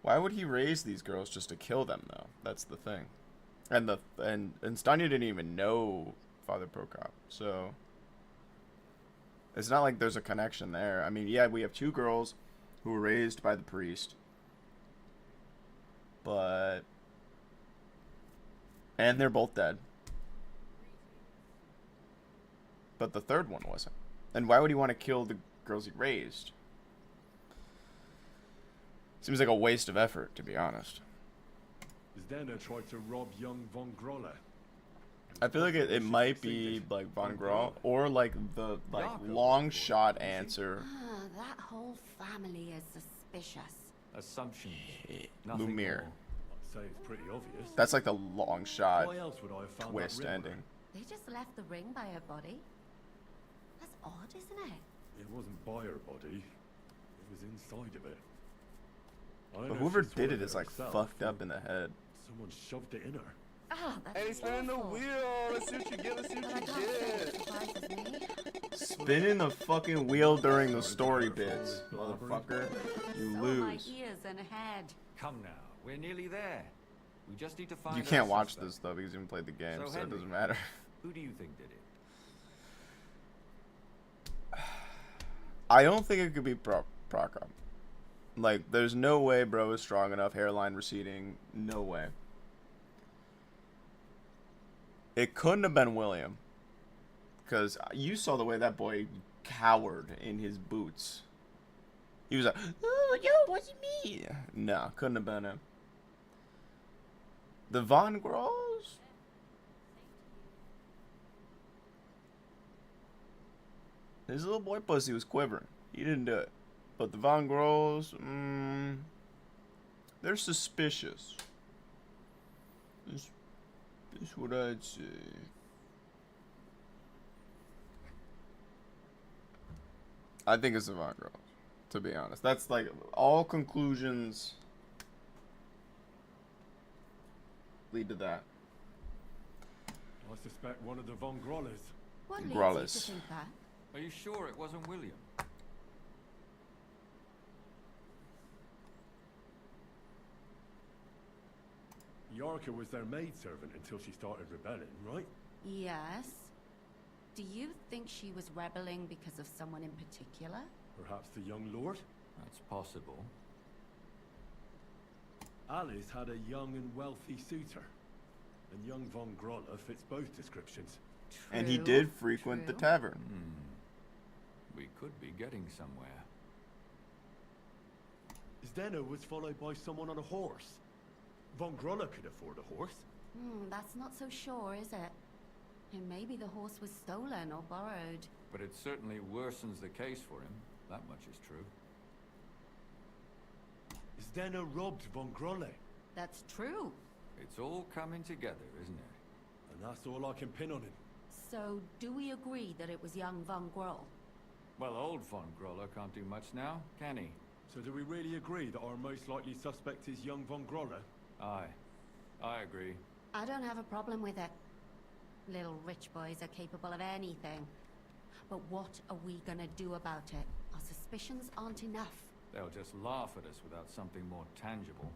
Why would he raise these girls just to kill them, though? That's the thing. And Stanya didn't even know Father Prokop, so it's not like there's a connection there. I mean, yeah, we have two girls who were raised by the priest, and they're both dead. But the third one wasn't. And why would he want to kill the girls he raised? Seems like a waste of effort, to be honest. Zdena tried to rob young von Grolle. I feel like it might be like Von Groll or like the long shot answer. That whole family is suspicious. Assumptions. Lumiere. I'd say it's pretty obvious. That's like the long shot Why else would I have found twist that ring? ending. They just left the ring by her body. That's odd, isn't it? It wasn't by her body. It was inside of it. I But know whoever she did swallowed it is like herself, fucked or up in the head. Someone shoved it in her. Ah, that's Hey, spinning the awful. wheel. Let's see what you get. Let's see But I what can't you say get. it surprises me. Spinning the fucking wheel during the story bits, motherfucker. You So lose. my ears and head. Come now, we're nearly there. We just need to find You our can't watch suspect. this though because you haven't played the game, so it Henry, doesn't matter. Who do you think did it? I don't think it could be Prokop. Like, there's no way bro is strong enough, hairline receding, no way. It couldn't have been William. Because you saw the way that boy cowered in his boots. He was like, oh, yo, what's me? No, couldn't have been him. The Von Grolls? His little boy pussy was quivering. He didn't do it. But the Von Grolls, they're suspicious. That's what I'd say. I think it's the Von Grolls, to be honest. That's like all conclusions lead to that. I suspect one of the von Grolles. What leads Grolles. you to think that? Are you sure it wasn't William? Yarka was their maidservant until she started rebelling, right? Yes. Do you think she was rebelling because of someone in particular? Perhaps the young lord? That's possible. Alice had a young and wealthy suitor. And young von Grolle fits both descriptions. And he did frequent the tavern. We could be getting somewhere. Zdeno was followed by someone on a horse. Von Grolle could afford a horse. That's not so sure, is it? And maybe the horse was stolen or borrowed. But it certainly worsens the case for him. That much is true. Zdeno robbed von Grolle. That's true. It's all coming together, isn't it? And that's all I can pin on him. So, do we agree that it was young Von Groll? Well, old Von Grolle can't do much now, can he? So do we really agree that our most likely suspect is young von Grolle? Aye. I agree. I don't have a problem with it. Little rich boys are capable of anything. But what are we gonna do about it? Our suspicions aren't enough. They'll just laugh at us without something more tangible.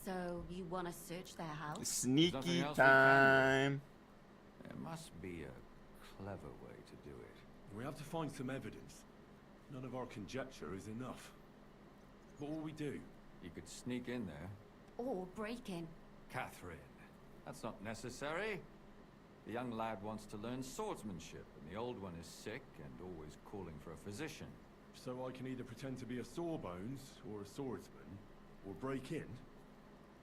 So, you want to search their house? Nothing Sneaky else we can time. do. There must be a clever way to do it. We have to find some evidence. None of our conjecture is enough. What will we do? You could sneak in there. Or break in. Catherine, that's not necessary. The young lad wants to learn swordsmanship, and the old one is sick and always calling for a physician. So I can either pretend to be a sawbones or a swordsman, or break in?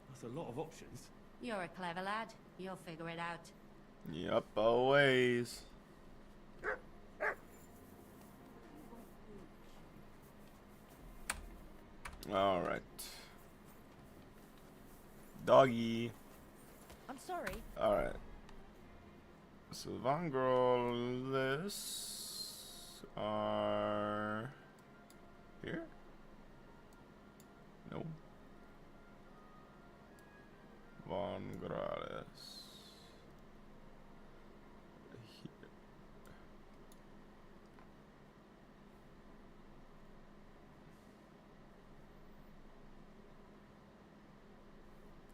That's a lot of options. You're a clever lad. You'll figure it out. Yup, always. Alright. Doggy. I'm sorry. Alright. So Von Grolles are here? No. Von Grolles. Here.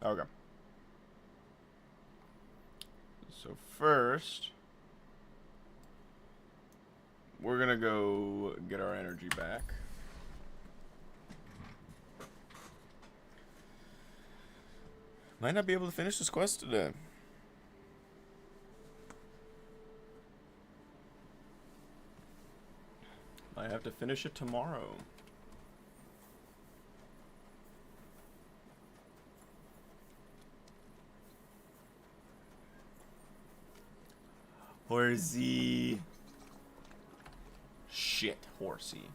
Okay. So first, we're gonna go get our energy back. Might not be able to finish this quest today. I have to finish it tomorrow. Horsey. Shit, horsey.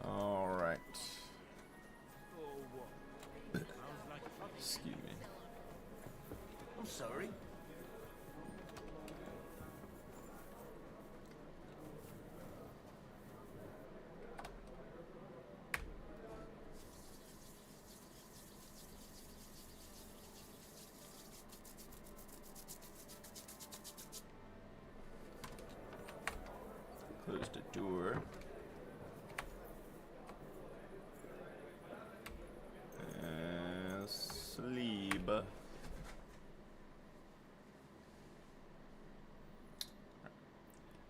All right. Excuse me. I'm sorry. Close the door. And sleep. I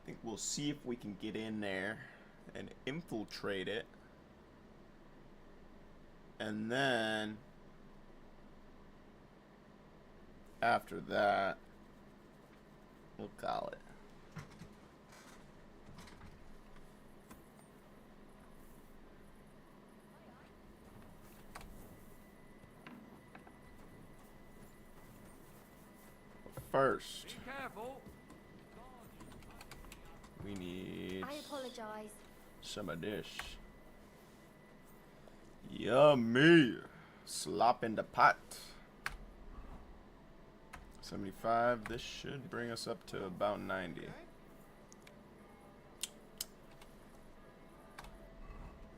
think we'll see if we can get in there and infiltrate it. And then after that, we'll call it. First, Be careful. we need I apologize. some of this. Yummy. Slop in the pot. 75. This should bring us up to about 90.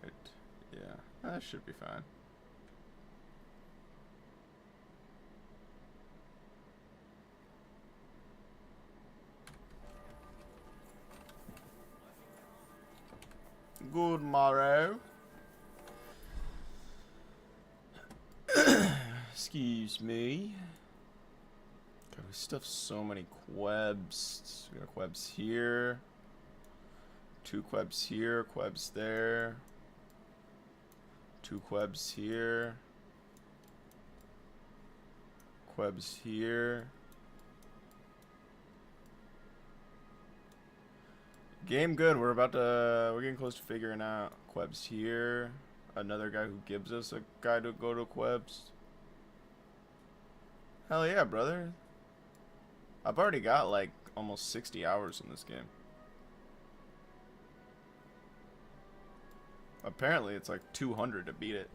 Right. Yeah, that should be fine. Good morrow. Excuse me. God, we stuffed so many quebs. We got quebs here. 2 quebs here, quebs there. 2 quebs here. Quebs here. Game good. We're getting close to figuring out. Quebs here. Another guy who gives us a guy to go to Quebs. Hell yeah, brother. I've already got like almost 60 hours in this game. Apparently it's like 200 to beat it.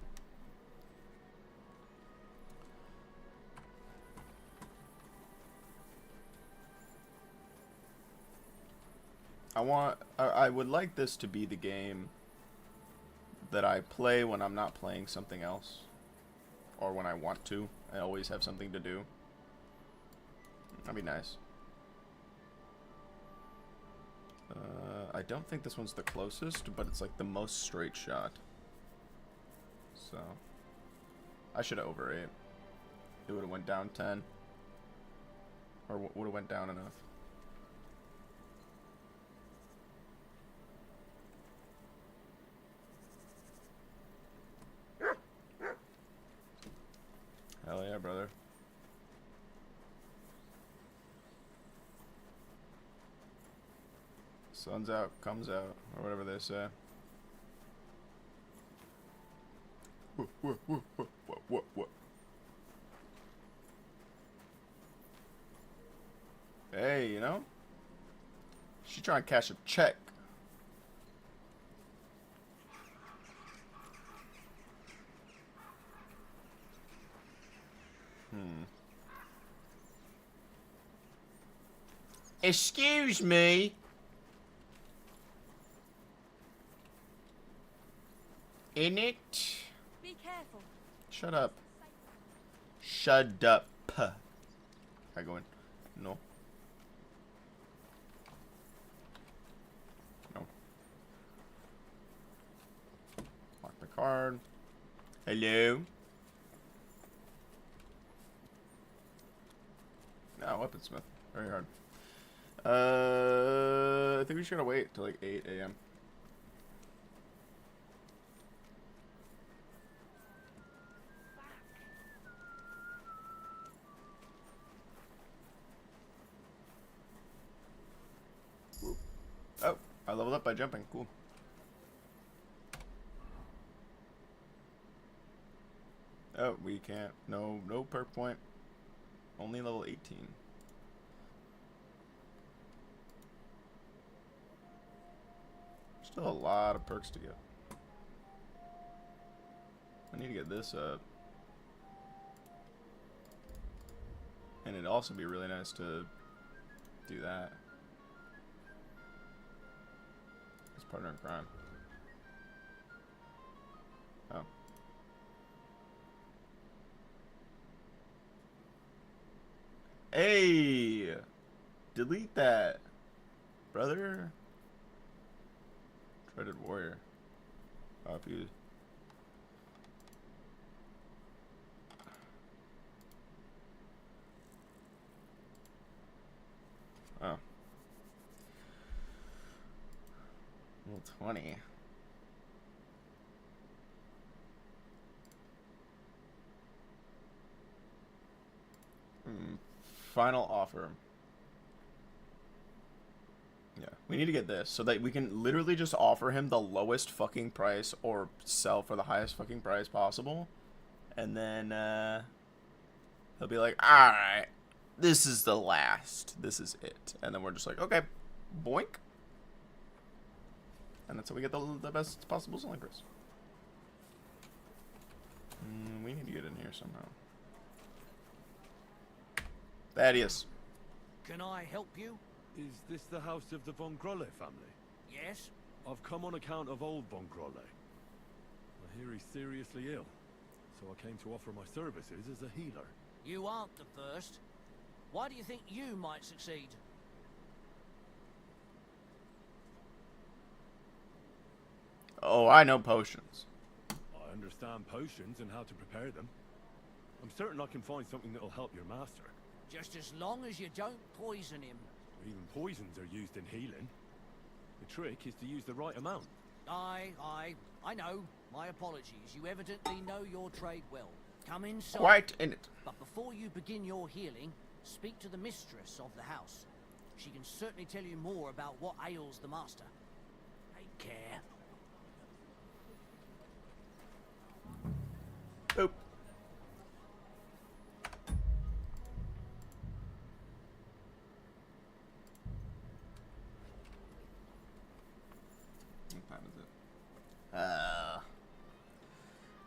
I would like this to be the game that I play when I'm not playing something else. Or when I want to. I always have something to do. That'd be nice. I don't think this one's the closest, but it's like the most straight shot. So, I should have over 8. It would have went down 10. Or would have went down enough. Hell yeah, brother. Sun's out, comes out, or whatever they say. What? Hey, you know? She trying to cash a check. Excuse me. In it. Be careful. Shut up. Shut up. Can I go in? No. hard. Hello? No, weaponsmith. Very hard. I think we should wait till like 8 a.m. Oh, I leveled up by jumping. Cool. Oh, we can't. No perk point. Only level 18. Still a lot of perks to get. I need to get this up. And it'd also be really nice to do that. It's partner in crime. Oh. Hey! Delete that, brother. Dreaded warrior. Oh, if you... Oh. Level 20. Final offer. Yeah, we need to get this so that we can literally just offer him the lowest fucking price or sell for the highest fucking price possible. And then he'll be like, alright, this is the last. This is it. And then we're just like, okay, boink. And that's how we get the best possible selling price. We need to get in here somehow. Thaddeus. Can I help you? Is this the house of the Von Grolle family? Yes? I've come on account of old Von Grolle. I hear he's seriously ill, so I came to offer my services as a healer. You aren't the first. Why do you think you might succeed? Oh, I know potions. I understand potions and how to prepare them. I'm certain I can find something that'll help your master. Just as long as you don't poison him. Even poisons are used in healing. The trick is to use the right amount. I know. My apologies. You evidently know your trade well. Come inside. Quite in it. But before you begin your healing, speak to the mistress of the house. She can certainly tell you more about what ails the master. Take care. Boop. What time is it?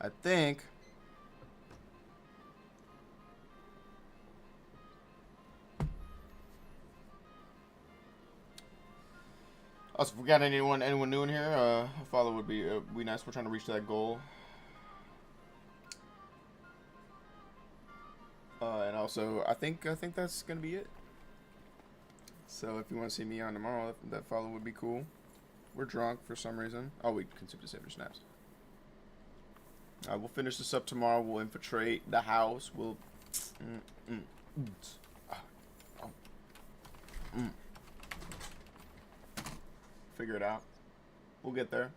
I think. Also, if we got anyone new in here, a follow would be nice. We're trying to reach that goal. And also, I think that's gonna be it. So if you want to see me on tomorrow, that follow would be cool. We're drunk for some reason. Oh, we consumed a saber snaps. We'll finish this up tomorrow. We'll infiltrate the house. We'll figure it out. We'll get there.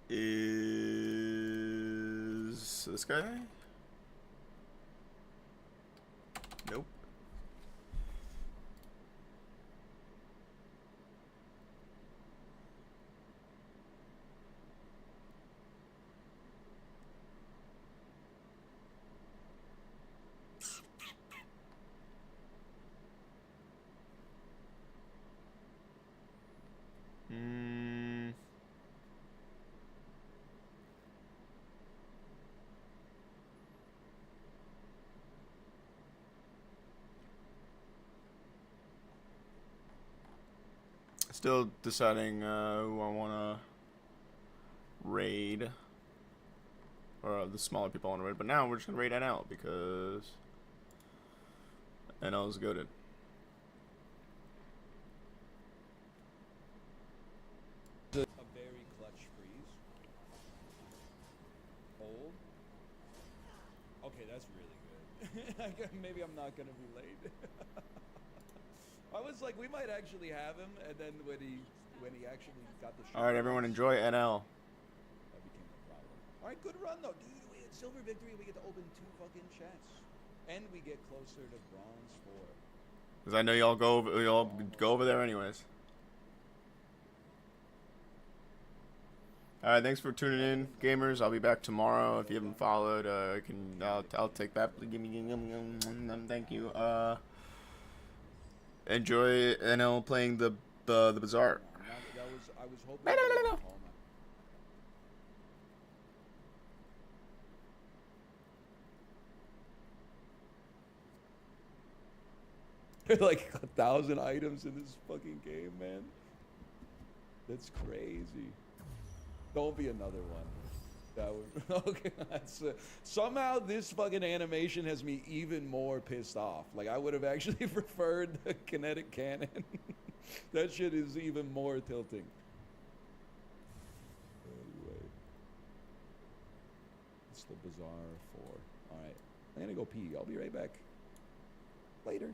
Is this guy? Nope. Still deciding who I want to raid. or the smaller people want to raid. But now we're just gonna raid NL because NL is goated. A very clutch freeze. Hold. Okay, that's really good. Maybe I'm not gonna be late. I was like, we might actually have him, and then when he actually got the shot. All right, everyone, enjoy NL. That became a problem. All right, good run though, dude. We had silver victory. We get to open 2 fucking chests, and we get closer to bronze 4. Cause I know y'all go over there anyways. All right, thanks for tuning in, gamers. I'll be back tomorrow. If you haven't followed, I'll take that. Thank you. Enjoy NL playing the Bazaar. I was hoping. There are like 1,000 items in this fucking game, man. That's crazy. Don't be another one. That would okay. That's somehow this fucking animation has me even more pissed off. Like I would have actually preferred the kinetic cannon. That shit is even more tilting. Anyway, it's the Bazaar 4. All right, I'm gonna go pee. I'll be right back. Later.